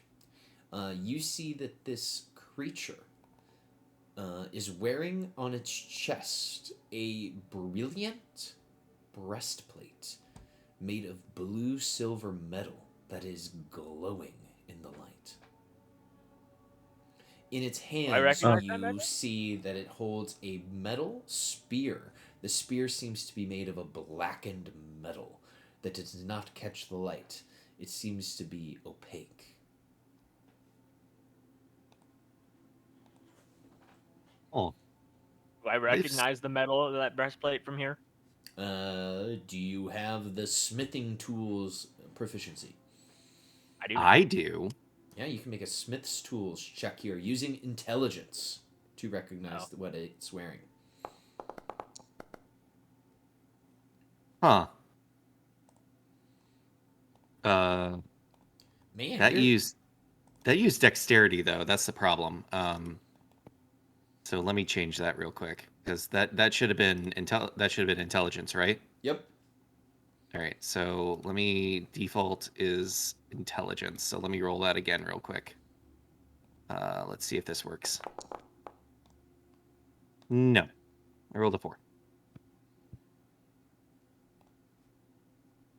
Speaker 1: you see that this creature is wearing on its chest a brilliant breastplate made of blue silver metal that is glowing in the light. In its hands,
Speaker 3: recognize that
Speaker 1: you
Speaker 3: metal?
Speaker 1: see that it holds a metal spear. The spear seems to be made of a blackened metal that does not catch the light. It seems to be opaque.
Speaker 6: Oh,
Speaker 3: Do I recognize the metal of that breastplate from here?
Speaker 1: Do you have the smithing tools proficiency?
Speaker 3: I do.
Speaker 6: I do.
Speaker 1: Yeah, you can make a smith's tools check here using intelligence to recognize what it's wearing.
Speaker 6: Huh.
Speaker 1: Man,
Speaker 6: That
Speaker 1: you're...
Speaker 6: used dexterity though. That's the problem. So let me change that real quick because that should have been intelligence, right?
Speaker 1: Yep.
Speaker 6: All right. So let me default is intelligence. So let me roll that again real quick. Let's see if this works. No, I rolled a 4.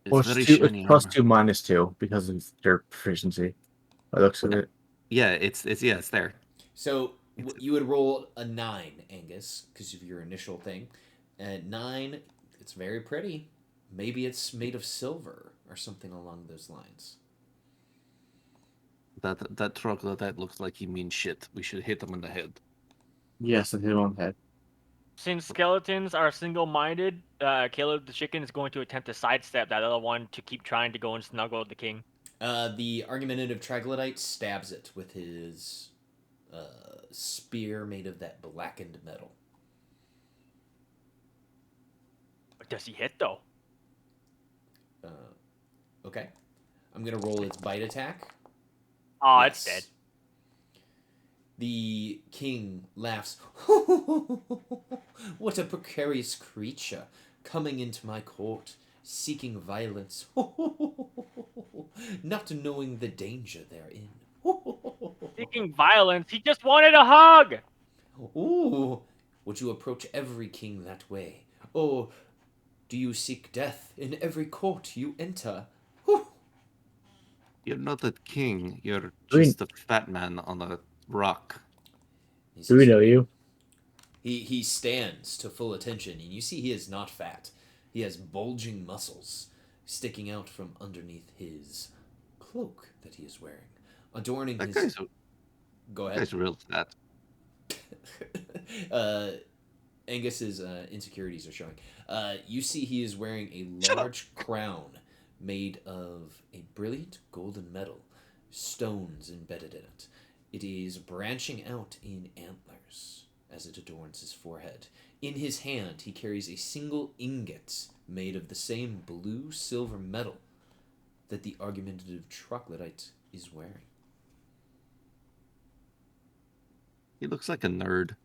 Speaker 6: It's
Speaker 4: Well,
Speaker 6: very
Speaker 4: it's
Speaker 6: shiny
Speaker 4: plus
Speaker 6: armor.
Speaker 4: 2 minus 2 because of their proficiency. By the looks of it.
Speaker 6: Yeah, it's there.
Speaker 1: So
Speaker 6: It's,
Speaker 1: you would roll a 9, Angus, because of your initial thing. At 9, it's very pretty. Maybe it's made of silver or something along those lines.
Speaker 6: that troglodyte looks like he means shit. We should hit him in the head.
Speaker 4: Yes, I hit him on the head.
Speaker 3: Since skeletons are single-minded, Caleb the chicken is going to attempt to sidestep that other one to keep trying to go and snuggle with the king.
Speaker 1: The argumentative troglodyte stabs it with his spear made of that blackened metal.
Speaker 3: But does he hit though?
Speaker 1: Okay. I'm going to roll its bite attack.
Speaker 3: Oh,
Speaker 1: Yes.
Speaker 3: it's dead.
Speaker 1: The king laughs. What a precarious creature coming into my court, seeking violence, not knowing the danger therein.
Speaker 3: Seeking violence, he just wanted a hug!
Speaker 1: Ooh, would you approach every king that way? Or do you seek death in every court you enter?
Speaker 6: You're not a king. You're
Speaker 4: I mean-
Speaker 6: just a fat man on a rock.
Speaker 1: He
Speaker 4: Do we
Speaker 1: says-
Speaker 4: know you?
Speaker 1: He stands to full attention, and you see he is not fat. He has bulging muscles sticking out from underneath his cloak that he is wearing, adorning
Speaker 6: That
Speaker 1: his.
Speaker 6: guy's
Speaker 1: Go
Speaker 6: that
Speaker 1: ahead.
Speaker 6: guy's real fat.
Speaker 1: Angus's insecurities are showing. You see he is wearing a
Speaker 6: Shut up.
Speaker 1: large crown made of a brilliant golden metal, stones embedded in it. It is branching out in antlers as it adorns his forehead. In his hand, he carries a single ingot made of the same blue silver metal that the argumentative troglodyte is wearing.
Speaker 6: He looks like a nerd.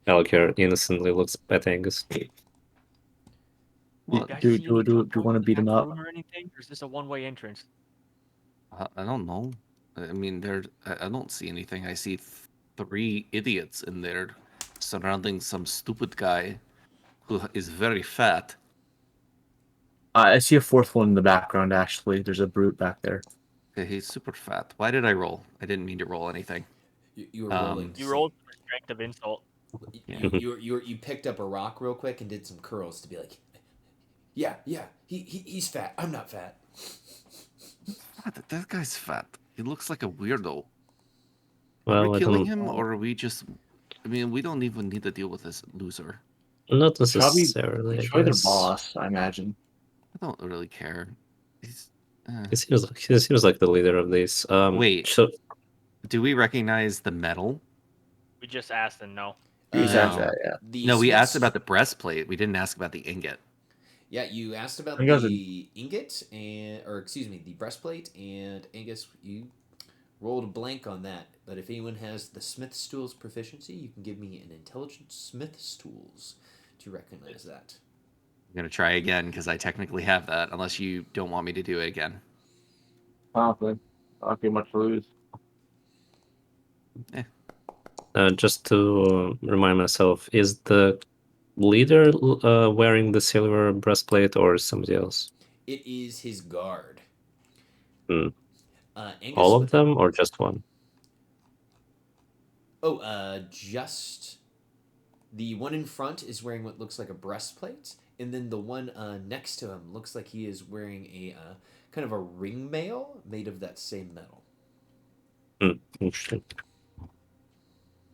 Speaker 5: Alcare innocently looks at Angus.
Speaker 6: What?
Speaker 3: Guys
Speaker 4: Do
Speaker 3: see any
Speaker 4: you
Speaker 3: doors
Speaker 4: want to
Speaker 3: in the
Speaker 4: beat him
Speaker 3: back
Speaker 4: up?
Speaker 3: room or anything? Or is this a one-way entrance?
Speaker 6: I don't know. I mean, I don't see anything. I see 3 idiots in there surrounding some stupid guy who is very fat.
Speaker 4: I see a fourth one in the background. Actually, there's a brute back there.
Speaker 6: Okay, he's super fat. Why did I roll? I didn't mean to roll anything.
Speaker 1: You were rolling. to
Speaker 3: You
Speaker 1: see-
Speaker 3: rolled for strength of insult.
Speaker 6: Yeah.
Speaker 1: You picked up a rock real quick and did some curls to be like, yeah, he's fat. I'm not fat.
Speaker 6: That guy's fat. He looks like a weirdo. Are
Speaker 5: Well,
Speaker 6: we
Speaker 5: I
Speaker 6: killing
Speaker 5: don't,
Speaker 6: him, or are we just? I mean, we don't even need to deal with this loser.
Speaker 5: not
Speaker 4: Probably
Speaker 5: necessarily.
Speaker 4: Destroy
Speaker 5: I
Speaker 4: their
Speaker 5: guess.
Speaker 4: boss, I imagine.
Speaker 6: I don't really care. He's.
Speaker 5: He seems like the leader of these.
Speaker 6: Wait.
Speaker 5: So
Speaker 6: Do we recognize the metal?
Speaker 3: We just asked and no.
Speaker 4: We just asked that, yeah.
Speaker 1: The
Speaker 6: No, we asked
Speaker 1: Smiths-
Speaker 6: about the breastplate. We didn't ask about the ingot.
Speaker 1: Yeah, you asked about
Speaker 4: I think that was
Speaker 1: the ingot the breastplate, and Angus, you rolled a blank on that. But if anyone has the Smith's tools proficiency, you can give me an intelligence Smith's tools to recognize that.
Speaker 6: I'm gonna try again because I technically have that, unless you don't want me to do it again.
Speaker 4: Probably. Not too much to lose.
Speaker 5: Just to remind myself, is the leader wearing the silver breastplate or somebody else?
Speaker 1: It is his guard.
Speaker 5: Hmm.
Speaker 1: Angus,
Speaker 5: All of them or just one?
Speaker 1: Just the one in front is wearing what looks like a breastplate, and then the one next to him looks like he is wearing a kind of a ring mail made of that same metal.
Speaker 5: Interesting.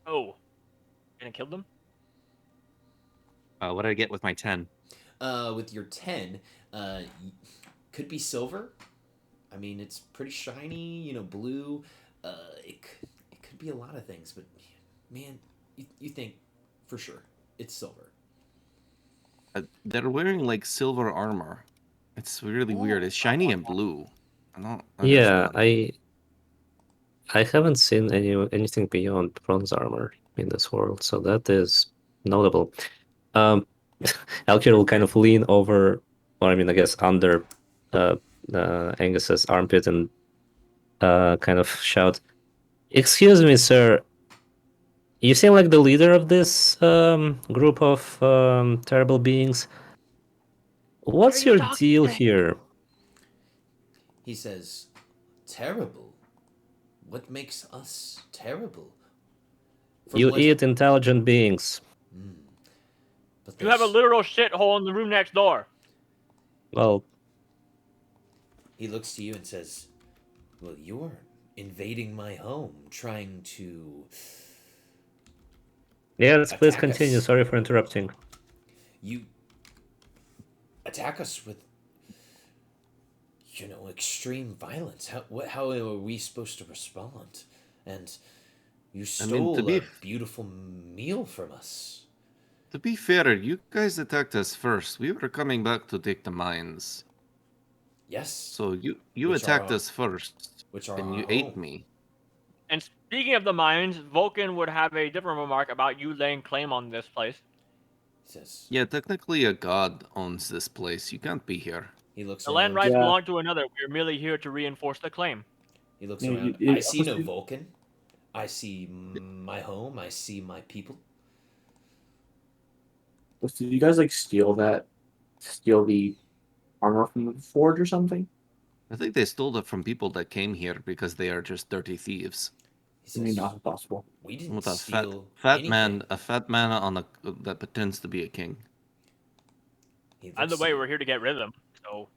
Speaker 3: Oh, gonna kill them?
Speaker 6: What did I get with my 10?
Speaker 1: With your 10, could be silver. I mean, it's pretty shiny, blue. It could be a lot of things, but man, you think for sure it's silver.
Speaker 6: They're wearing like silver armor. It's really weird. It's shiny and blue. I don't
Speaker 5: Yeah,
Speaker 6: understand.
Speaker 5: I haven't seen anything beyond bronze armor in this world, so that is notable. Um, Alkir will kind of lean over, or I mean, I guess under uh, Angus's armpit and kind of shout, "Excuse me, sir. You seem like the leader of this group of terrible beings. What's
Speaker 3: you
Speaker 5: your
Speaker 3: talking
Speaker 5: deal
Speaker 3: to?
Speaker 5: here?"
Speaker 1: He says, "Terrible? What makes us terrible?" From
Speaker 5: You
Speaker 1: what?
Speaker 5: eat intelligent beings.
Speaker 1: But
Speaker 3: You have a
Speaker 1: there's.
Speaker 3: literal shithole in the room next door.
Speaker 5: Well,
Speaker 1: He looks to you and says, "Well, you're invading my home, trying to
Speaker 5: yes, please
Speaker 1: attack
Speaker 5: continue.
Speaker 1: us.
Speaker 5: Sorry for interrupting.
Speaker 1: You attack us with, extreme violence. How are we supposed to respond? And you stole
Speaker 6: be
Speaker 1: a beautiful meal from us."
Speaker 6: To be fair, you guys attacked us first. We were coming back to take the mines.
Speaker 1: Yes,
Speaker 6: So you
Speaker 1: Which are
Speaker 6: attacked
Speaker 1: our-
Speaker 6: us first,
Speaker 1: which are
Speaker 6: and
Speaker 1: our
Speaker 6: you ate
Speaker 1: home.
Speaker 6: me.
Speaker 3: And speaking of the mines, Vulcan would have a different remark about you laying claim on this place.
Speaker 1: He says.
Speaker 6: Yeah, technically a god owns this place. You can't be here.
Speaker 1: He looks
Speaker 3: The land
Speaker 1: around.
Speaker 3: rights
Speaker 4: Yeah.
Speaker 3: belong to another. We are merely here to reinforce the claim.
Speaker 1: He looks
Speaker 4: Yeah,
Speaker 1: around. I see no Vulcan. I see my home. I see my people.
Speaker 4: Did you guys like steal the armor from the forge or something?
Speaker 6: I think they stole it from people that came here because they are just dirty thieves.
Speaker 1: He
Speaker 4: I mean,
Speaker 1: says,
Speaker 4: not possible.
Speaker 1: "We didn't
Speaker 6: With a
Speaker 1: steal
Speaker 6: fat
Speaker 1: anything."
Speaker 6: man on a that pretends to be a king.
Speaker 1: He
Speaker 3: By the
Speaker 1: looks
Speaker 3: way,
Speaker 1: at
Speaker 3: we're
Speaker 1: you.
Speaker 3: here to get rid of them. So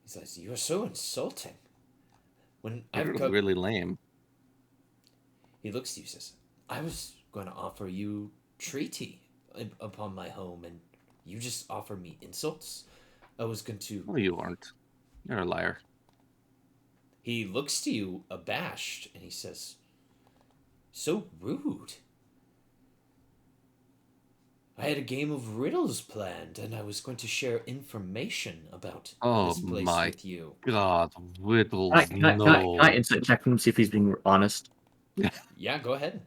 Speaker 1: He says, "You are so insulting." When I've
Speaker 6: You're
Speaker 1: got,
Speaker 6: really lame.
Speaker 1: he looks at you and says, "I was going to offer you treaty upon my home, and you just offer me insults. I was going to."
Speaker 6: No, you aren't. You're a liar.
Speaker 1: He looks to you abashed, and he says, "So rude. I had a game of riddles planned, and I was going to share information about
Speaker 6: Oh
Speaker 1: this place
Speaker 6: my
Speaker 1: with you."
Speaker 6: God, Whittles,
Speaker 4: Can I insight check him, see if he's being honest?
Speaker 1: Yeah, go ahead.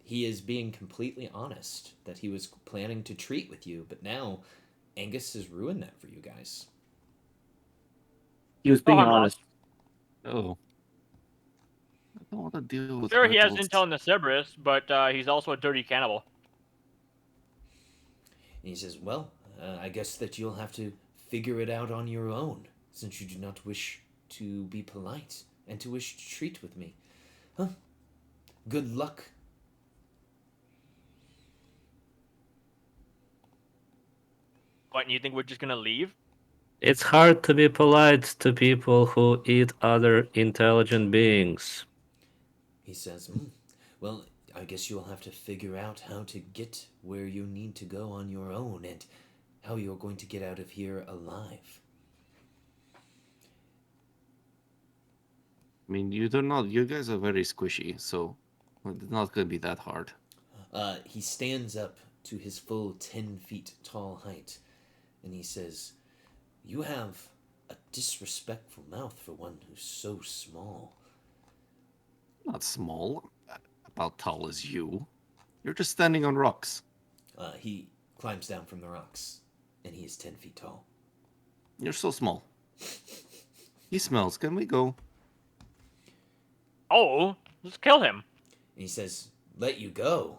Speaker 1: He is being completely honest that he was planning to treat with you, but now Angus has ruined that for you guys.
Speaker 4: He was being
Speaker 3: I'm not.
Speaker 4: honest.
Speaker 6: Oh. I don't want to deal with
Speaker 3: Sure, he has
Speaker 6: Whittles.
Speaker 3: intel in the Cerberus, but he's also a dirty cannibal.
Speaker 1: And he says, "Well, I guess that you'll have to figure it out on your own, since you do not wish to be polite and to wish to treat with me. Huh? Good luck."
Speaker 3: What, and you think we're just gonna leave?
Speaker 5: It's hard to be polite to people who eat other intelligent beings.
Speaker 1: He says, "Well, I guess you'll have to figure out how to get where you need to go on your own and how you're going to get out of here alive."
Speaker 6: I mean, you guys are very squishy, so Well, it's not going to be that hard.
Speaker 1: He stands up to his full 10 feet tall height, and he says, "You have a disrespectful mouth for one who's so small."
Speaker 6: Not small. About tall as you. You're just standing on rocks.
Speaker 1: He climbs down from the rocks, and he is 10 feet tall.
Speaker 6: You're so small. He smells. Can we go?
Speaker 3: Oh, let's kill him.
Speaker 1: And he says, "Let you go?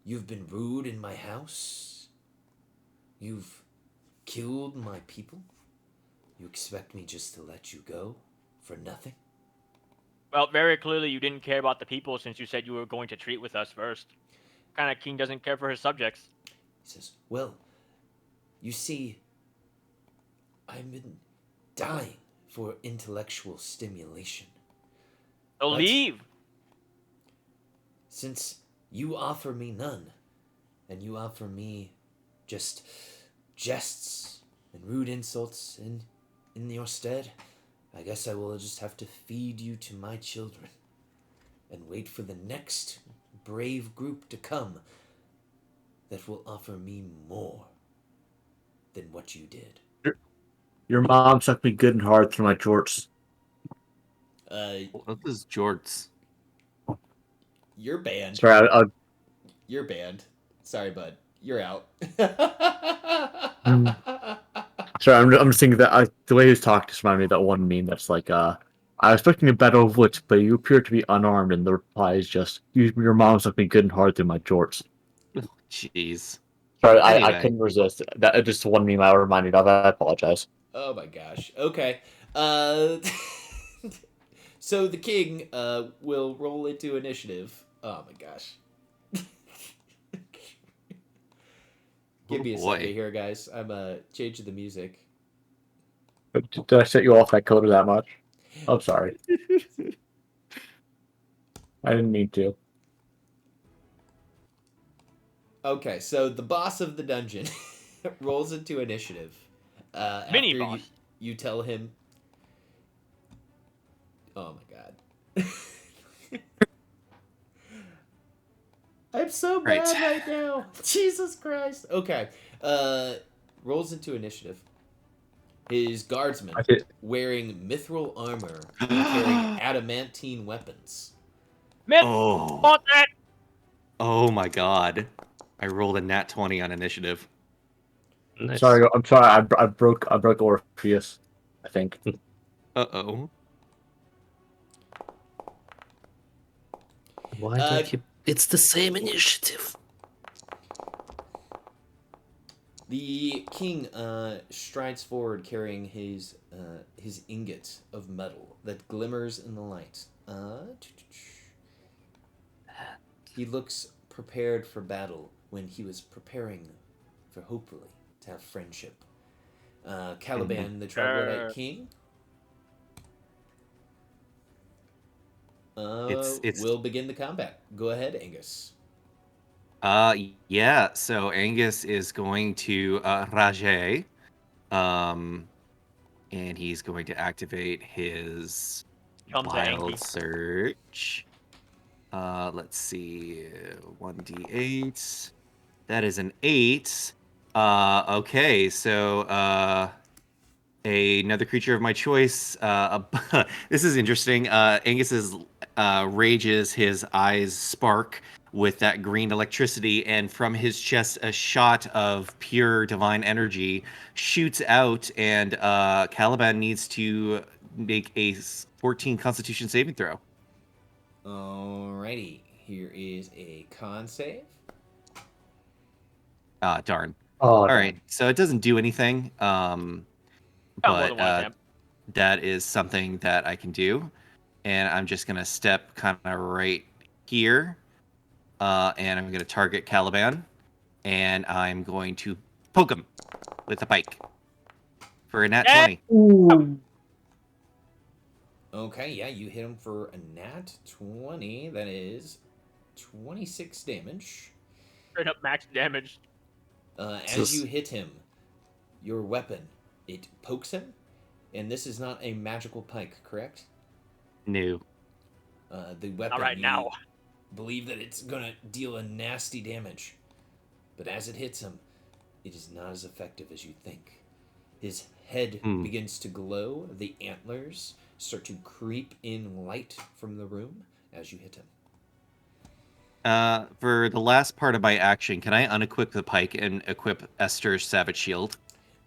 Speaker 1: You've been rude in my house? You've killed my people? You expect me just to let you go for nothing?"
Speaker 3: Well, very clearly you didn't care about the people since you said you were going to treat with us first. What kind of king doesn't care for his subjects?
Speaker 1: He says, "Well, you see, I've been dying for intellectual stimulation.
Speaker 3: So
Speaker 1: But
Speaker 3: leave.
Speaker 1: since you offer me none, and you offer me just jests and rude insults in your stead, I guess I will just have to feed you to my children and wait for the next brave group to come that will offer me more than what you did."
Speaker 4: Your mom sucked me good and hard through my jorts.
Speaker 6: What is jorts?
Speaker 1: You're banned.
Speaker 4: Sorry,
Speaker 1: You're banned. Sorry, bud. You're out.
Speaker 4: sorry. I'm just thinking that the way he was talking just reminded me of that one meme that's like, I was expecting a battle of wits, but you appear to be unarmed, and the reply is just, your mom sucked me good and hard through my jorts.
Speaker 6: Jeez.
Speaker 4: Sorry, I
Speaker 6: Anyway.
Speaker 4: couldn't resist. That just one meme I reminded of. I apologize.
Speaker 1: Oh my gosh. Okay. So the king will roll into initiative. Oh my gosh. Give me a
Speaker 6: boy.
Speaker 1: second here, guys. I'm changing the music.
Speaker 4: Did I set you off that coder that much? I'm sorry. I didn't mean to.
Speaker 1: Okay, so the boss of the dungeon rolls into initiative.
Speaker 3: Mini
Speaker 1: After
Speaker 3: boss.
Speaker 1: you tell him. Oh my god. I'm so
Speaker 6: Right.
Speaker 1: bad right now. Jesus Christ. Okay. Rolls into initiative. His guardsmen,
Speaker 4: I did.
Speaker 1: wearing mithril armor and carrying adamantine weapons.
Speaker 3: Myth.
Speaker 6: Oh.
Speaker 3: Want that?
Speaker 6: Oh my god. I rolled a nat 20 on initiative.
Speaker 5: Nice.
Speaker 4: Sorry, I'm sorry. I broke Orpheus, I think.
Speaker 6: Uh-oh.
Speaker 5: Why do I keep? It's the same initiative.
Speaker 1: The king strides forward carrying his ingot of metal that glimmers in the light. He looks prepared for battle when he was preparing for hopefully to have friendship. Caliban, the troglodyte king,
Speaker 6: It's
Speaker 1: will begin the combat. Go ahead, Angus.
Speaker 6: yeah, so Angus is going to Rajay. And he's going to activate his
Speaker 3: Come to
Speaker 6: wild
Speaker 3: Anki.
Speaker 6: search. Let's see. 1d8. That is an 8. Okay, so another creature of my choice. This is interesting. Angus's rages, his eyes spark with that green electricity, and from his chest, a shot of pure divine energy shoots out, and Caliban needs to make a 14 Constitution saving throw.
Speaker 1: Alrighty, here is a con save.
Speaker 6: Ah, darn.
Speaker 4: Oh,
Speaker 6: All right, so it doesn't do anything.
Speaker 3: Got more
Speaker 6: But
Speaker 3: than one attempt.
Speaker 6: that is something that I can do. And I'm just going to step kind of right here. And I'm going to target Caliban. And I'm going to poke him with a pike for a nat
Speaker 3: Yeah.
Speaker 6: 20.
Speaker 4: Ooh.
Speaker 1: Okay, yeah, you hit him for a nat 20. That is 26 damage.
Speaker 3: Straight up max damage.
Speaker 1: As you hit him, your weapon, it pokes him. And this is not a magical pike, correct?
Speaker 6: No.
Speaker 1: The weapon.
Speaker 3: All right,
Speaker 1: you
Speaker 3: now.
Speaker 1: believe that it's gonna deal a nasty damage, but as it hits him, it is not as effective as you think. His head begins to glow. The antlers start to creep in light from the room as you hit him.
Speaker 6: For the last part of my action, can I unequip the pike and equip Esther's Savage Shield?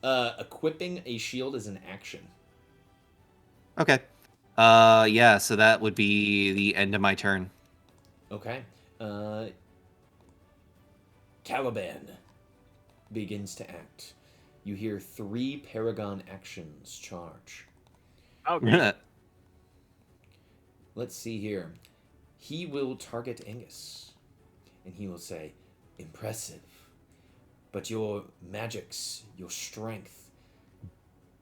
Speaker 1: Equipping a shield is an action.
Speaker 6: Okay. Yeah, so that would be the end of my turn.
Speaker 1: Okay. Caliban begins to act. You hear 3 Paragon actions charge.
Speaker 3: Okay.
Speaker 1: Let's see here. He will target Angus, and he will say, "Impressive, but your magics, your strength,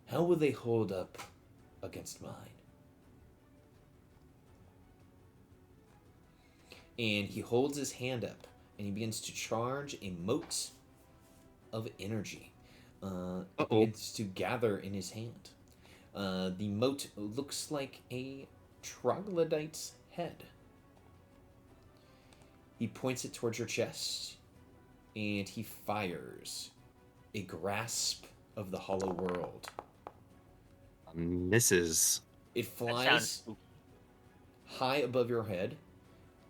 Speaker 1: how will they hold up against mine?" And he holds his hand up, and he begins to charge a mote of energy. It begins to gather in his hand. The mote looks like a troglodyte's head. He points it towards your chest, and he fires a grasp of the hollow world.
Speaker 6: Misses.
Speaker 1: It
Speaker 3: That sounds
Speaker 1: flies
Speaker 3: spooky.
Speaker 1: high above your head,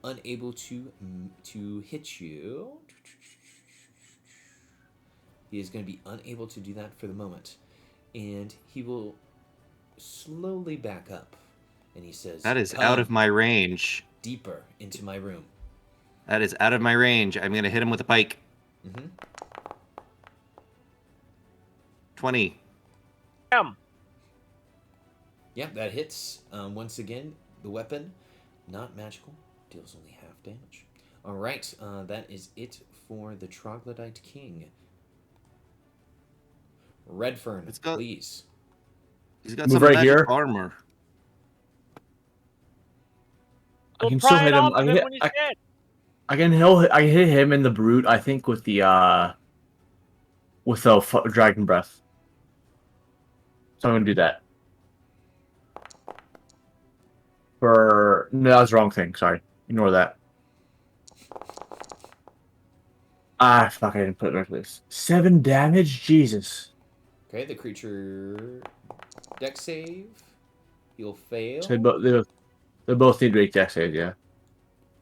Speaker 1: unable to hit you. He is going to be unable to do that for the moment, and he will slowly back up, and he says,
Speaker 6: That is
Speaker 1: "Come
Speaker 6: out of my range.
Speaker 1: deeper into my room."
Speaker 6: That is out of my range. I'm going to hit him with a pike.
Speaker 1: Mm-hmm.
Speaker 6: 20.
Speaker 1: Yeah, that hits. Once again, the weapon, not magical, deals only half damage. All right, that is it for the Troglodyte King. Redfern,
Speaker 6: It's got-
Speaker 1: please.
Speaker 6: He's got
Speaker 4: Move
Speaker 6: some
Speaker 4: right
Speaker 6: magic
Speaker 4: here.
Speaker 6: armor.
Speaker 4: I
Speaker 3: We'll
Speaker 4: can still
Speaker 3: pry
Speaker 4: hit
Speaker 3: it
Speaker 4: him.
Speaker 3: off of him when he's dead.
Speaker 4: I can hit him in the brute. I think with the dragon breath. So I'm gonna do that. No, that was the wrong thing. Sorry, ignore that. Ah, fuck! I didn't put it right place. 7 damage. Jesus.
Speaker 1: Okay, the creature deck save. He'll fail.
Speaker 4: So they both need to make dex save. Yeah.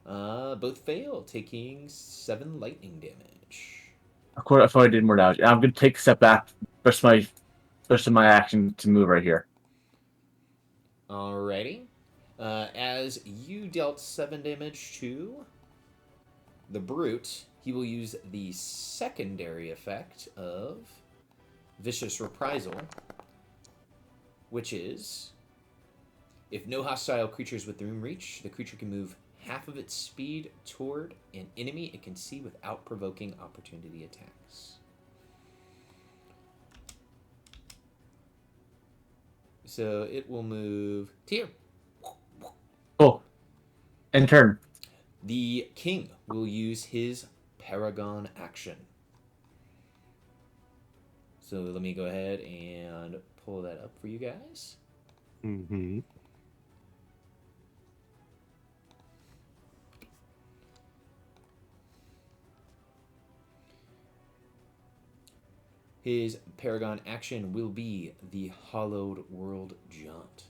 Speaker 1: Both fail, taking 7 lightning damage.
Speaker 4: Of course, I thought I did more damage. I'm gonna take a step back. Rest of my action to move right here.
Speaker 1: Alrighty. As you dealt 7 damage to the brute, he will use the secondary effect of Vicious Reprisal, which is, if no hostile creatures within reach, the creature can move half of its speed toward an enemy it can see without provoking opportunity attacks. So it will move to here.
Speaker 4: Oh, and turn.
Speaker 1: The king will use his Paragon action. So let me go ahead and pull that up for you guys.
Speaker 6: Mm-hmm.
Speaker 1: His Paragon action will be the Hollowed World Jaunt.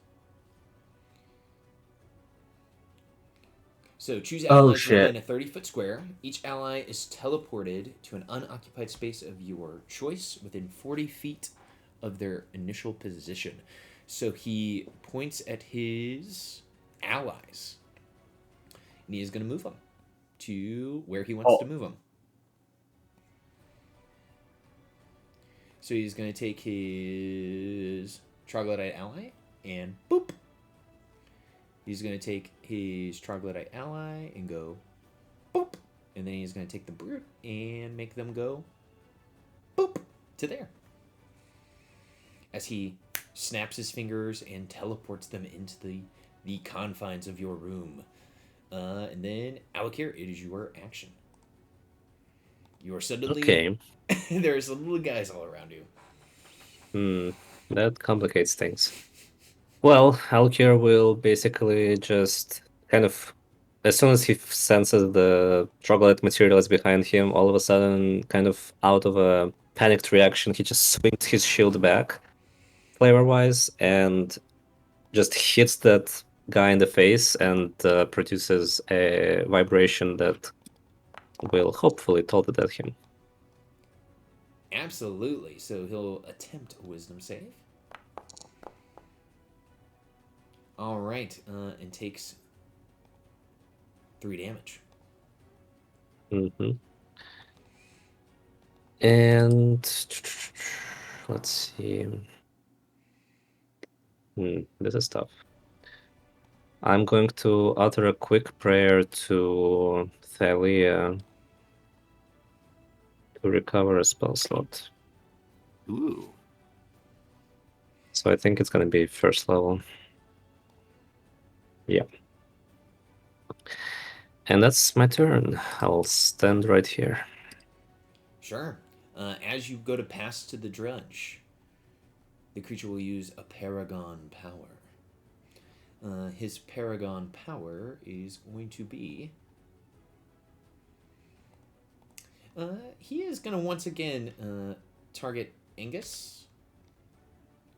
Speaker 1: So choose allies within a 30-foot square. Each ally is teleported to an unoccupied space of your choice within 40 feet of their initial position. So he points at his allies, and he is going to move them to where he wants to move them. So he's going to take his Troglodyte ally and boop. He's going to take his Troglodyte ally and go boop. And then he's going to take the brute and make them go boop to there. As he snaps his fingers and teleports them into the confines of your room. And then, Alakir, it is your action. You are suddenly...
Speaker 5: Okay.
Speaker 1: There's some little guys all around you.
Speaker 5: That complicates things. Well, Alkir will basically just kind of, as soon as he senses the troglodyte material is behind him, all of a sudden, kind of out of a panicked reaction, he just swings his shield back, flavor-wise, and just hits that guy in the face and produces a vibration that will hopefully tolerate him.
Speaker 1: Absolutely. So he'll attempt a wisdom save. All right, and takes 3 damage.
Speaker 5: Mm-hmm. And let's see. This is tough. I'm going to utter a quick prayer to Thalia to recover a spell slot.
Speaker 6: Ooh.
Speaker 5: So I think it's going to be first level. Yeah. And that's my turn. I'll stand right here.
Speaker 1: Sure. As you go to pass to the drudge, the creature will use a paragon power. His paragon power is going to be. He is going to once again target Angus.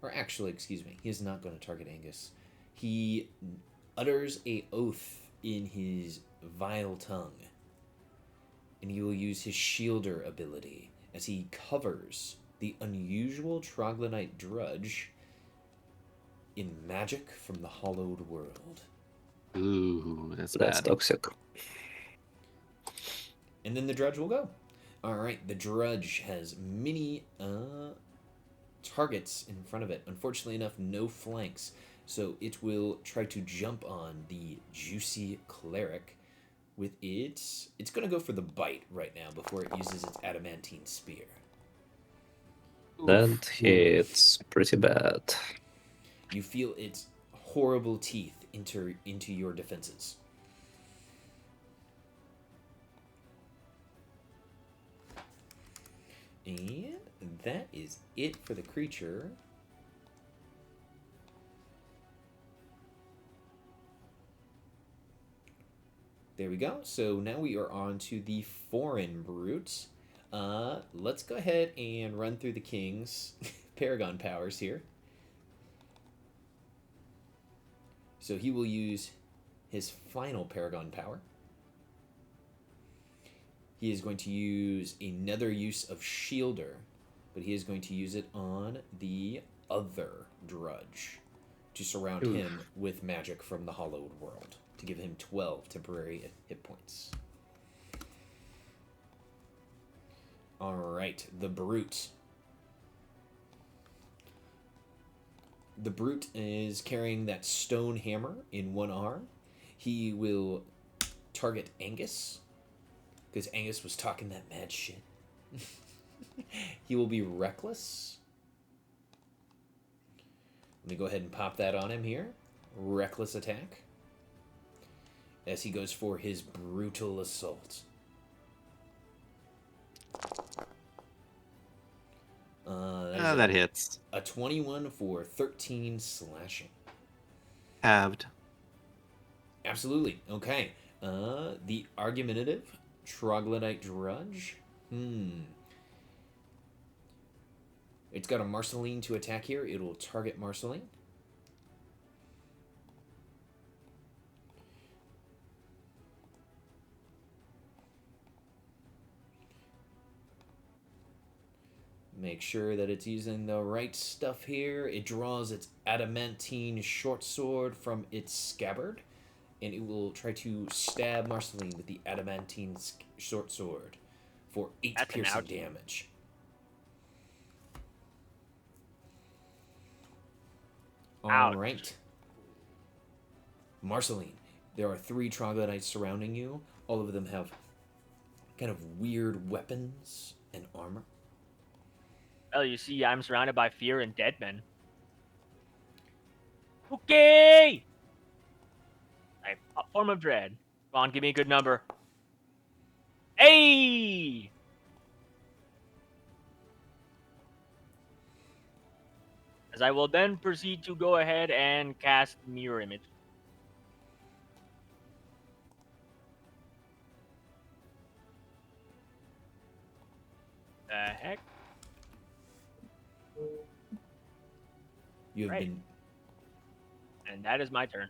Speaker 1: Or actually, excuse me, he is not going to target Angus. He utters a oath in his vile tongue. And he will use his shielder ability as he covers the unusual troglodyte drudge in magic from the hollowed world.
Speaker 6: Ooh, that's
Speaker 5: That's
Speaker 6: bad.
Speaker 5: toxic.
Speaker 1: And then the drudge will go. All right, the drudge has many targets in front of it. Unfortunately enough, no flanks. So it will try to jump on the juicy cleric with its. It's going to go for the bite right now before it uses its adamantine spear.
Speaker 5: That hits pretty bad.
Speaker 1: You feel its horrible teeth into your defenses. And that is it for the creature. There we go. So now we are on to the foreign brute. Let's go ahead and run through the king's paragon powers here. So he will use his final paragon power. He is going to use another use of shielder, but he is going to use it on the other drudge to surround him with magic from the hollowed world to give him 12 temporary hit points. All right, the brute. The brute is carrying that stone hammer in one arm. He will target Angus because Angus was talking that mad shit. He will be reckless. Let me go ahead and pop that on him here. Reckless attack. As he goes for his brutal assault.
Speaker 6: That hits.
Speaker 1: A 21 for 13 slashing.
Speaker 6: Halved.
Speaker 1: Absolutely. Okay. The argumentative troglodyte drudge. It's got a Marceline to attack here. It will target Marceline. Make sure that it's using the right stuff here. It draws its adamantine short sword from its scabbard, and it will try to stab Marceline with the adamantine short sword for 8
Speaker 3: That's an
Speaker 1: piercing
Speaker 3: ouchie.
Speaker 1: damage. All
Speaker 3: Ouch.
Speaker 1: right. Marceline, there are 3 troglodytes surrounding you. All of them have kind of weird weapons and armor.
Speaker 3: Well, you see, I'm surrounded by fear and dead men. Okay! A form of dread. Come on, give me a good number. Hey! As I will then proceed to go ahead and cast Mirror Image.
Speaker 1: You have
Speaker 3: Right.
Speaker 1: been.
Speaker 3: And that is my turn.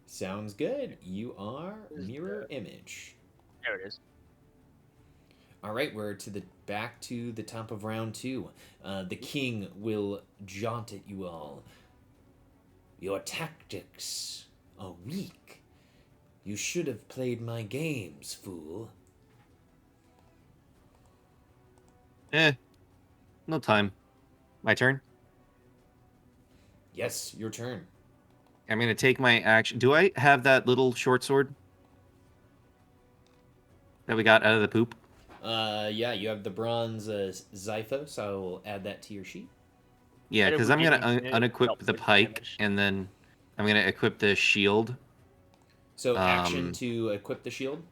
Speaker 1: Sounds good. You are mirror image.
Speaker 3: There it is.
Speaker 1: All right, we're back to the top of round 2. The king will jaunt at you all. Your tactics are weak. You should have played my games, fool.
Speaker 6: No time. My turn.
Speaker 1: Yes, your turn.
Speaker 6: I'm gonna take my action. Do I have that little short sword that we got out of the poop?
Speaker 1: Yeah, you have the bronze Zyphos. I will add that to your sheet.
Speaker 6: Yeah,
Speaker 3: That
Speaker 6: because
Speaker 3: would
Speaker 6: I'm
Speaker 3: give
Speaker 6: gonna
Speaker 3: me
Speaker 6: unequip the
Speaker 3: double
Speaker 6: pike,
Speaker 3: damage.
Speaker 6: and then I'm gonna equip the shield.
Speaker 1: So action to equip the shield.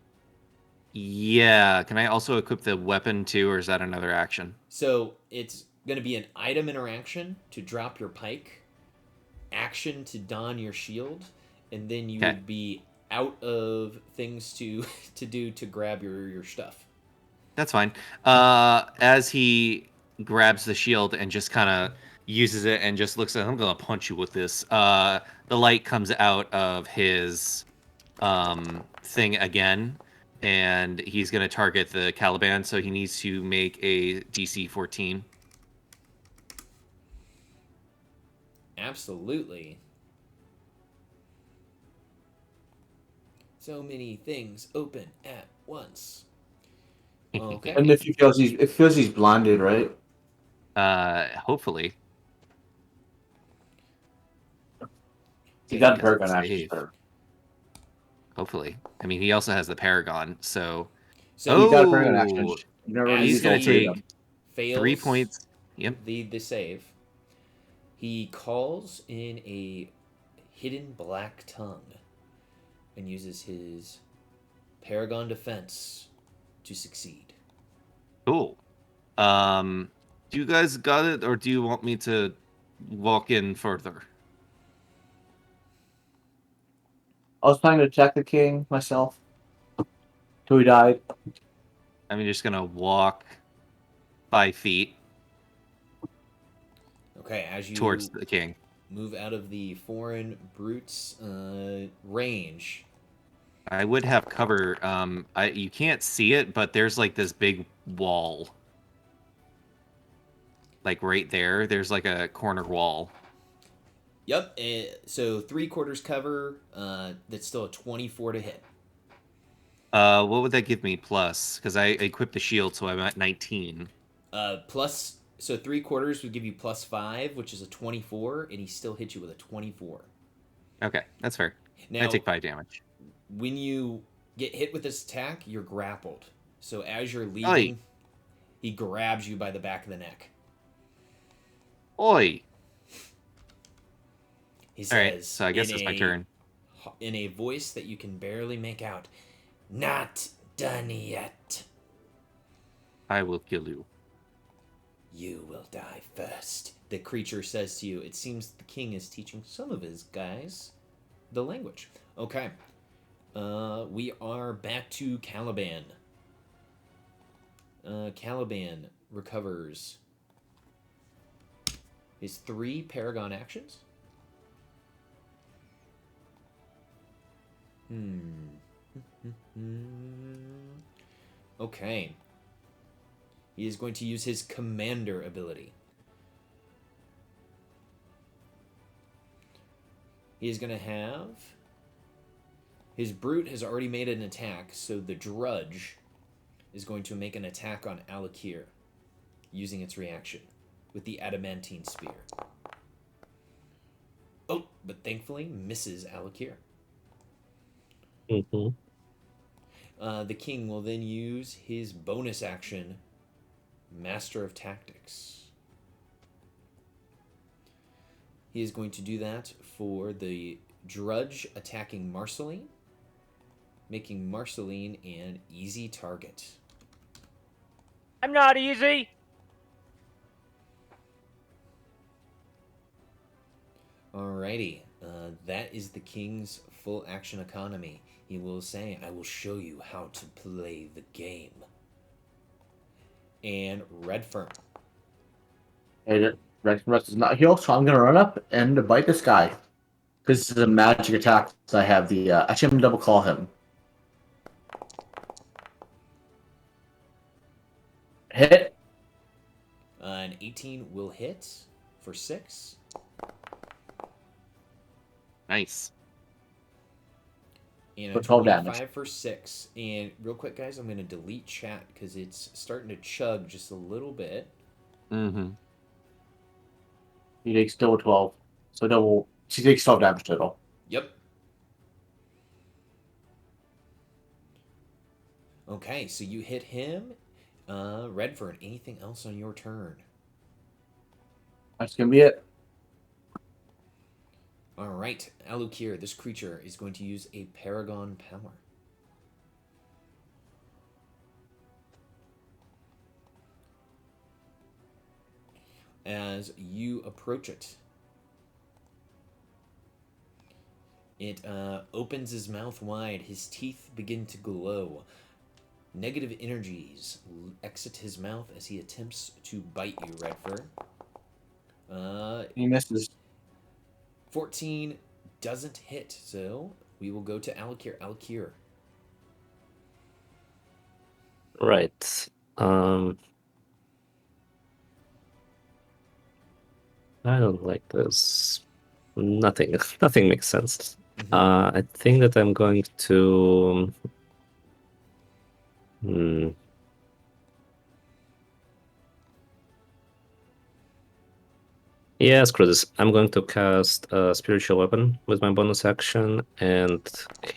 Speaker 6: Yeah. Can I also equip the weapon too, or is that another action?
Speaker 1: So it's going to be an item interaction to drop your pike, action to don your shield, and then you
Speaker 6: Okay.
Speaker 1: would be out of things to to do to grab your stuff.
Speaker 6: That's fine. As he grabs the shield and just kind of uses it and just looks at, I'm gonna punch you with this. The light comes out of his thing again, and he's gonna target the Caliban. So he needs to make a DC 14.
Speaker 1: Absolutely. So many things open at once. Okay.
Speaker 4: And if it feels he's blinded, right?
Speaker 6: Hopefully.
Speaker 4: He
Speaker 6: Yeah,
Speaker 4: got
Speaker 6: has
Speaker 4: Paragon
Speaker 6: to
Speaker 4: action.
Speaker 6: save. Hopefully. I mean, he also has the Paragon, so.
Speaker 1: So
Speaker 4: He got Paragon action.
Speaker 6: Oh,
Speaker 4: You never
Speaker 1: as
Speaker 6: he's
Speaker 4: used
Speaker 6: gonna
Speaker 4: all three of
Speaker 6: take
Speaker 4: them.
Speaker 1: fails
Speaker 6: 3 points. Yep.
Speaker 1: the save, he calls in a hidden black tongue and uses his Paragon defense to succeed.
Speaker 6: Cool. Do you guys got it, or do you want me to walk in further?
Speaker 4: I was planning to attack the king myself. Till he died.
Speaker 6: I'm just gonna walk 5 feet
Speaker 1: Okay, as you
Speaker 6: towards the king.
Speaker 1: move out of the foreign brute's range.
Speaker 6: I would have cover. You can't see it, but there's like this big wall, like right there. There's like a corner wall.
Speaker 1: Yep. So 3/4 cover. That's still a 24 to hit.
Speaker 6: What would that give me plus? Because I equipped the shield, so I'm at 19.
Speaker 1: Plus, so 3/4 would give you +5, which is a 24, and he still hits you with a 24.
Speaker 6: Okay, that's fair.
Speaker 1: Now,
Speaker 6: I take 5 damage.
Speaker 1: when you get hit with this attack, you're grappled. So as you're leaving,
Speaker 6: Oi.
Speaker 1: he grabs you by the back of the neck.
Speaker 6: Oi!
Speaker 1: He
Speaker 6: All right,
Speaker 1: says,
Speaker 6: so I guess it's my turn.
Speaker 1: in a voice that you can barely make out, "Not done yet.
Speaker 6: I will kill you.
Speaker 1: You will die first," the creature says to you. It seems the king is teaching some of his guys the language. Okay. We are back to Caliban. Caliban recovers his 3 Paragon actions. Okay. He is going to use his commander ability. He is going to have... His brute has already made an attack, so the drudge is going to make an attack on Alakir using its reaction with the adamantine spear. Oh, but thankfully misses Alakir.
Speaker 5: Mm-hmm.
Speaker 1: The king will then use his bonus action, Master of Tactics. He is going to do that for the drudge attacking Marceline, making Marceline an easy target.
Speaker 3: I'm not easy.
Speaker 1: Alrighty, that is the king's full action economy. He will say, "I will show you how to play the game." And Redfern.
Speaker 4: Hate it. Rest does not heal, so I'm gonna run up and bite this guy. This is a magic attack. So I have the. Actually, I'm gonna double call him. Hit.
Speaker 1: An 18 will hit for 6.
Speaker 6: Nice.
Speaker 1: And
Speaker 4: For
Speaker 1: a
Speaker 4: 12
Speaker 1: 25
Speaker 4: damage.
Speaker 1: for 6. And real quick, guys, I'm going to delete chat because it's starting to chug just a little bit.
Speaker 6: Mm-hmm.
Speaker 4: He takes double 12. So double. She takes 12 damage total.
Speaker 1: Yep. Okay, so you hit him. Redfern, anything else on your turn?
Speaker 4: That's gonna be it.
Speaker 1: All right, Alukir, this creature is going to use a Paragon Power. As you approach it, it opens his mouth wide. His teeth begin to glow. Negative energies exit his mouth as he attempts to bite you, Redfern.
Speaker 4: He misses.
Speaker 1: 14 doesn't hit, so we will go to Alakir. Alakir.
Speaker 5: Right. I don't like this. Nothing. Nothing makes sense. I think that I'm going to. Yeah, screw this. I'm going to cast a spiritual weapon with my bonus action and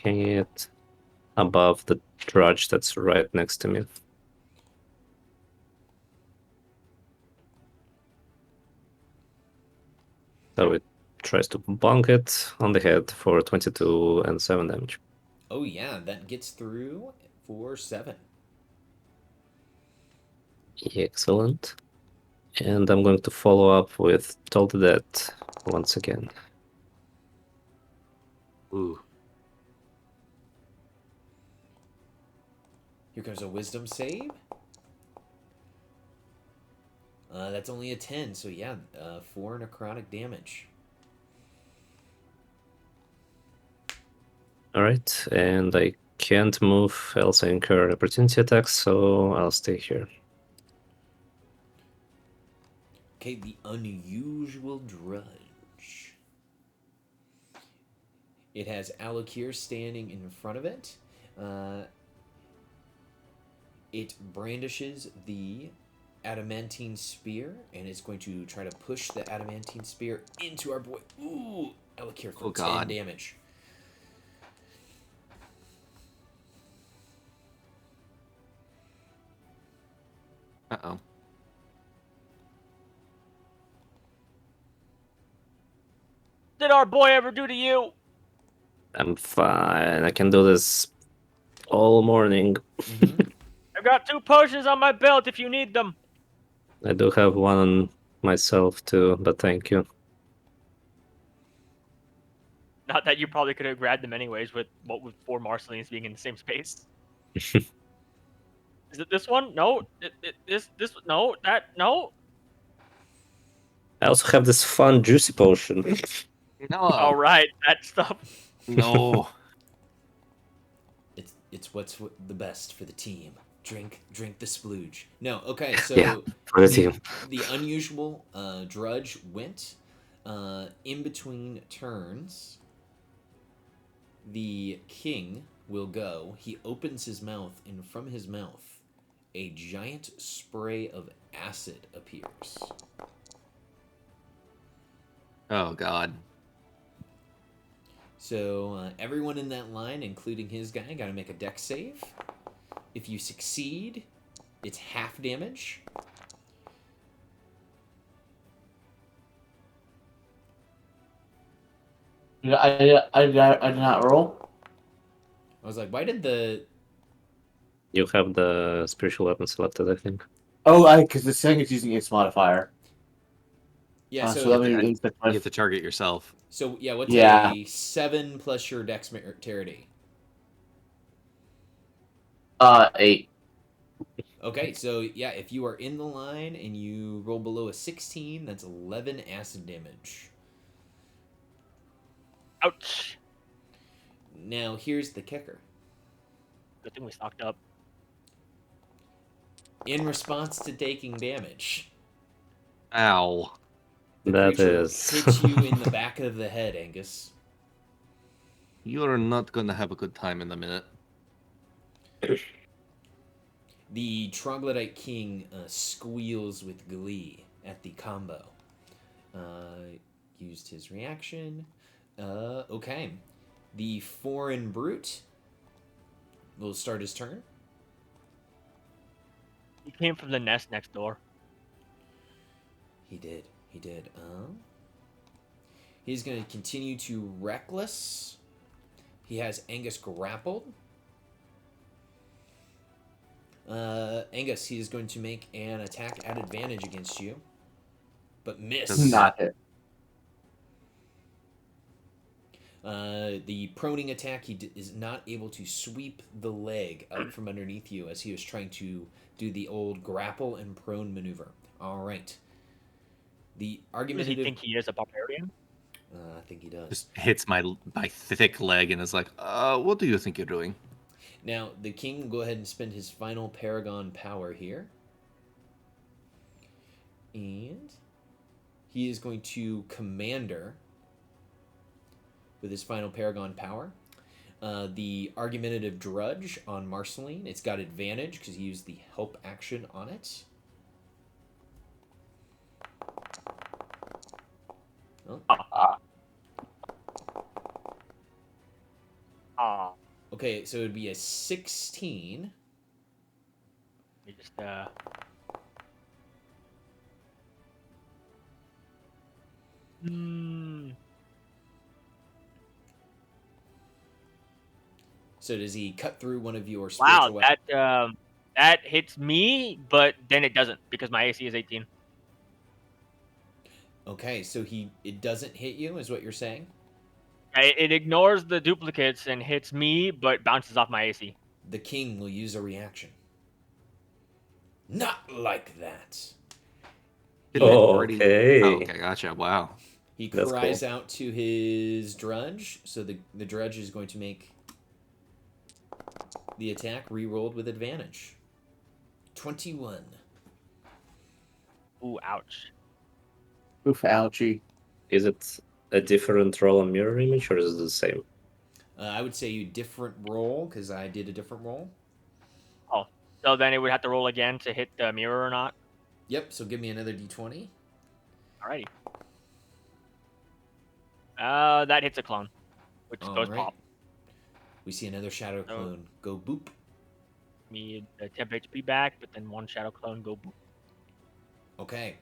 Speaker 5: hang it above the drudge that's right next to me. So it tries to bonk it on the head for 22 and 7 damage.
Speaker 1: Oh yeah, that gets through for 7.
Speaker 5: Excellent. And I'm going to follow up with Toll the Dead once again.
Speaker 6: Ooh.
Speaker 1: Here comes a wisdom save. That's only a 10, so yeah, 4 necrotic damage.
Speaker 5: Alright, and I can't move else I incur opportunity attacks, so I'll stay here.
Speaker 1: Okay, the unusual drudge. It has Alakir standing in front of it. It brandishes the adamantine spear, and it's going to try to push the adamantine spear into our boy. Ooh, Alakir for 10 damage.
Speaker 6: Uh-oh.
Speaker 3: Did our boy ever do to you?
Speaker 5: I'm fine. I can do this all morning.
Speaker 3: I've got 2 potions on my belt if you need them.
Speaker 5: I do have one on myself too, but thank you.
Speaker 3: Not that you probably could have grabbed them anyways with 4 Marcelines being in the same space. Is it this one? No. This no. That no.
Speaker 5: I also have this fun juicy potion.
Speaker 6: No.
Speaker 3: All right, that stuff.
Speaker 6: No.
Speaker 1: It's what's the best for the team. Drink the splooge. No, okay, so
Speaker 5: Yeah, for the team.
Speaker 1: The unusual drudge went in between turns. The king will go. He opens his mouth, and from his mouth, a giant spray of acid appears.
Speaker 6: Oh, God.
Speaker 1: So everyone in that line, including his guy, got to make a dex save. If you succeed, it's half damage.
Speaker 4: I did not roll.
Speaker 1: I was like, why did the...
Speaker 5: You have the spiritual weapon selected, I think.
Speaker 4: Oh, because the thing is using its modifier.
Speaker 1: Yeah,
Speaker 4: So that means
Speaker 6: You have to target yourself.
Speaker 1: So, yeah, what's
Speaker 4: Yeah.
Speaker 1: a 7 plus your dexterity?
Speaker 4: 8.
Speaker 1: Okay, so yeah, if you are in the line and you roll below a 16, that's 11 acid damage.
Speaker 3: Ouch.
Speaker 1: Now, here's the kicker.
Speaker 3: Good thing we stocked up.
Speaker 1: In response to taking damage,
Speaker 6: Ow.
Speaker 1: the
Speaker 5: That
Speaker 1: creature
Speaker 5: is.
Speaker 1: hits you in the back of the head, Angus.
Speaker 6: You're not gonna have a good time in a minute.
Speaker 1: The troglodyte king squeals with glee at the combo. Used his reaction. Okay. The foreign brute will start his turn.
Speaker 3: He came from the nest next door.
Speaker 1: He did. He did. He's going to continue to reckless. He has Angus grappled. Angus, he is going to make an attack at advantage against you, but miss.
Speaker 4: Not hit.
Speaker 1: The proning attack, he is not able to sweep the leg out from underneath you as he was trying to do the old grapple and prone maneuver. All right. The
Speaker 3: Does he
Speaker 1: argumentative.
Speaker 3: think he is a barbarian?
Speaker 1: I think he does.
Speaker 6: Just hits my thick leg and is like, what do you think you're doing?
Speaker 1: Now, the king will go ahead and spend his final Paragon power here. And he is going to Commander with his final Paragon power. The Argumentative Drudge on Marceline. It's got advantage because he used the help action on it. Oh.
Speaker 3: Ah.
Speaker 1: Okay, so it would be a 16.
Speaker 3: Let me just
Speaker 1: So does he cut through one of your spiritual
Speaker 3: Wow, that hits me, but then it doesn't because my AC is 18.
Speaker 1: Okay, so it doesn't hit you, is what you're saying?
Speaker 3: It ignores the duplicates and hits me, but bounces off my AC.
Speaker 1: The king will use a reaction. Not like that.
Speaker 6: Didn't it
Speaker 5: Oh,
Speaker 6: already-
Speaker 5: okay.
Speaker 6: Oh, okay, gotcha. Wow.
Speaker 1: He
Speaker 5: That's
Speaker 1: cries
Speaker 5: cool.
Speaker 1: out to his drudge, so the drudge is going to make the attack re-rolled with advantage. 21.
Speaker 3: Ooh, ouch.
Speaker 4: Oof, ouchie.
Speaker 5: Is it a different roll on mirror image, or is it the same?
Speaker 1: I would say you different roll, because I did a different roll.
Speaker 3: Oh, so then it would have to roll again to hit the mirror or not?
Speaker 1: Yep, so give me another d20.
Speaker 3: Alrighty. That hits a clone, which goes
Speaker 1: Alright.
Speaker 3: pop.
Speaker 1: We see another shadow
Speaker 3: Oh.
Speaker 1: clone go boop.
Speaker 3: Me the temp HP back, but then one shadow clone go boop.
Speaker 1: Okay.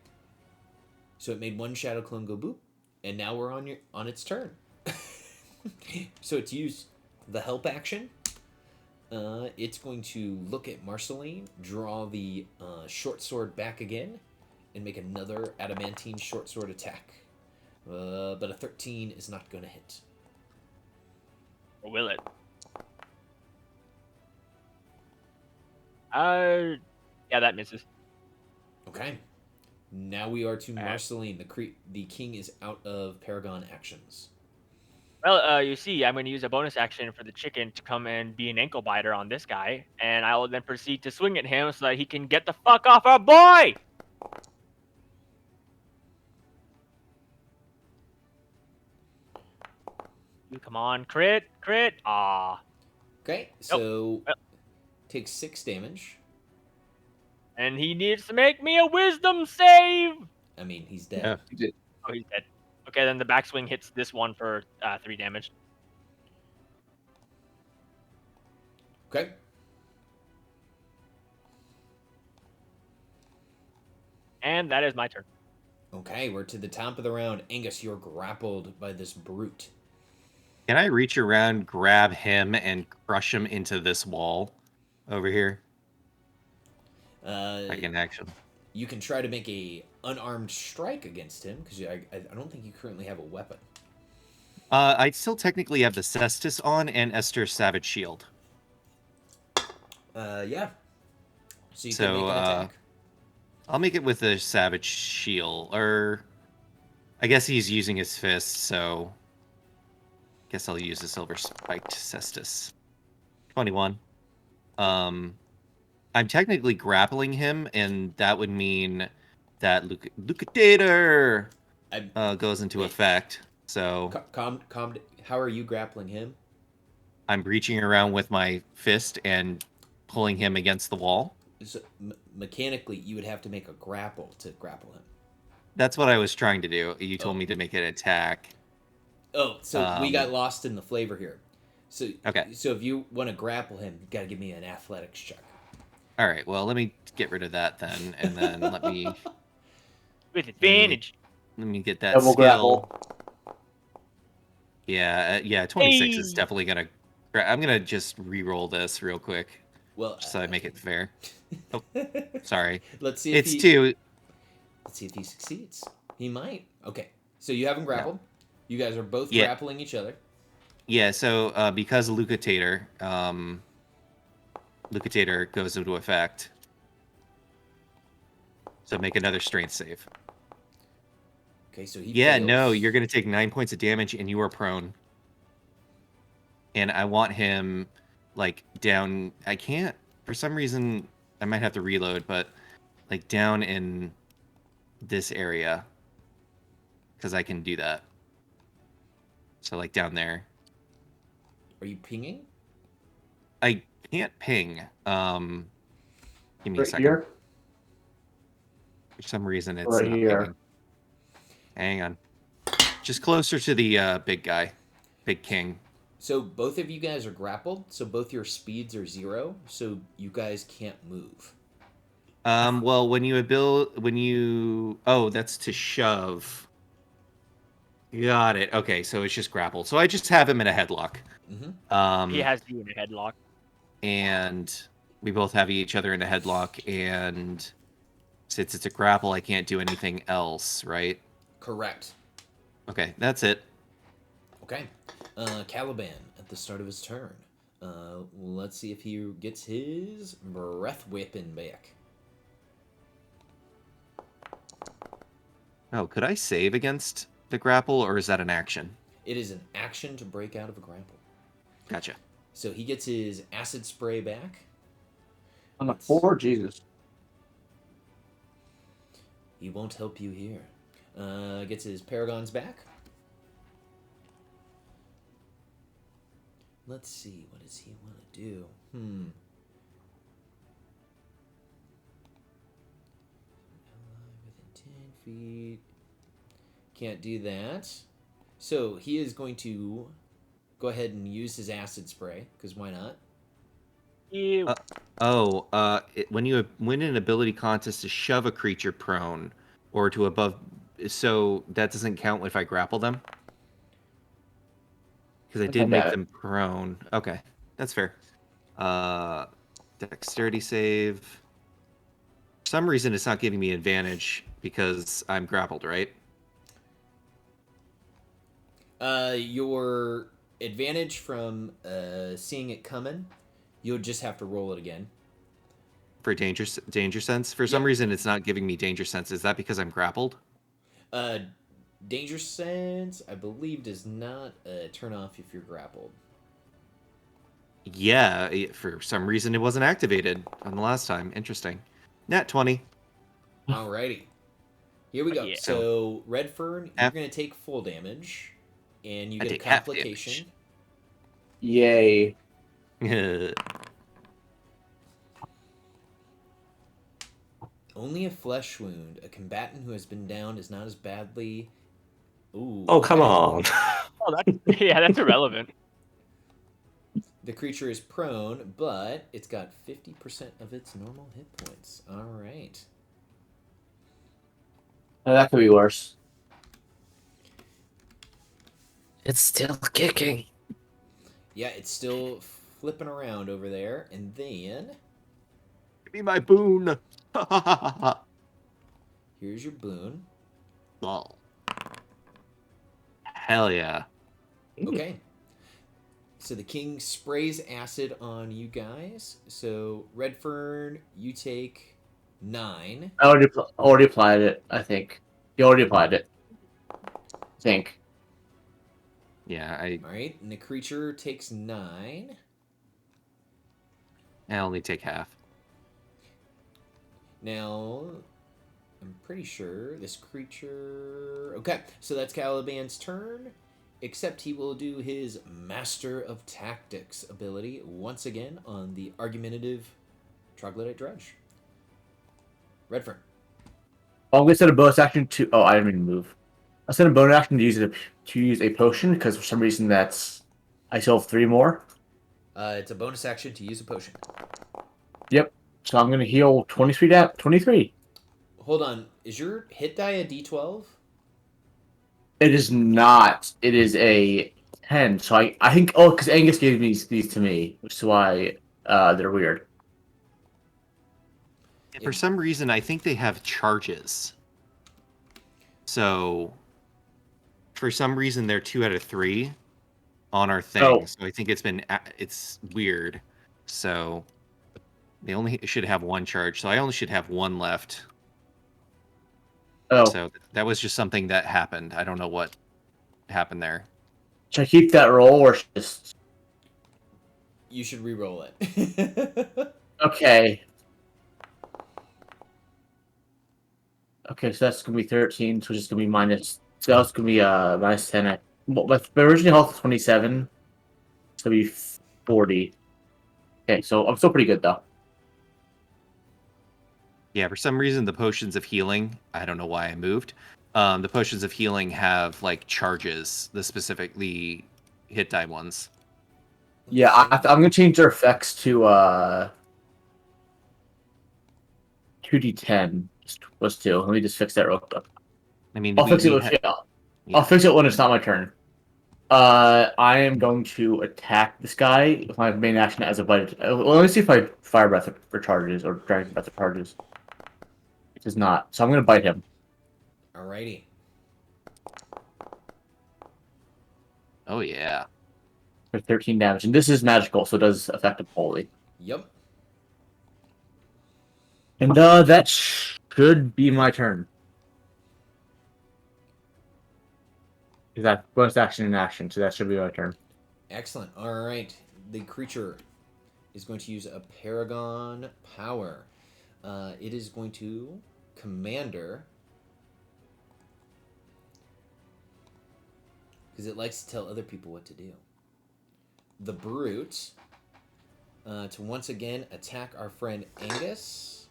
Speaker 1: So it made one shadow clone go boop, and now we're on its turn. So it's used the help action. It's going to look at Marceline, draw the short sword back again, and make another adamantine short sword attack. But a 13 is not going to hit.
Speaker 3: Or will it? Yeah, that misses.
Speaker 1: Okay. Now we are to
Speaker 3: Alright.
Speaker 1: Marceline. The king is out of Paragon actions.
Speaker 3: Well, you see, I'm going to use a bonus action for the chicken to come and be an ankle biter on this guy, and I will then proceed to swing at him so that he can get the fuck off our boy! You come on, crit, crit. Ah,
Speaker 1: Okay, so takes 6 damage.
Speaker 3: and he needs to make me a wisdom save.
Speaker 1: I mean, he's dead.
Speaker 6: Yeah.
Speaker 3: Oh, he's dead. Okay, then the backswing hits this one for 3 damage.
Speaker 1: Okay.
Speaker 3: And that is my turn.
Speaker 1: Okay, we're to the top of the round. Angus, you're grappled by this brute.
Speaker 6: Can I reach around, grab him, and crush him into this wall over here? I can action.
Speaker 1: You can try to make a unarmed strike against him because I don't think you currently have a weapon.
Speaker 6: I still technically have the Cestus on and Esther's Savage Shield.
Speaker 1: Yeah. So you can
Speaker 6: So,
Speaker 1: make an attack.
Speaker 6: I'll make it with a Savage Shield, or I guess he's using his fist, so guess I'll use a Silver Spiked Cestus. 21. I'm technically grappling him, and that would mean that Lucatator goes into
Speaker 1: Wait.
Speaker 6: effect. So
Speaker 1: How are you grappling him?
Speaker 6: I'm reaching around with my fist and pulling him against the wall.
Speaker 1: So, mechanically, you would have to make a grapple to grapple him.
Speaker 6: That's what I was trying to do. You told me to make an attack.
Speaker 1: Oh, so we got lost in the flavor here. So
Speaker 6: Okay.
Speaker 1: So if you want to grapple him, you got to give me an athletics check.
Speaker 6: All right. Well, let me get rid of that then, and then let me
Speaker 3: With advantage.
Speaker 6: get that
Speaker 4: Double
Speaker 6: skill.
Speaker 4: grapple.
Speaker 6: Yeah. 26 is
Speaker 3: Hey.
Speaker 6: definitely gonna. I'm gonna just re-roll this real quick,
Speaker 1: Well,
Speaker 6: so I make it fair. Oh, sorry.
Speaker 1: Let's see if
Speaker 6: It's
Speaker 1: he,
Speaker 6: 2.
Speaker 1: Let's see if he succeeds. He might. Okay. So you haven't grappled. You guys are both
Speaker 6: Yeah.
Speaker 1: grappling each other.
Speaker 6: Yeah. So because Lucatator, Lucatator goes into effect. So make another strength save.
Speaker 1: Okay, so he
Speaker 6: Yeah,
Speaker 1: fails.
Speaker 6: no, you're gonna take 9 points of damage, and you are prone. And I want him like down. I can't for some reason. I might have to reload, but like down in this area because I can do that. So like down there.
Speaker 1: Are you pinging?
Speaker 6: I can't ping. Give me a
Speaker 4: Right
Speaker 6: second.
Speaker 4: here.
Speaker 6: For some reason, it's
Speaker 4: Right
Speaker 6: not
Speaker 4: here.
Speaker 6: pinging. Hang on. Just closer to the big guy, big king.
Speaker 1: So both of you guys are grappled. So both your speeds are 0. So you guys can't move.
Speaker 6: Well, when you oh, that's to shove. Got it. Okay, so it's just grapple. So I just have him in a headlock.
Speaker 1: Mm-hmm.
Speaker 3: He has you in a headlock.
Speaker 6: And we both have each other in a headlock, and since it's a grapple, I can't do anything else, right?
Speaker 1: Correct.
Speaker 6: Okay, that's it.
Speaker 1: Okay. Caliban at the start of his turn. Let's see if he gets his breath weapon back.
Speaker 6: Oh, could I save against the grapple, or is that an action?
Speaker 1: It is an action to break out of a grapple.
Speaker 6: Gotcha.
Speaker 1: So he gets his acid spray back.
Speaker 4: On the 4, Jesus.
Speaker 1: He won't help you here. Gets his paragons back. Let's see. What does he want to do? Within 10 feet. Can't do that. So he is going to go ahead and use his acid spray, because why not?
Speaker 3: Ew.
Speaker 6: When you win an ability contest to shove a creature prone or to above, so that doesn't count if I grapple them? Because I did make them prone. Okay, that's fair. Dexterity save. For some reason, it's not giving me advantage because I'm grappled, right?
Speaker 1: Your advantage from seeing it coming, you'll just have to roll it again.
Speaker 6: For danger sense. For some reason, it's not giving me danger sense. Is that because I'm grappled?
Speaker 1: Danger sense, I believe, does not turn off if you're grappled.
Speaker 6: Yeah, for some reason it wasn't activated on the last time. Interesting. Nat 20.
Speaker 1: Alrighty. Here we go.
Speaker 3: Yeah.
Speaker 1: So, Redfern, you're going to take full damage, and you
Speaker 6: I
Speaker 1: get a
Speaker 6: take half
Speaker 1: complication.
Speaker 4: Yay.
Speaker 1: Only a flesh wound. A combatant who has been downed is not as badly... Ooh.
Speaker 5: Oh, come
Speaker 1: okay.
Speaker 5: on.
Speaker 3: Oh, that's irrelevant.
Speaker 1: The creature is prone, but it's got 50% of its normal hit points. Alright.
Speaker 4: That could be worse.
Speaker 5: It's still kicking.
Speaker 1: Yeah, it's still flipping around over there. And then,
Speaker 6: Give me my boon.
Speaker 1: here's your boon.
Speaker 6: Hell yeah.
Speaker 1: Okay. So the king sprays acid on you guys. So Redfern, you take 9.
Speaker 4: I already applied it. I think he already applied it. I think.
Speaker 6: Yeah,
Speaker 1: All right, and the creature takes 9.
Speaker 6: I only take half.
Speaker 1: Now, I'm pretty sure this creature. Okay, so that's Caliban's turn. Except he will do his Master of Tactics ability once again on the argumentative troglodyte dredge. Redfern.
Speaker 4: I'm gonna set a bonus action to. Oh, I didn't even move. I set a bonus action to use a potion because for some reason I still have 3 more.
Speaker 1: It's a bonus action to use a potion.
Speaker 4: Yep. So I'm gonna heal 23.
Speaker 1: Hold on. Is your hit die a d12?
Speaker 4: It is not. It is a 10. So I think because Angus gave these to me, which is why they're weird.
Speaker 6: For some reason, I think they have charges. So, for some reason, they're 2 out of 3 on our thing.
Speaker 4: Oh.
Speaker 6: So I think it's weird. So they only should have 1 charge. So I only should have 1 left.
Speaker 4: Oh,
Speaker 6: So that was just something that happened. I don't know what happened there.
Speaker 4: should I keep that roll or just
Speaker 1: You should re-roll it.
Speaker 4: okay? Okay, so that's gonna be 13. So it's just gonna be minus. So that's gonna be minus 10. But my original health is 27. So it'll be 40. Okay, so I'm still pretty good though.
Speaker 6: Yeah, for some reason, the potions of healing, I don't know why I moved. The potions of healing have like charges, the hit die ones.
Speaker 4: Yeah, I'm gonna change their effects to 2d10 plus 2. Let me just fix that real quick.
Speaker 6: I mean,
Speaker 4: I'll fix it with I'll fix it when it's not my turn. I am going to attack this guy with my main action as a bite. Well, let me see if my fire breath recharges or dragon breath recharges. It does not, so I'm gonna bite him.
Speaker 1: Alrighty.
Speaker 6: Oh yeah.
Speaker 4: For 13 damage, and this is magical, so it does affect him wholly.
Speaker 1: Yep.
Speaker 4: And that should be my turn. That bonus action in action, so that should be my turn.
Speaker 1: Excellent. All right. The creature is going to use a Paragon Power. It is going to Commander, because it likes to tell other people what to do. The Brute to once again attack our friend Angus.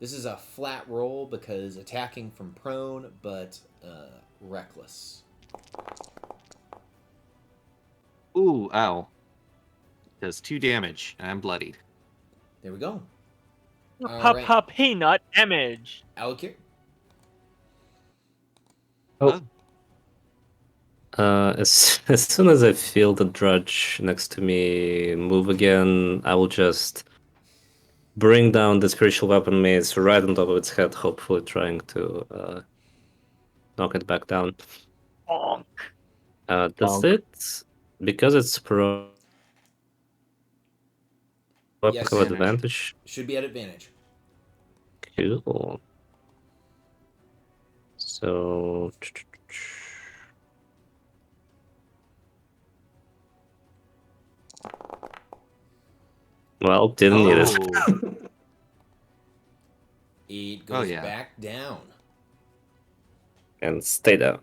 Speaker 1: This is a flat roll because attacking from prone, but reckless.
Speaker 6: Ooh, ow. Does 2 damage, and I'm bloodied.
Speaker 1: There we go.
Speaker 3: Pop,
Speaker 1: right.
Speaker 3: pop, peanut damage.
Speaker 1: Alakir.
Speaker 5: As soon as I feel the drudge next to me move again, I will just bring down the spiritual weapon mace right on top of its head, hopefully trying to knock it back down.
Speaker 3: Bonk.
Speaker 5: Does
Speaker 4: Bonk.
Speaker 5: it, because it's pro
Speaker 1: Yes.
Speaker 5: advantage?
Speaker 1: Should be at advantage.
Speaker 5: Cool. So well, didn't need it.
Speaker 6: Oh.
Speaker 1: It goes
Speaker 6: yeah.
Speaker 1: back down.
Speaker 5: And stay down.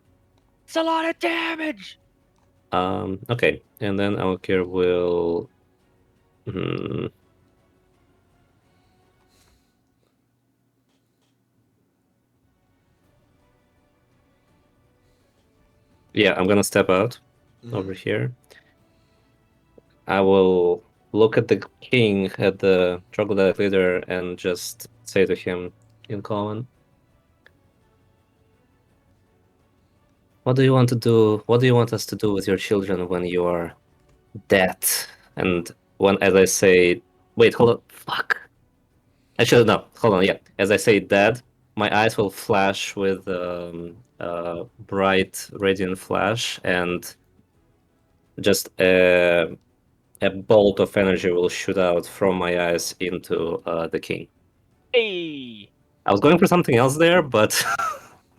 Speaker 3: It's a lot of damage.
Speaker 5: Okay, and then Alkir will. Yeah, I'm gonna step out over here. I will look at the king, at the troglodyte leader, and just say to him in common, "What do you want to do? What do you want us to do with your children when you are dead?" And when, as I say, wait, hold on, fuck. Actually, no, hold on, yeah. As I say dead, my eyes will flash with bright, radiant flash, and just a bolt of energy will shoot out from my eyes into the king.
Speaker 3: Hey.
Speaker 5: I was going for something else there, but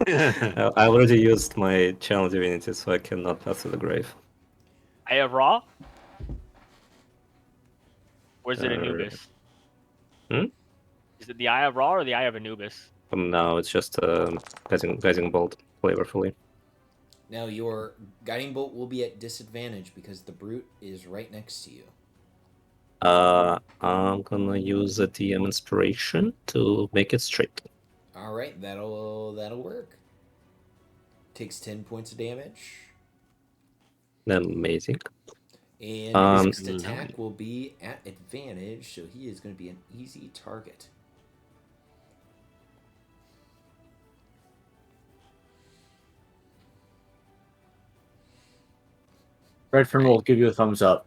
Speaker 5: I already used my channel divinity, so I cannot pass to the grave.
Speaker 3: I have Raw? Or is it
Speaker 5: Uh,
Speaker 3: Anubis?
Speaker 5: hmm?
Speaker 3: Is it the Eye of Ra or the Eye of Anubis?
Speaker 5: No, it's just guiding bolt flavorfully.
Speaker 1: Now your guiding bolt will be at disadvantage because the brute is right next to you.
Speaker 5: I'm gonna use a DM inspiration to make it straight.
Speaker 1: All right, that'll work. Takes 10 points of damage,
Speaker 5: Amazing.
Speaker 1: and his
Speaker 5: Um,
Speaker 1: next attack will be at advantage, so he is going to be an easy target.
Speaker 4: Redfern will give you a thumbs up.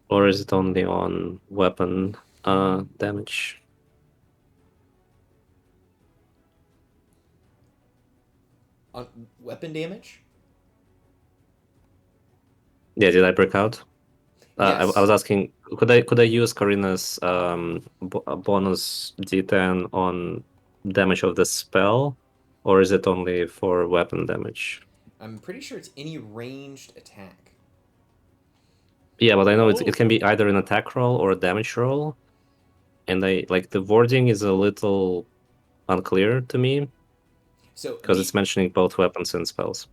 Speaker 5: or is it only on weapon damage?
Speaker 1: On weapon damage?
Speaker 5: Yeah, did I break out?
Speaker 1: Yes.
Speaker 5: I was asking, could I use Karina's bonus D10 on damage of the spell, or is it only for weapon damage?
Speaker 1: I'm pretty sure it's any ranged attack.
Speaker 5: Yeah, but I know it
Speaker 3: Oh.
Speaker 5: can be either an attack roll or a damage roll, and I like the wording is a little unclear to me
Speaker 1: So
Speaker 5: because it's mentioning both weapons and spells.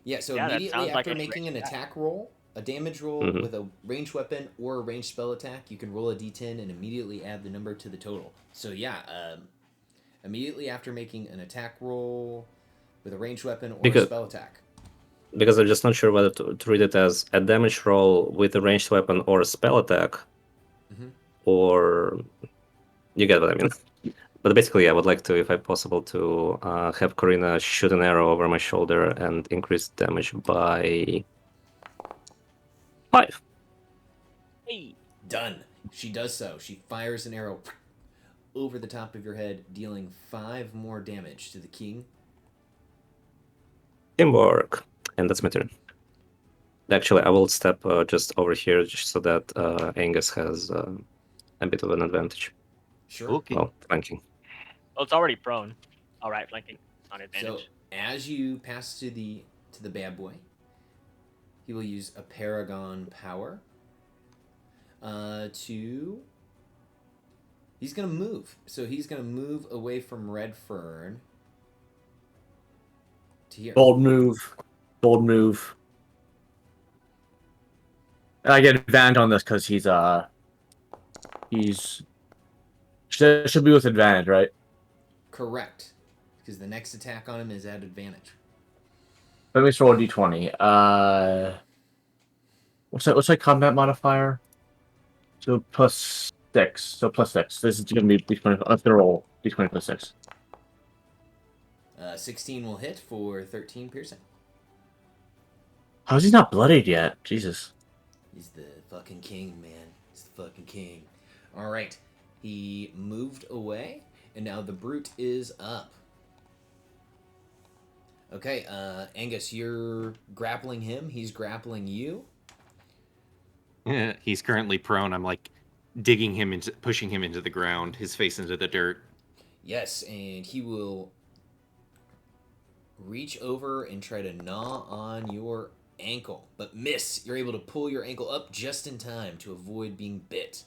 Speaker 1: yeah, so
Speaker 3: Yeah, that
Speaker 1: immediately
Speaker 3: sounds like
Speaker 1: after
Speaker 3: any
Speaker 1: making
Speaker 3: ranged
Speaker 1: an
Speaker 3: attack.
Speaker 1: attack roll, a damage roll
Speaker 5: Mhm.
Speaker 1: with a ranged weapon or a ranged spell attack, you can roll a d10 and immediately add the number to the total. So yeah, immediately after making an attack roll with a ranged weapon or a
Speaker 5: Because
Speaker 1: spell attack.
Speaker 5: because I'm just not sure whether to read it as a damage roll with a ranged weapon or a spell attack,
Speaker 1: Mhm.
Speaker 5: or you get what I mean. But basically, I would like to, if I possible, to have Corina shoot an arrow over my shoulder and increase damage by 5.
Speaker 3: Hey.
Speaker 1: Done. She does so. She fires an arrow over the top of your head, dealing 5 more damage to the king.
Speaker 5: Teamwork. And that's my turn. Actually, I will step just over here just so that Angus has a bit of an advantage.
Speaker 1: Sure.
Speaker 6: Okay.
Speaker 5: Well, flanking.
Speaker 3: Well, it's already prone. All right, flanking on
Speaker 1: So
Speaker 3: advantage.
Speaker 1: as you pass to the bad boy, he will use a paragon power to. He's gonna move. So he's gonna move away from Redfern to here.
Speaker 4: Bold move. Bold move. And I get advantage on this because he's should be with advantage, right?
Speaker 1: Correct. Because the next attack on him is at advantage.
Speaker 4: Let me just roll a d20. What's that combat modifier? So plus 6. So plus 6. This is gonna be d20. Let's roll d20 plus 6.
Speaker 1: 16 will hit for 13 piercing.
Speaker 4: How's he not bloodied yet? Jesus.
Speaker 1: He's the fucking king, man. He's the fucking king. All right. He moved away, and now the brute is up. Okay, Angus, you're grappling him. He's grappling you.
Speaker 6: Yeah, he's currently prone. I'm like pushing him into the ground, his face into the dirt.
Speaker 1: Yes, and he will reach over and try to gnaw on your ankle, but miss. You're able to pull your ankle up just in time to avoid being bit.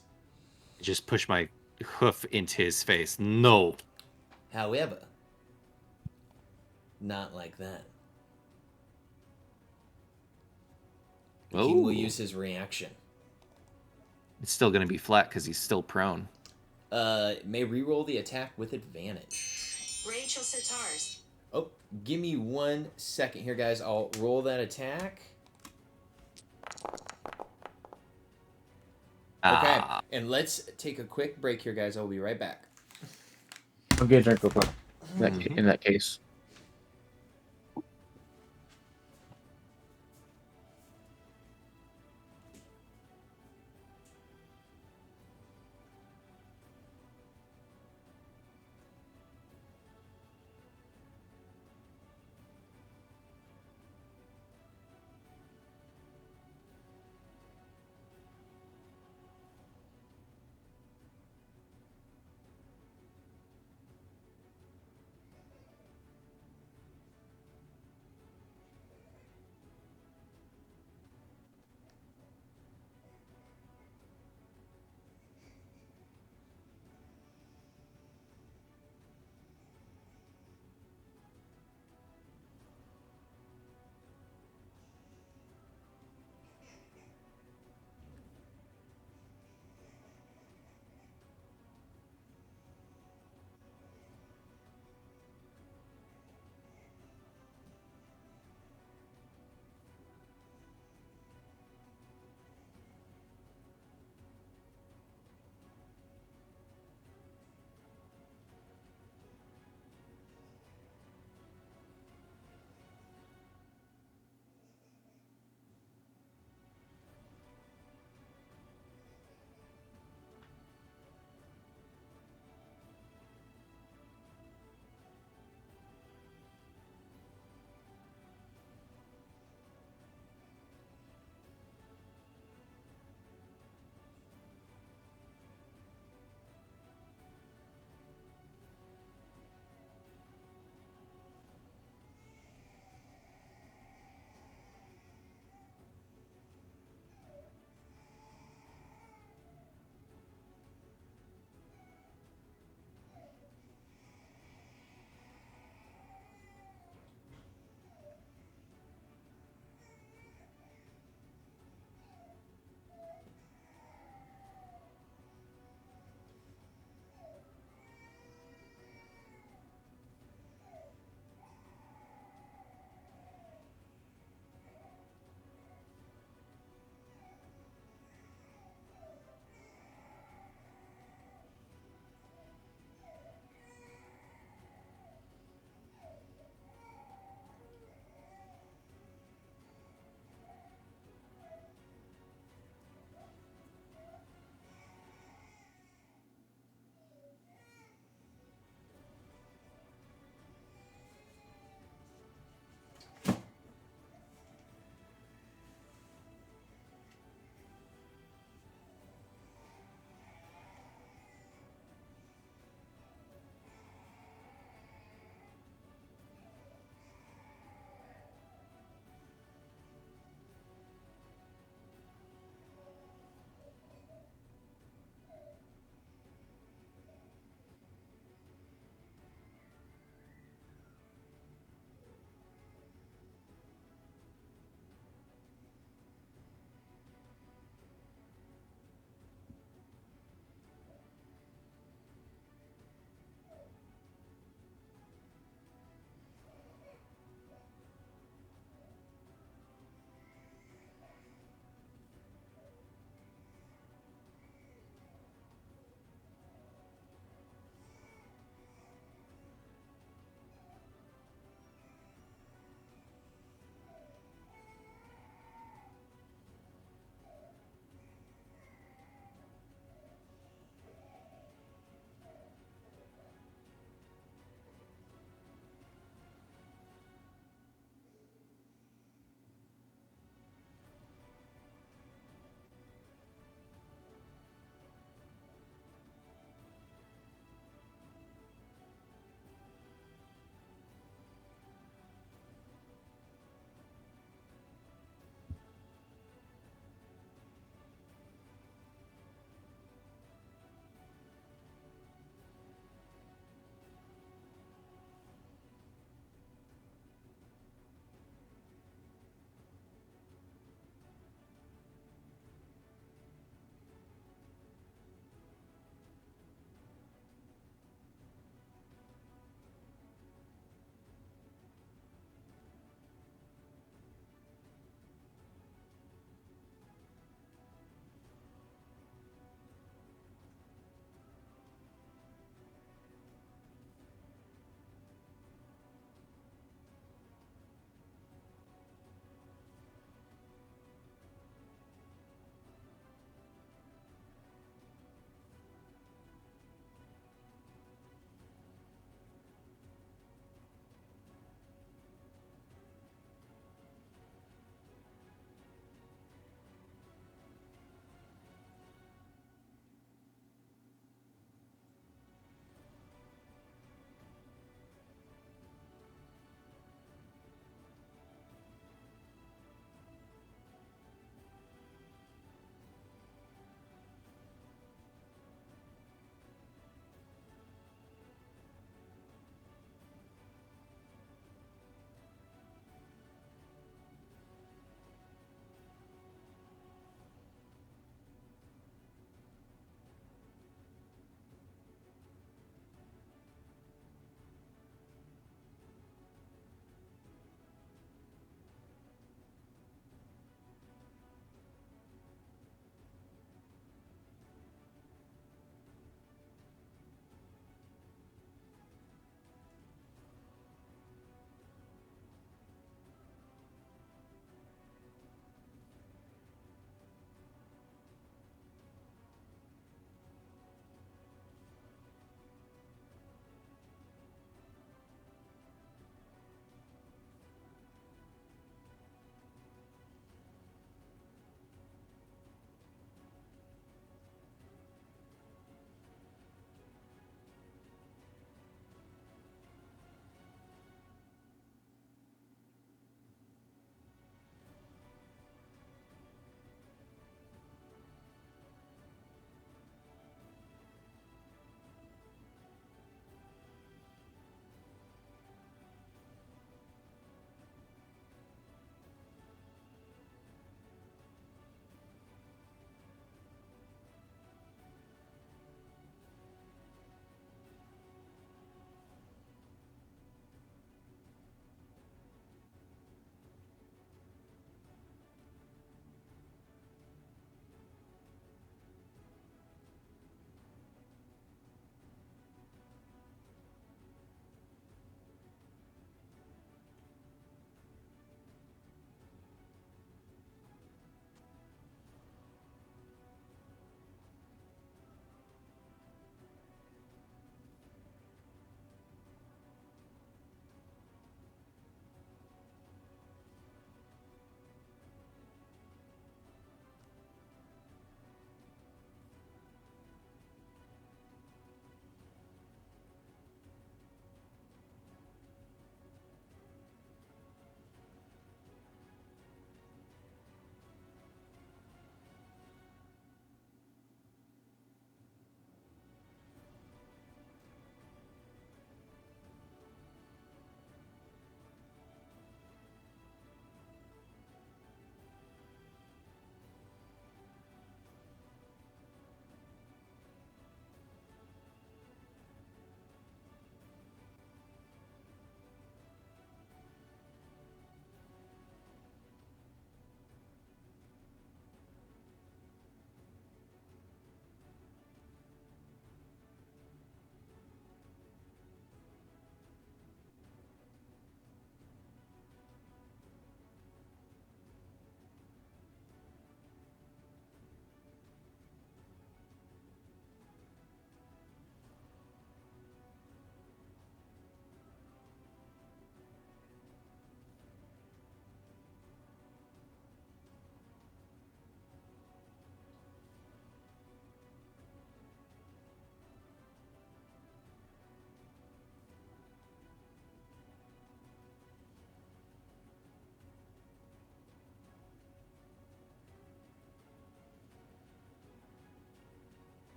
Speaker 6: Just push my hoof into his face. No.
Speaker 1: However, not like that. The king will
Speaker 6: Oh.
Speaker 1: use his reaction.
Speaker 6: It's still going to be flat because he's still prone.
Speaker 1: May reroll the attack with advantage.
Speaker 7: Rachel Sitars.
Speaker 1: Oh, give me 1 second here, guys. I'll roll that attack. Okay, and let's take a quick break here, guys. I'll be right back.
Speaker 4: I'll get a drink real quick. In that case.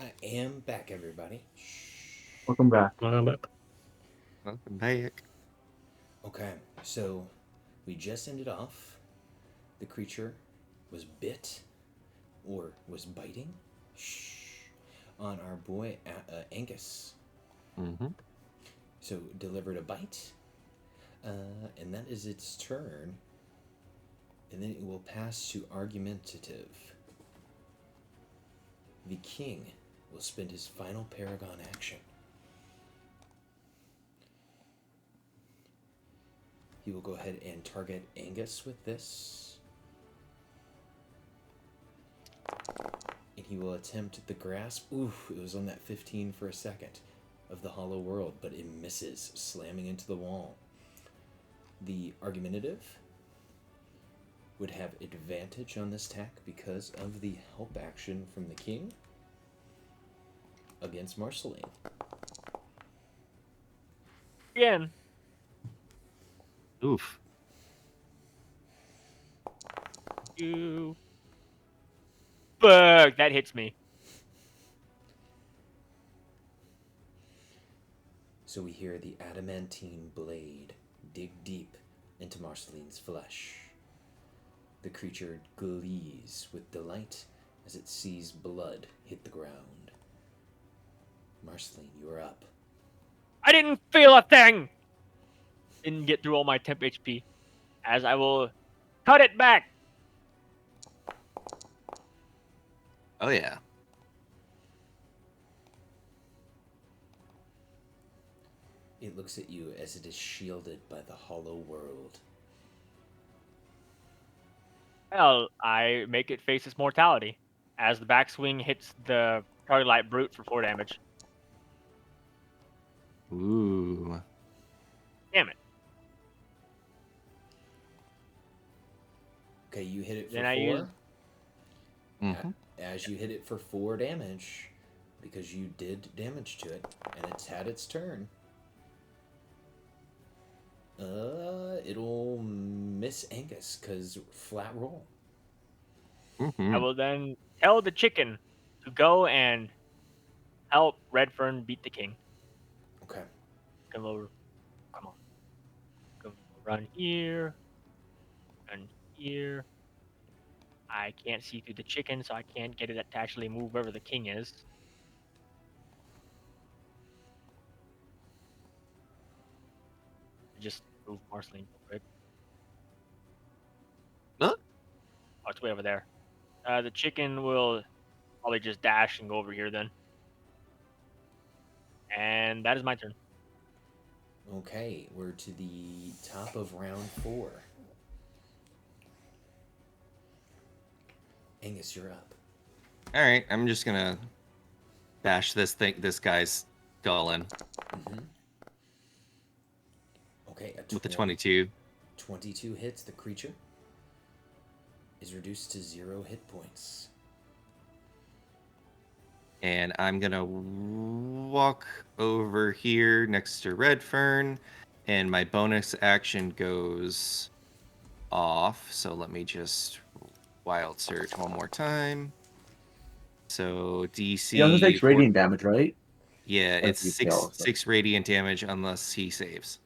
Speaker 1: I am back, everybody.
Speaker 4: Welcome back.
Speaker 5: But
Speaker 6: Welcome back.
Speaker 1: Okay, so we just ended off. The creature was bit, or was biting, on our boy Angus.
Speaker 6: Mm-hmm.
Speaker 1: So delivered a bite, and that is its turn. And then it will pass to argumentative. The king will spend his final paragon action. He will go ahead and target Angus with this. And he will attempt the grasp. Oof, it was on that 15 for a second of the hollow world, but it misses, slamming into the wall. The argumentative would have advantage on this attack because of the help action from the king against Marceline.
Speaker 3: Again.
Speaker 6: Oof.
Speaker 3: You. Fuck, that hits me.
Speaker 1: So we hear the adamantine blade dig deep into Marceline's flesh. The creature glees with delight as it sees blood hit the ground. Marceline, you are up.
Speaker 3: I didn't feel a thing! Didn't get through all my temp HP. As I will cut it back!
Speaker 6: Oh yeah.
Speaker 1: It looks at you as it is shielded by the hollow world.
Speaker 3: Well, I make it face its mortality. As the backswing hits the target light brute for 4 damage.
Speaker 6: Ooh.
Speaker 3: Damn it.
Speaker 1: Okay, you hit it for
Speaker 3: Then I
Speaker 1: 4.
Speaker 3: use-
Speaker 6: Mm-hmm.
Speaker 1: As you hit it for 4 damage, because you did damage to it, and it's had its turn. It'll miss Angus, because flat roll.
Speaker 6: Mm-hmm.
Speaker 3: I will then tell the chicken to go and help Redfern beat the king.
Speaker 1: Okay.
Speaker 3: Come over. Come on. Come run here. Run here. I can't see through the chicken, so I can't get it to actually move wherever the king is. Just move Marceline real quick.
Speaker 6: Huh?
Speaker 3: Oh, it's way over there. The chicken will probably just dash and go over here then. And that is my turn.
Speaker 1: Okay, we're to the top of round 4. Angus, you're up.
Speaker 6: All right, I'm just gonna bash this guy's skull in
Speaker 1: Okay,
Speaker 6: with the 22.
Speaker 1: 22 hits. The creature is reduced to 0 hit points.
Speaker 6: And I'm gonna walk over here next to Redfern, and my bonus action goes off. So let me just wild search one more time. So DC.
Speaker 4: He also takes radiant damage, right?
Speaker 6: Yeah,
Speaker 4: Or
Speaker 6: it's
Speaker 4: you
Speaker 6: six
Speaker 4: fail, so-
Speaker 6: 6 radiant damage unless he saves.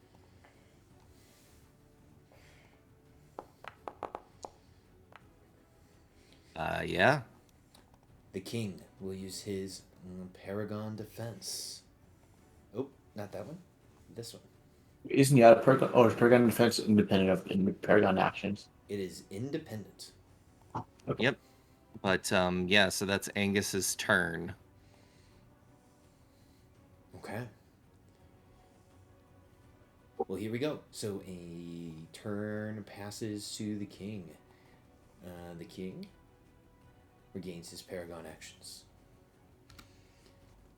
Speaker 6: Yeah.
Speaker 1: The king will use his Paragon Defense. Oh, not that one. This one.
Speaker 4: Isn't the Paragon or is Paragon defense independent of Paragon actions?
Speaker 1: It is independent.
Speaker 4: Okay.
Speaker 6: Yep. But yeah, so that's Angus's turn.
Speaker 1: Okay. Well, here we go. So a turn passes to the king. The king regains his Paragon actions.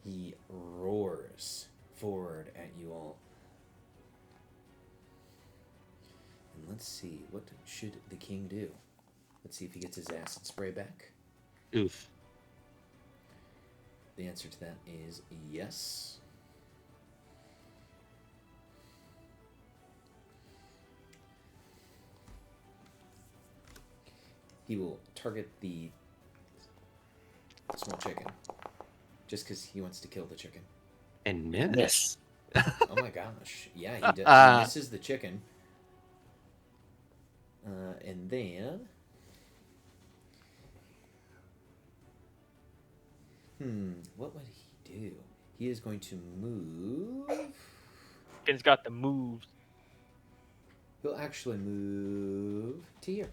Speaker 1: He roars forward at you all. And let's see, what should the king do? Let's see if he gets his acid spray back.
Speaker 6: Oof.
Speaker 1: The answer to that is yes. He will target the small chicken just because he wants to kill the chicken.
Speaker 6: And miss.
Speaker 4: Miss.
Speaker 1: Oh my gosh. Yeah, he misses the chicken. And then... what would he do? He is going to move...
Speaker 3: Chicken's got the moves.
Speaker 1: He'll actually move to here.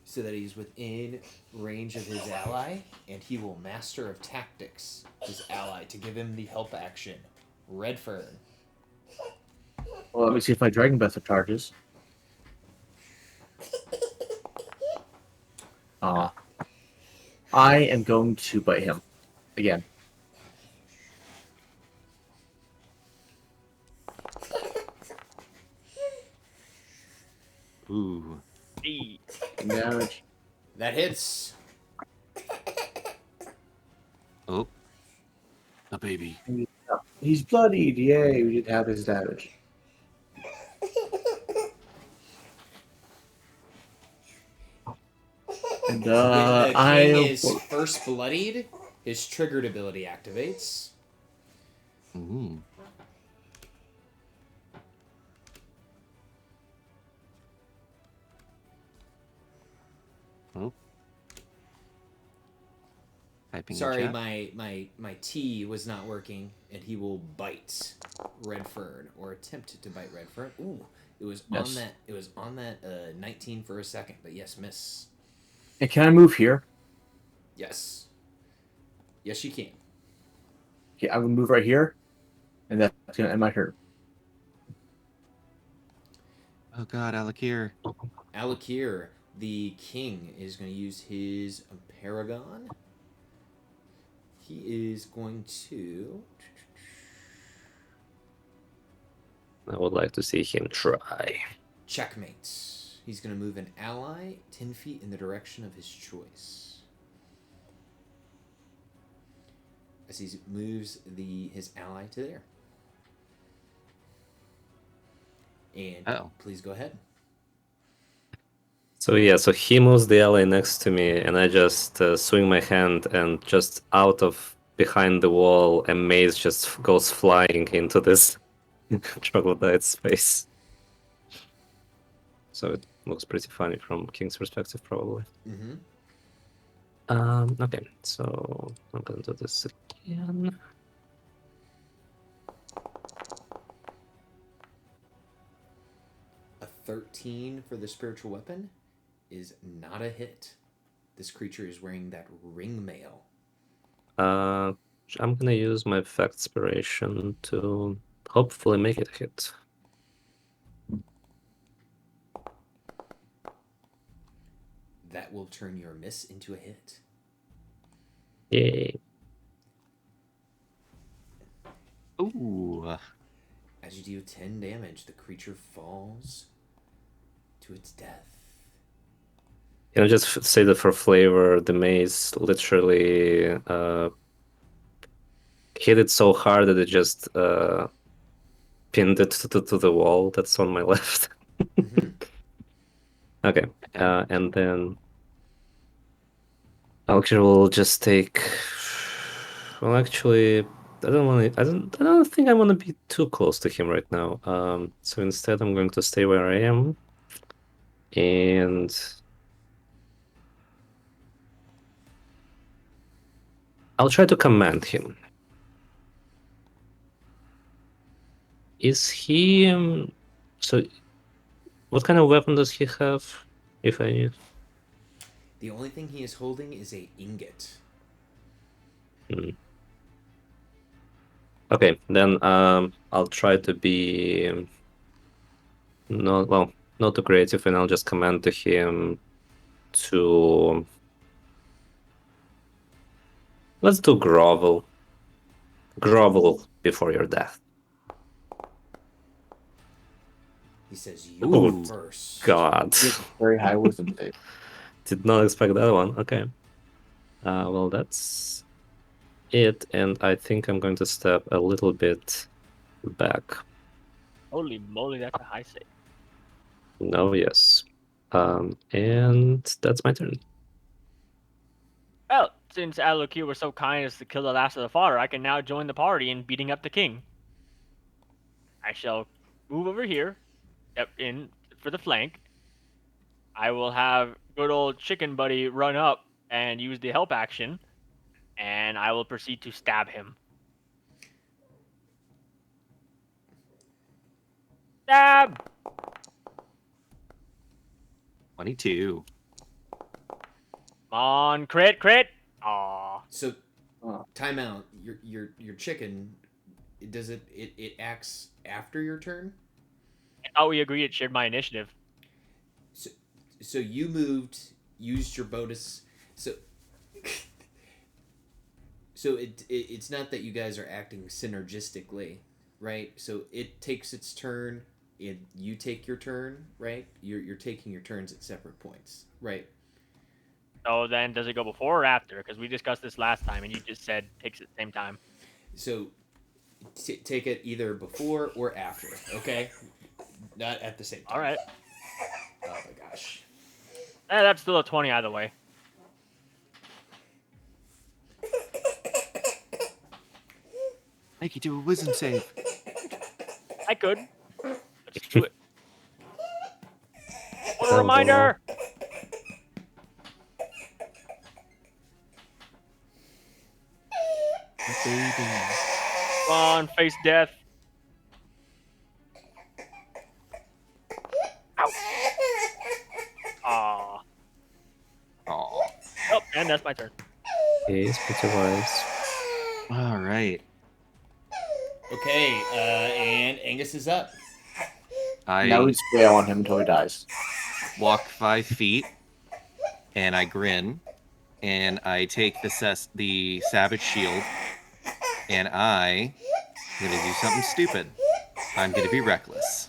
Speaker 1: So that he's within range of his ally, and he will Master of Tactics his ally to give him the help action. Redfern.
Speaker 4: Well, let me see if my Dragon Breath charges. I am going to bite him again.
Speaker 6: Ooh.
Speaker 3: Hey.
Speaker 4: Damage.
Speaker 1: That hits.
Speaker 6: Oh. A baby.
Speaker 4: He's bloodied. Yay, we did have his damage. And
Speaker 1: When the
Speaker 4: I
Speaker 1: king is first bloodied, his triggered ability activates.
Speaker 6: Ooh. Oh. Typing in
Speaker 1: Sorry,
Speaker 6: chat.
Speaker 1: my T was not working, and he will bite Redfern or attempt to bite Redfern. Ooh, it was
Speaker 4: Yes.
Speaker 1: on that. It was on that 19 for a second, but yes, miss.
Speaker 4: And can I move here?
Speaker 1: Yes. Yes, you can.
Speaker 4: Okay, I'm gonna move right here, and that's gonna end my turn.
Speaker 6: Oh god, Alakir.
Speaker 1: Alakir, the king, is going to use his Paragon. He is going to...
Speaker 5: I would like to see him try.
Speaker 1: checkmate. He's going to move an ally 10 feet in the direction of his choice. As he moves his ally to there. And please go ahead.
Speaker 5: So yeah, so he moves the ally next to me, and I just swing my hand, and just out of behind the wall, a maze just goes flying into this troglodyte's face. So it looks pretty funny from King's perspective, probably.
Speaker 1: Mm-hmm.
Speaker 5: Okay, so I'm gonna do this again.
Speaker 1: A 13 for the spiritual weapon is not a hit. This creature is wearing that ring mail.
Speaker 5: I'm gonna use my effect inspiration to hopefully make it a hit.
Speaker 1: That will turn your miss into a hit.
Speaker 5: Yay.
Speaker 6: Ooh.
Speaker 1: As you deal 10 damage, the creature falls to its death.
Speaker 5: Can I just say that for flavor, the maze literally hit it so hard that it just pinned it to the wall that's on my left.
Speaker 1: Mm-hmm.
Speaker 5: Okay, and then Alkir will just take. Well, actually, I don't want to. I don't think I want to be too close to him right now. So instead, I'm going to stay where I am, and I'll try to command him. Is he? So, what kind of weapon does he have? If I.
Speaker 1: The only thing he is holding is a ingot.
Speaker 5: Okay, then I'll try to be not too creative, and I'll just command to him to. Let's do grovel. Grovel before your death.
Speaker 1: He says, "You
Speaker 5: Oh,
Speaker 1: first."
Speaker 5: God.
Speaker 4: Very high wisdom save.
Speaker 5: Did not expect that one. Okay. Well, that's it, and I think I'm going to step a little bit back.
Speaker 3: Holy moly, that's a high save.
Speaker 5: No, yes. And that's my turn.
Speaker 3: Well, since Alokir was so kind as to kill the last of the fodder, I can now join the party in beating up the king. I shall move over here, step in for the flank. I will have good old Chicken Buddy run up and use the help action, and I will proceed to stab him. Stab!
Speaker 6: 22.
Speaker 3: Come on, crit, crit! Aw.
Speaker 1: So,
Speaker 4: Oh.
Speaker 1: timeout. Your chicken. Does it acts after your turn?
Speaker 3: I thought we agreed it shared my initiative.
Speaker 1: So you moved, used your bonus. So it's not that you guys are acting synergistically, right? So it takes its turn, and you take your turn, right? You're taking your turns at separate points, right?
Speaker 3: So then, does it go before or after? Because we discussed this last time, and you just said takes it at the same time.
Speaker 1: So take it either before or after, okay? Not at the same time.
Speaker 3: All right.
Speaker 1: Oh my gosh.
Speaker 3: That's still a 20 either way.
Speaker 6: Make you do a wisdom save.
Speaker 3: I could. Let's do it. What a
Speaker 5: Oh,
Speaker 3: reminder!
Speaker 6: Baby.
Speaker 3: Come on, face death. Ow. Aw.
Speaker 6: Aw.
Speaker 3: Oh, and that's my turn.
Speaker 5: Okay, speak to wise.
Speaker 6: All right.
Speaker 1: Okay, and Angus is up.
Speaker 4: Now
Speaker 6: I
Speaker 4: we wail on him until he dies.
Speaker 6: walk 5 feet, and I grin, and I take the Savage Shield, and I'm gonna do something stupid. I'm gonna be reckless.